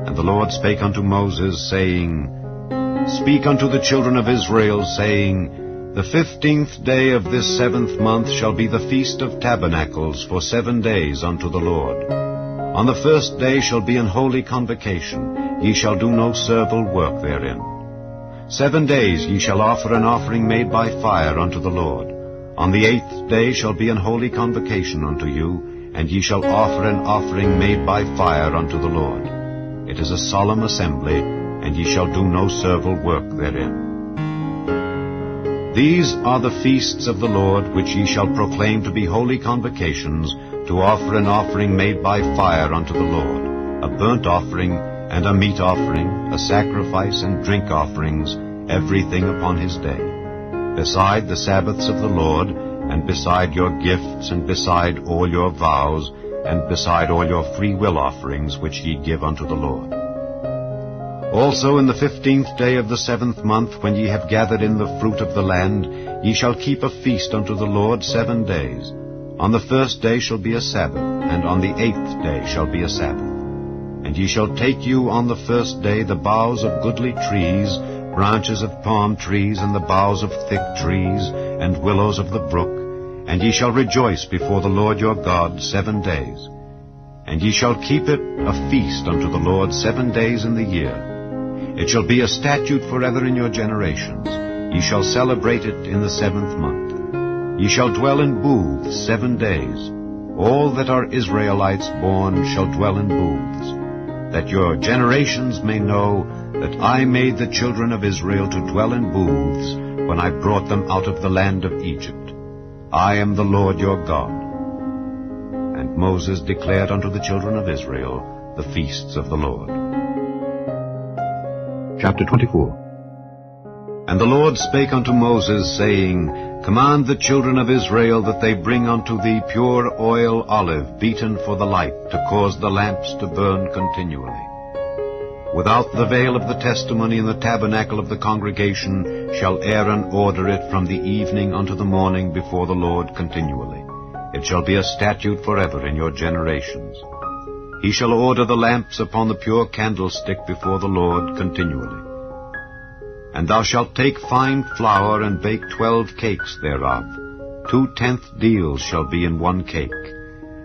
And the Lord spake unto Moses, saying, Speak unto the children of Israel, saying, The 15th day of this 7th month shall be the Feast of Tabernacles for 7 days unto the Lord. On the 1st day shall be an holy convocation. Ye shall do no servile work therein. 7 days ye shall offer an offering made by fire unto the Lord. On the 8th day shall be an holy convocation unto you, and ye shall offer an offering made by fire unto the Lord. It is a solemn assembly, and ye shall do no servile work therein. These are the feasts of the Lord, which ye shall proclaim to be holy convocations, to offer an offering made by fire unto the Lord, a burnt offering, and a meat offering, a sacrifice and drink offerings, everything upon his day. Beside the Sabbaths of the Lord, and beside your gifts, and beside all your vows, and beside all your free will offerings which ye give unto the Lord. Also in the 15th day of the 7th month, when ye have gathered in the fruit of the land, ye shall keep a feast unto the Lord 7 days. On the 1st day shall be a Sabbath, and on the 8th day shall be a Sabbath. And ye shall take you on the 1st day the boughs of goodly trees, branches of palm trees, and the boughs of thick trees, and willows of the brook, and ye shall rejoice before the Lord your God 7 days. And ye shall keep it a feast unto the Lord 7 days in the year. It shall be a statute forever in your generations. Ye shall celebrate it in the 7th month. Ye shall dwell in booths 7 days. All that are Israelites born shall dwell in booths, that your generations may know that I made the children of Israel to dwell in booths when I brought them out of the land of Egypt. I am the Lord your God. And Moses declared unto the children of Israel the feasts of the Lord. Chapter 24. And the Lord spake unto Moses, saying, Command the children of Israel that they bring unto thee pure oil olive, beaten for the light, to cause the lamps to burn continually. Without the veil of the testimony in the tabernacle of the congregation shall Aaron order it from the evening unto the morning before the Lord continually. It shall be a statute forever in your generations. He shall order the lamps upon the pure candlestick before the Lord continually. And thou shalt take fine flour, and bake 12 cakes thereof. 2/10 deals shall be in 1 cake.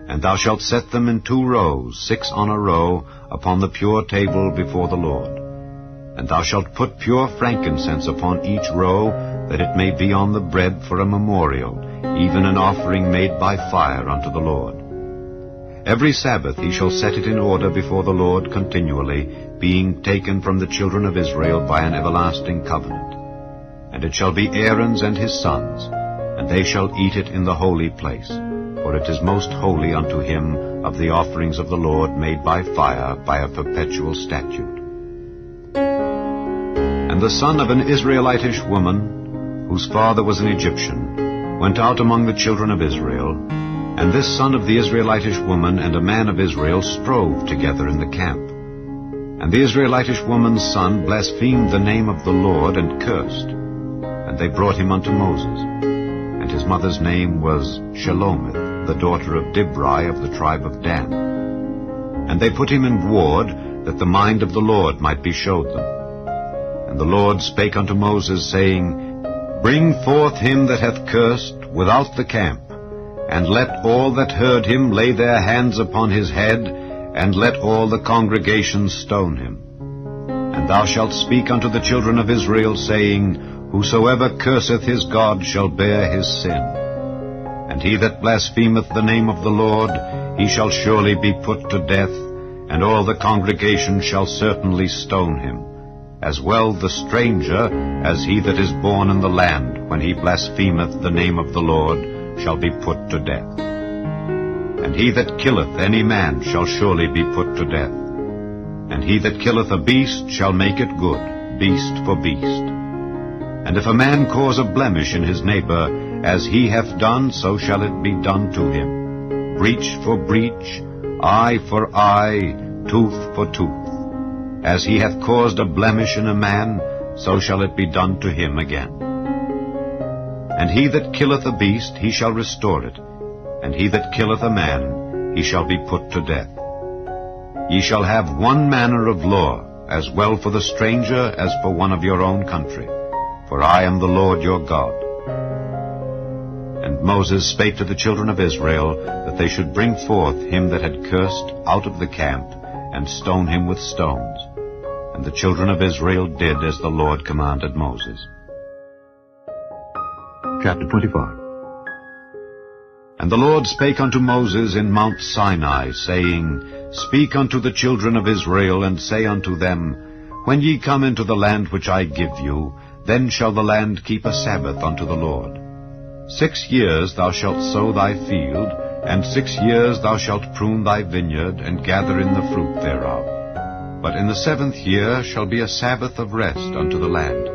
And thou shalt set them in 2 rows, 6 on a row, upon the pure table before the Lord. And thou shalt put pure frankincense upon each row, that it may be on the bread for a memorial, even an offering made by fire unto the Lord. Every Sabbath he shall set it in order before the Lord continually, being taken from the children of Israel by an everlasting covenant. And it shall be Aaron's and his sons, and they shall eat it in the holy place, for it is most holy unto him of the offerings of the Lord made by fire, by a perpetual statute. And the son of an Israelitish woman, whose father was an Egyptian, went out among the children of Israel, and this son of the Israelitish woman and a man of Israel strove together in the camp. And the Israelitish woman's son blasphemed the name of the Lord, and cursed. And they brought him unto Moses. And his mother's name was Shelomith, the daughter of Dibri of the tribe of Dan. And they put him in ward, that the mind of the Lord might be showed them. And the Lord spake unto Moses, saying, Bring forth him that hath cursed without the camp, And let all that heard him lay their hands upon his head, and let all the congregation stone him. And thou shalt speak unto the children of Israel, saying, Whosoever curseth his God shall bear his sin. And he that blasphemeth the name of the Lord, he shall surely be put to death, and all the congregation shall certainly stone him, as well the stranger as he that is born in the land, when he blasphemeth the name of the Lord, shall be put to death. And he that killeth any man shall surely be put to death. And he that killeth a beast shall make it good, beast for beast. And if a man cause a blemish in his neighbor, as he hath done, so shall it be done to him. Breach for breach, eye for eye, tooth for tooth. As he hath caused a blemish in a man, so shall it be done to him again. And he that killeth a beast, he shall restore it. And he that killeth a man, he shall be put to death. Ye shall have one manner of law, as well for the stranger as for one of your own country. For I am the Lord your God. And Moses spake to the children of Israel, that they should bring forth him that had cursed out of the camp, and stone him with stones. And the children of Israel did as the Lord commanded Moses. Chapter 25. And the Lord spake unto Moses in Mount Sinai, saying, Speak unto the children of Israel, and say unto them, When ye come into the land which I give you, then shall the land keep a Sabbath unto the Lord. 6 years thou shalt sow thy field, and 6 years thou shalt prune thy vineyard, and gather in the fruit thereof. But in the 7th year shall be a Sabbath of rest unto the land,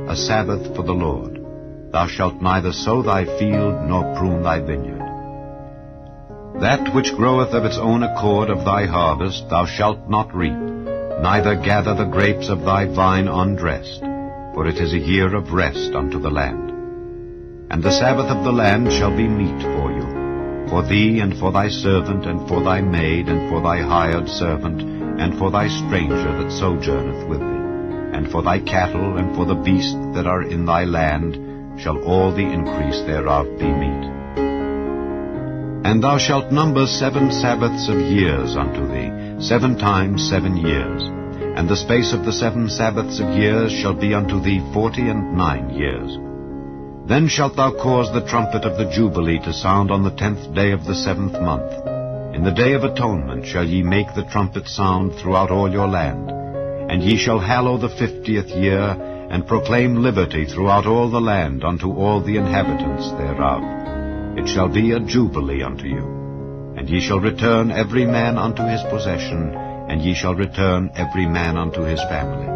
a Sabbath for the Lord. Thou shalt neither sow thy field, nor prune thy vineyard. That which groweth of its own accord of thy harvest thou shalt not reap, neither gather the grapes of thy vine undressed, for it is a year of rest unto the land. And the Sabbath of the land shall be meat for you, for thee, and for thy servant, and for thy maid, and for thy hired servant, and for thy stranger that sojourneth with thee, and for thy cattle, and for the beasts that are in thy land, shall all the increase thereof be meat. And thou shalt number 7 Sabbaths of years unto thee, 7 times 7 years. And the space of the 7 Sabbaths of years shall be unto thee 49 years. Then shalt thou cause the trumpet of the Jubilee to sound on the 10th day of the 7th month. In the day of atonement shall ye make the trumpet sound throughout all your land. And ye shall hallow the 50th year, and proclaim liberty throughout all the land unto all the inhabitants thereof. It shall be a jubilee unto you. And ye shall return every man unto his possession, and ye shall return every man unto his family.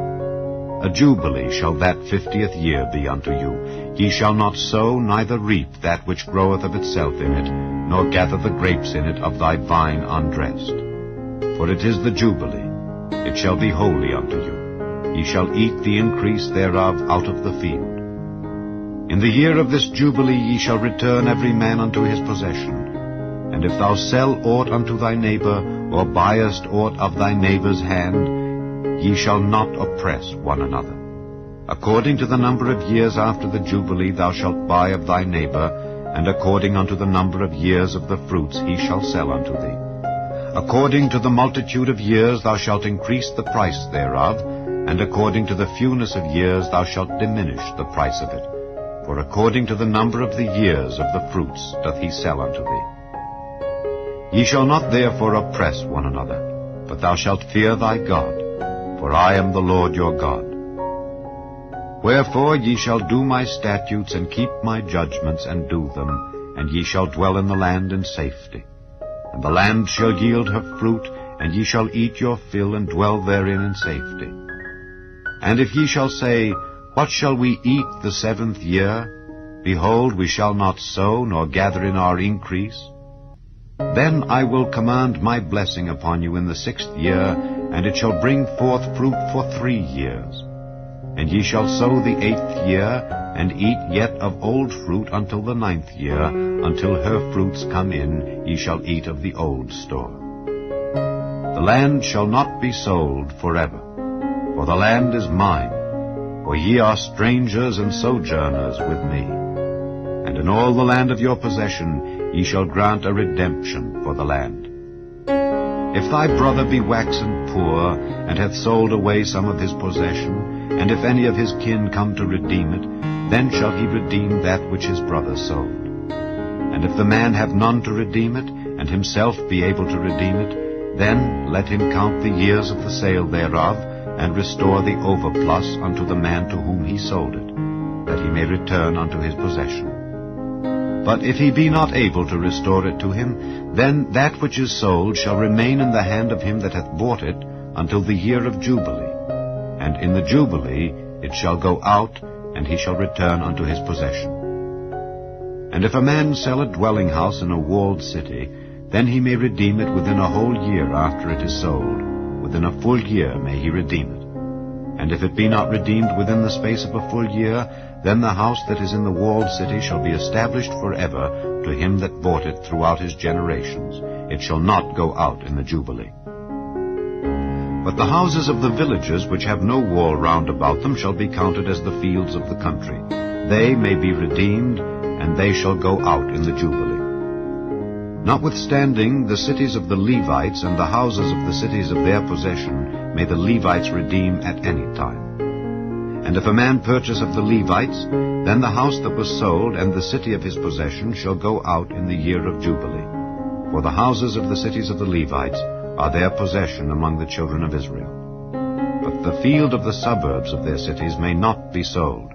A jubilee shall that 50th year be unto you. Ye shall not sow, neither reap that which groweth of itself in it, nor gather the grapes in it of thy vine undressed. For it is the jubilee. It shall be holy unto you. Ye shall eat the increase thereof out of the field. In the year of this jubilee ye shall return every man unto his possession. And if thou sell aught unto thy neighbor, or buyest aught of thy neighbor's hand, ye shall not oppress one another. According to the number of years after the jubilee thou shalt buy of thy neighbor, and according unto the number of years of the fruits he shall sell unto thee. According to the multitude of years thou shalt increase the price thereof, and according to the fewness of years thou shalt diminish the price of it. For according to the number of the years of the fruits doth he sell unto thee. Ye shall not therefore oppress one another, but thou shalt fear thy God, for I am the Lord your God. Wherefore ye shall do my statutes, and keep my judgments, and do them, and ye shall dwell in the land in safety. And the land shall yield her fruit, and ye shall eat your fill, and dwell therein in safety. And if ye shall say, What shall we eat the 7th year? Behold, we shall not sow, nor gather in our increase. Then I will command my blessing upon you in the 6th year, and it shall bring forth fruit for 3 years. And ye shall sow the 8th year, and eat yet of old fruit until the 9th year, until her fruits come in, ye shall eat of the old store. The land shall not be sold forever, for the land is mine, for ye are strangers and sojourners with me. And in all the land of your possession ye shall grant a redemption for the land. If thy brother be waxen poor, and hath sold away some of his possession, and if any of his kin come to redeem it, then shall he redeem that which his brother sold. And if the man have none to redeem it, and himself be able to redeem it, then let him count the years of the sale thereof, and restore the overplus unto the man to whom he sold it, that he may return unto his possession. But if he be not able to restore it to him, then that which is sold shall remain in the hand of him that hath bought it until the year of Jubilee. And in the Jubilee it shall go out, and he shall return unto his possession. And if a man sell a dwelling house in a walled city, then he may redeem it within a whole year after it is sold. Within a full year may he redeem it. And if it be not redeemed within the space of a full year, then the house that is in the walled city shall be established forever to him that bought it throughout his generations. It shall not go out in the Jubilee. But the houses of the villages which have no wall round about them shall be counted as the fields of the country. They may be redeemed, and they shall go out in the Jubilee. Notwithstanding, the cities of the Levites and the houses of the cities of their possession may the Levites redeem at any time. And if a man purchase of the Levites, then the house that was sold and the city of his possession shall go out in the year of Jubilee. For the houses of the cities of the Levites are their possession among the children of Israel. But the field of the suburbs of their cities may not be sold,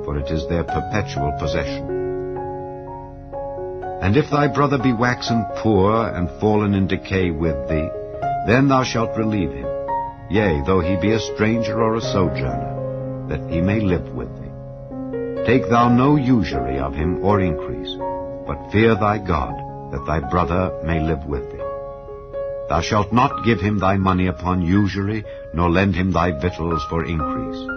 for it is their perpetual possession. And if thy brother be waxen poor and fallen in decay with thee, then thou shalt relieve him, yea, though he be a stranger or a sojourner, that he may live with thee. Take thou no usury of him or increase, but fear thy God, that thy brother may live with thee. Thou shalt not give him thy money upon usury, nor lend him thy victuals for increase.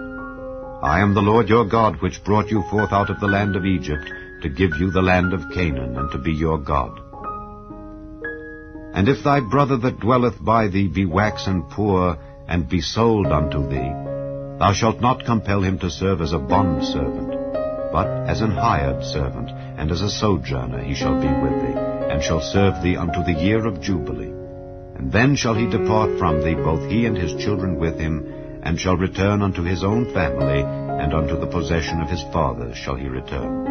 I am the Lord your God, which brought you forth out of the land of Egypt, to give you the land of Canaan, and to be your God. And if thy brother that dwelleth by thee be waxen poor, and be sold unto thee, thou shalt not compel him to serve as a bondservant, but as an hired servant, and as a sojourner he shall be with thee, and shall serve thee unto the year of Jubilee. And then shall he depart from thee, both he and his children with him, and shall return unto his own family, and unto the possession of his fathers shall he return.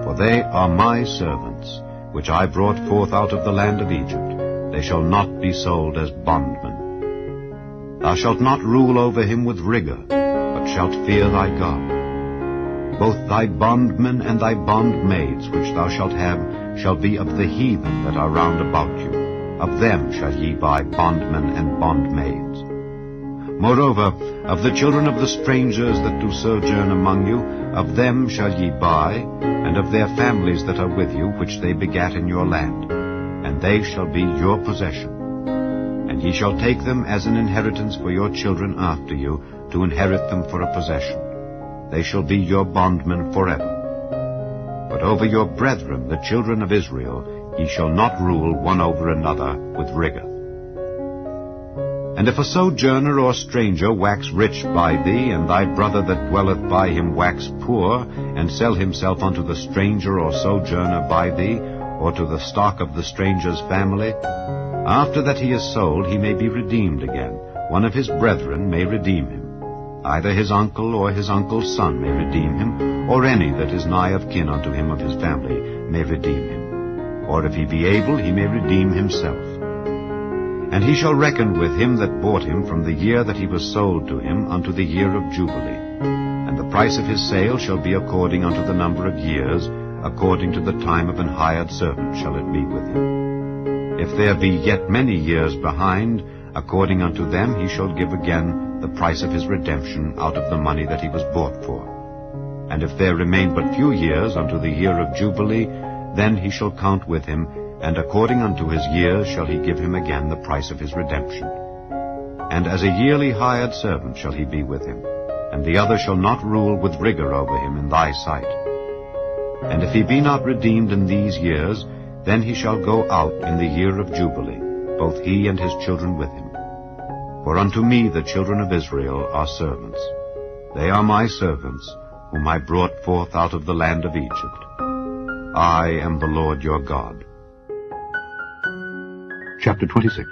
For they are my servants, which I brought forth out of the land of Egypt. They shall not be sold as bondmen. Thou shalt not rule over him with rigor, but shalt fear thy God. Both thy bondmen and thy bondmaids which thou shalt have shall be of the heathen that are round about you. Of them shall ye buy bondmen and bondmaids. Moreover, of the children of the strangers that do sojourn among you, of them shall ye buy, and of their families that are with you, which they begat in your land, and they shall be your possession. And ye shall take them as an inheritance for your children after you, to inherit them for a possession. They shall be your bondmen forever. But over your brethren, the children of Israel, ye shall not rule one over another with rigor. And if a sojourner or stranger wax rich by thee, and thy brother that dwelleth by him wax poor, and sell himself unto the stranger or sojourner by thee, or to the stock of the stranger's family, after that he is sold he may be redeemed again. One of his brethren may redeem him. Either his uncle or his uncle's son may redeem him, or any that is nigh of kin unto him of his family may redeem him. Or if he be able, he may redeem himself. And he shall reckon with him that bought him from the year that he was sold to him unto the year of Jubilee. And the price of his sale shall be according unto the number of years, according to the time of an hired servant shall it be with him. If there be yet many years behind, according unto them he shall give again the price of his redemption out of the money that he was bought for. And if there remain but few years unto the year of Jubilee, then he shall count with him, and according unto his years shall he give him again the price of his redemption. And as a yearly hired servant shall he be with him, and the other shall not rule with rigor over him in thy sight. And if he be not redeemed in these years, then he shall go out in the year of Jubilee, both he and his children with him. For unto me the children of Israel are servants. They are my servants, whom I brought forth out of the land of Egypt. I am the Lord your God. Chapter 26.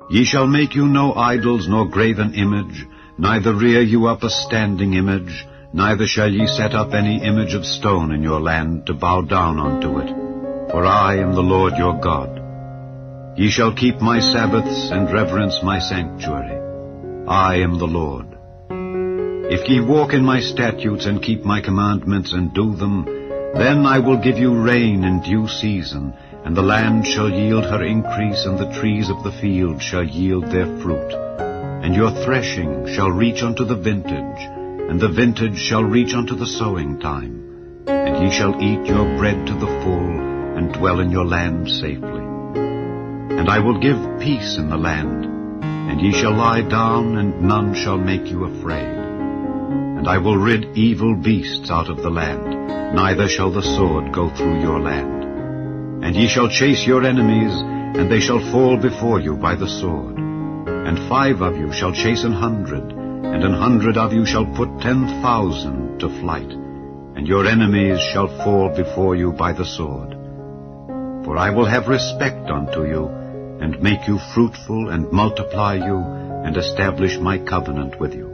Ye shall make you no idols, nor graven image, neither rear you up a standing image, neither shall ye set up any image of stone in your land to bow down unto it. For I am the Lord your God. Ye shall keep my Sabbaths and reverence my sanctuary. I am the Lord. If ye walk in my statutes and keep my commandments and do them, then I will give you rain in due season, and the land shall yield her increase, and the trees of the field shall yield their fruit. And your threshing shall reach unto the vintage, and the vintage shall reach unto the sowing time. And ye shall eat your bread to the full, and dwell in your land safely. And I will give peace in the land, and ye shall lie down, and none shall make you afraid. And I will rid evil beasts out of the land, neither shall the sword go through your land. And ye shall chase your enemies, and they shall fall before you by the sword. And 5 of you shall chase 100, and 100 of you shall put 10,000 to flight, and your enemies shall fall before you by the sword. For I will have respect unto you, and make you fruitful, and multiply you, and establish my covenant with you.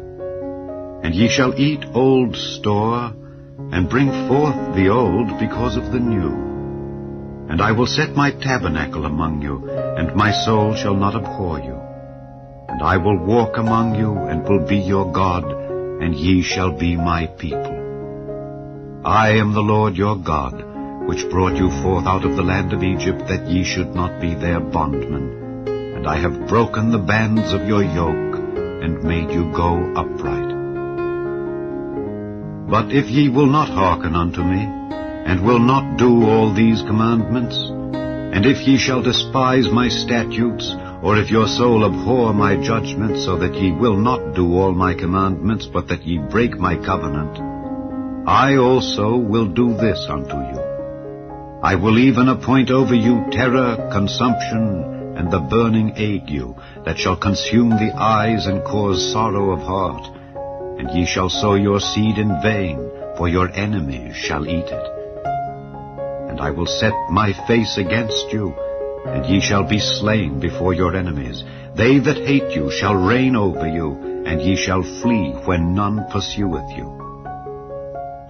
And ye shall eat old store, and bring forth the old because of the new. And I will set my tabernacle among you, and my soul shall not abhor you. And I will walk among you, and will be your God, and ye shall be my people. I am the Lord your God, which brought you forth out of the land of Egypt, that ye should not be their bondmen. And I have broken the bands of your yoke, and made you go upright. But if ye will not hearken unto me, and will not do all these commandments, and if ye shall despise my statutes, or if your soul abhor my judgments, so that ye will not do all my commandments, but that ye break my covenant, I also will do this unto you. I will even appoint over you terror, consumption, and the burning ague, that shall consume the eyes and cause sorrow of heart. And ye shall sow your seed in vain, for your enemies shall eat it. And I will set my face against you, and ye shall be slain before your enemies. They that hate you shall reign over you, and ye shall flee when none pursueth you.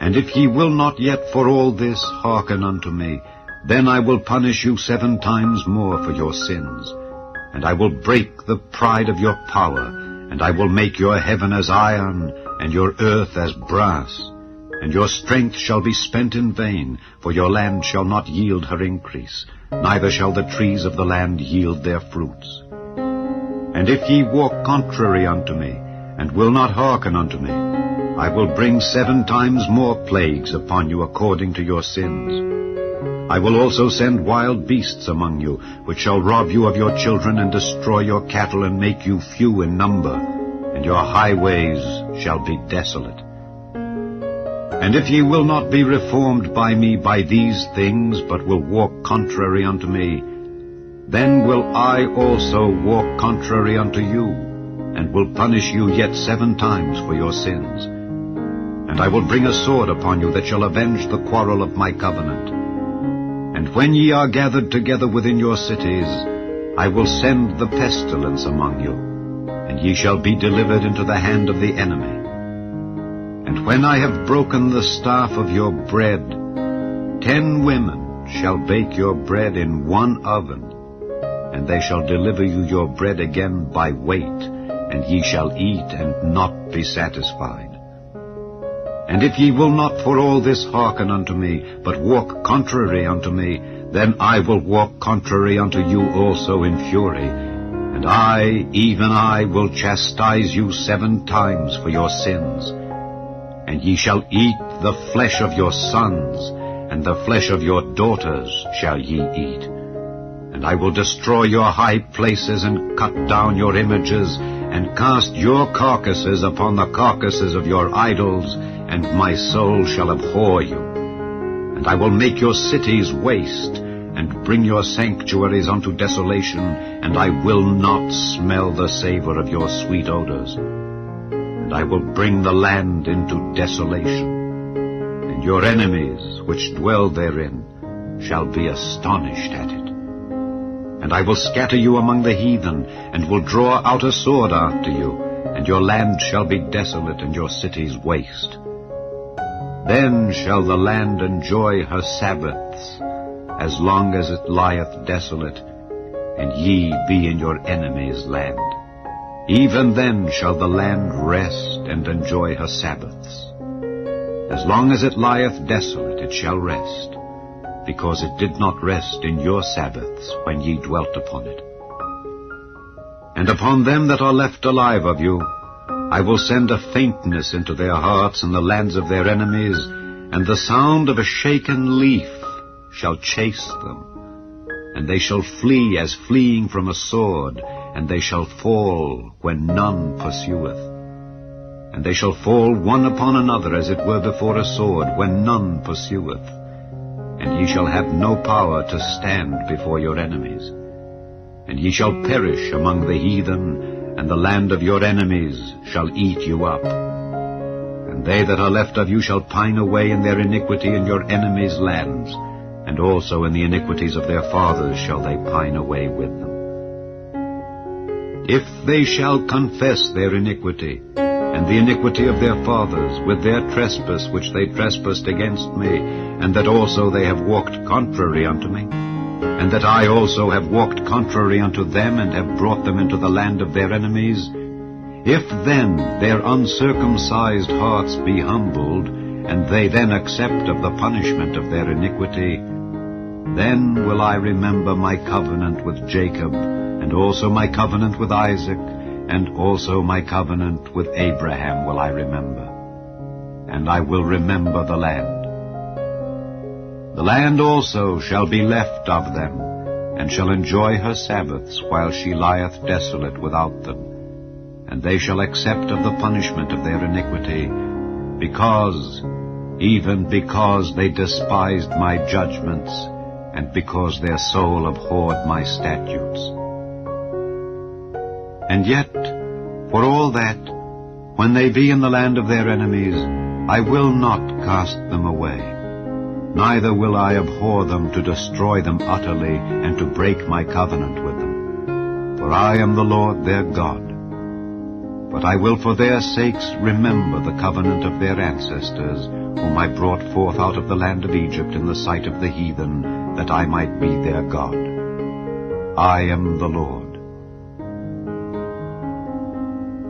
And if ye will not yet for all this hearken unto me, then I will punish you 7 times more for your sins. And I will break the pride of your power, and I will make your heaven as iron, and your earth as brass. And your strength shall be spent in vain, for your land shall not yield her increase, neither shall the trees of the land yield their fruits. And if ye walk contrary unto me, and will not hearken unto me, I will bring 7 times more plagues upon you according to your sins. I will also send wild beasts among you, which shall rob you of your children, and destroy your cattle, and make you few in number, and your highways shall be desolate. And if ye will not be reformed by me by these things, but will walk contrary unto me, then will I also walk contrary unto you, and will punish you yet 7 times for your sins. And I will bring a sword upon you that shall avenge the quarrel of my covenant. And when ye are gathered together within your cities, I will send the pestilence among you, and ye shall be delivered into the hand of the enemy. And when I have broken the staff of your bread, 10 women shall bake your bread in 1 oven, and they shall deliver you your bread again by weight, and ye shall eat and not be satisfied. And if ye will not for all this hearken unto me, but walk contrary unto me, then I will walk contrary unto you also in fury. And I, even I, will chastise you 7 times for your sins. And ye shall eat the flesh of your sons, and the flesh of your daughters shall ye eat. And I will destroy your high places, and cut down your images, and cast your carcasses upon the carcasses of your idols, and my soul shall abhor you. And I will make your cities waste, and bring your sanctuaries unto desolation, and I will not smell the savor of your sweet odors. And I will bring the land into desolation, and and your enemies which dwell therein shall be astonished at it. And I will scatter you among the heathen, and will draw out a sword after you, and your land shall be desolate, and your cities waste. Then shall the land enjoy her Sabbaths, as long as it lieth desolate, and ye be in your enemies' land. Even then shall the land rest and enjoy her Sabbaths. As long as it lieth desolate, it shall rest, because it did not rest in your Sabbaths when ye dwelt upon it. And upon them that are left alive of you, I will send a faintness into their hearts in the lands of their enemies, and the sound of a shaken leaf shall chase them. And they shall flee as fleeing from a sword, and they shall fall when none pursueth. And they shall fall one upon another as it were before a sword, when none pursueth. And ye shall have no power to stand before your enemies. And ye shall perish among the heathen, and the land of your enemies shall eat you up. And they that are left of you shall pine away in their iniquity in your enemies' lands, and also in the iniquities of their fathers shall they pine away with them. If they shall confess their iniquity, and the iniquity of their fathers, with their trespass which they trespassed against me, and that also they have walked contrary unto me, and that I also have walked contrary unto them, and have brought them into the land of their enemies, if then their uncircumcised hearts be humbled, and they then accept of the punishment of their iniquity, then will I remember my covenant with Jacob, and also my covenant with Isaac, and also my covenant with Abraham will I remember. And I will remember the land. The land also shall be left of them, and shall enjoy her Sabbaths while she lieth desolate without them. And they shall accept of the punishment of their iniquity, even because they despised my judgments, and because their soul abhorred my statutes. And yet, for all that, when they be in the land of their enemies, I will not cast them away, neither will I abhor them to destroy them utterly, and to break my covenant with them. For I am the Lord their God. But I will for their sakes remember the covenant of their ancestors, whom I brought forth out of the land of Egypt in the sight of the heathen, that I might be their God. I am the Lord.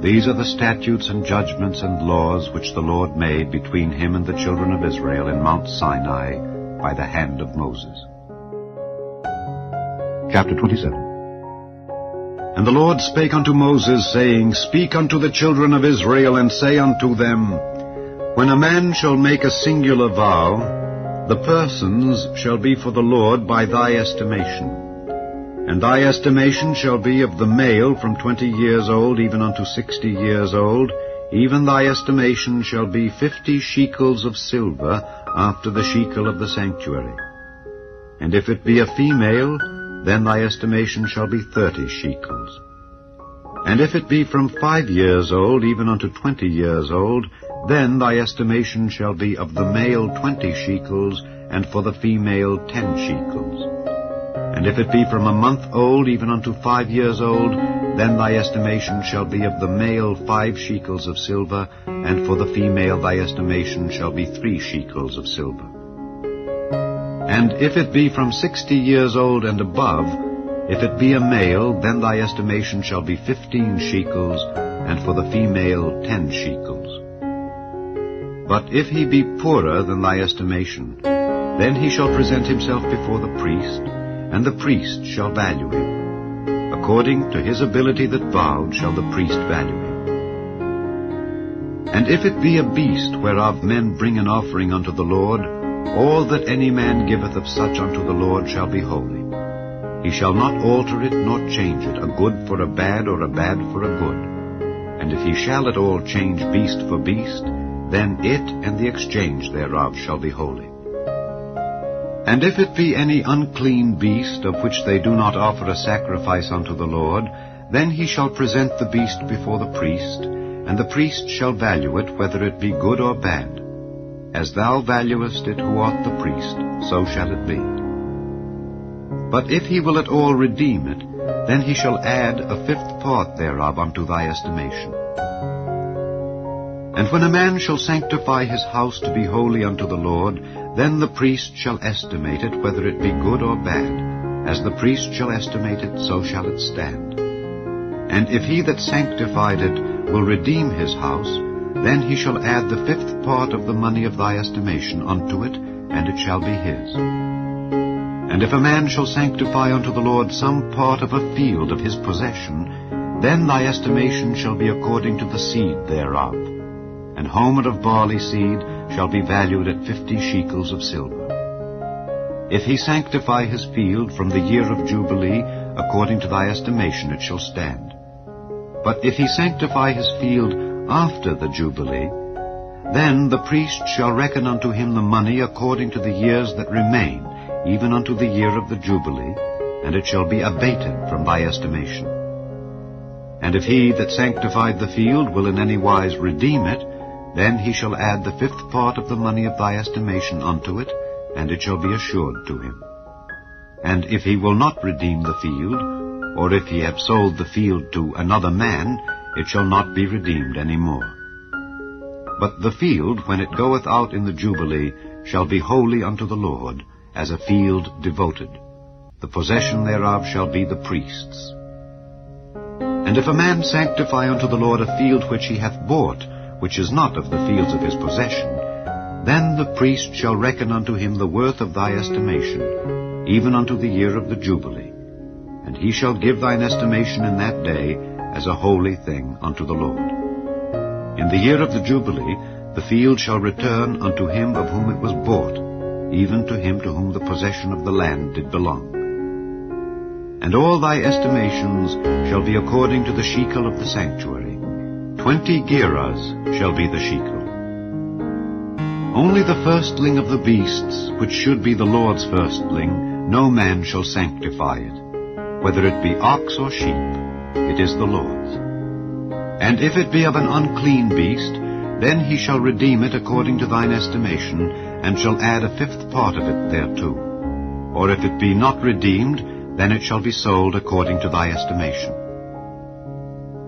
These are the statutes and judgments and laws which the Lord made between him and the children of Israel in Mount Sinai by the hand of Moses. Chapter 27. And the Lord spake unto Moses, saying, Speak unto the children of Israel, and say unto them, When a man shall make a singular vow, the persons shall be for the Lord by thy estimation. And thy estimation shall be of the male from 20 years old even unto 60 years old, even thy estimation shall be 50 shekels of silver after the shekel of the sanctuary. And if it be a female, then thy estimation shall be 30 shekels. And if it be from 5 years old even unto 20 years old, then thy estimation shall be of the male 20 shekels, and for the female 10 shekels. And if it be from a month old even unto 5 years old, then thy estimation shall be of the male 5 shekels of silver, and for the female thy estimation shall be 3 shekels of silver. And if it be from 60 years old and above, if it be a male, then thy estimation shall be 15 shekels, and for the female 10 shekels. But if he be poorer than thy estimation, then he shall present himself before the priest, and the priest shall value him. According to his ability that vowed shall the priest value him. And if it be a beast whereof men bring an offering unto the Lord, all that any man giveth of such unto the Lord shall be holy. He shall not alter it nor change it, a good for a bad or a bad for a good. And if he shall at all change beast for beast, then it and the exchange thereof shall be holy. And if it be any unclean beast, of which they do not offer a sacrifice unto the Lord, then he shall present the beast before the priest, and the priest shall value it, whether it be good or bad. As thou valuest it who art the priest, so shall it be. But if he will at all redeem it, then he shall add a fifth part thereof unto thy estimation. And when a man shall sanctify his house to be holy unto the Lord, then the priest shall estimate it, whether it be good or bad. As the priest shall estimate it, so shall it stand. And if he that sanctified it will redeem his house, then he shall add the fifth part of the money of thy estimation unto it, and it shall be his. And if a man shall sanctify unto the Lord some part of a field of his possession, then thy estimation shall be according to the seed thereof. An homer of barley seed shall be valued at 50 shekels of silver. If he sanctify his field from the year of Jubilee, according to thy estimation it shall stand. But if he sanctify his field after the Jubilee, then the priest shall reckon unto him the money according to the years that remain, even unto the year of the Jubilee, and it shall be abated from thy estimation. And if he that sanctified the field will in any wise redeem it, then he shall add the fifth part of the money of thy estimation unto it, and it shall be assured to him. And if he will not redeem the field, or if he have sold the field to another man, it shall not be redeemed any more. But the field, when it goeth out in the Jubilee, shall be holy unto the Lord, as a field devoted. The possession thereof shall be the priest's. And if a man sanctify unto the Lord a field which he hath bought, which is not of the fields of his possession, then the priest shall reckon unto him the worth of thy estimation, even unto the year of the Jubilee. And he shall give thine estimation in that day as a holy thing unto the Lord. In the year of the Jubilee the field shall return unto him of whom it was bought, even to him to whom the possession of the land did belong. And all thy estimations shall be according to the shekel of the sanctuary. 20 gerahs shall be the shekel. Only the firstling of the beasts, which should be the Lord's firstling, no man shall sanctify it. Whether it be ox or sheep, it is the Lord's. And if it be of an unclean beast, then he shall redeem it according to thine estimation, and shall add a fifth part of it thereto. Or if it be not redeemed, then it shall be sold according to thy estimation.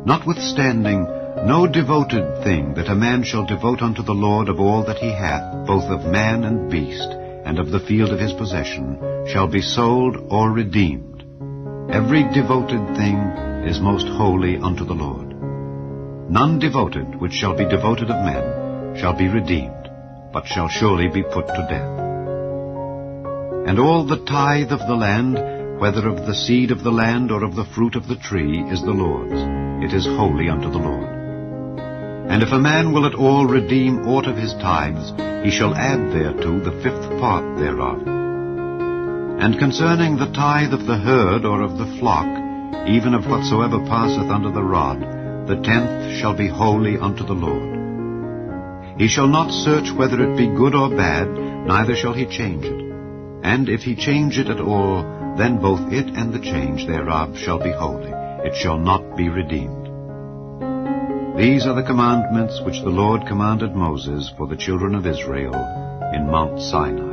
Notwithstanding, no devoted thing that a man shall devote unto the Lord of all that he hath, both of man and beast, and of the field of his possession, shall be sold or redeemed. Every devoted thing is most holy unto the Lord. None devoted which shall be devoted of men shall be redeemed, but shall surely be put to death. And all the tithe of the land, whether of the seed of the land or of the fruit of the tree, is the Lord's. It is holy unto the Lord. And if a man will at all redeem aught of his tithes, he shall add thereto the fifth part thereof. And concerning the tithe of the herd or of the flock, even of whatsoever passeth under the rod, the 10th shall be holy unto the Lord. He shall not search whether it be good or bad, neither shall he change it. And if he change it at all, then both it and the change thereof shall be holy. It shall not be redeemed. These are the commandments which the Lord commanded Moses for the children of Israel in Mount Sinai.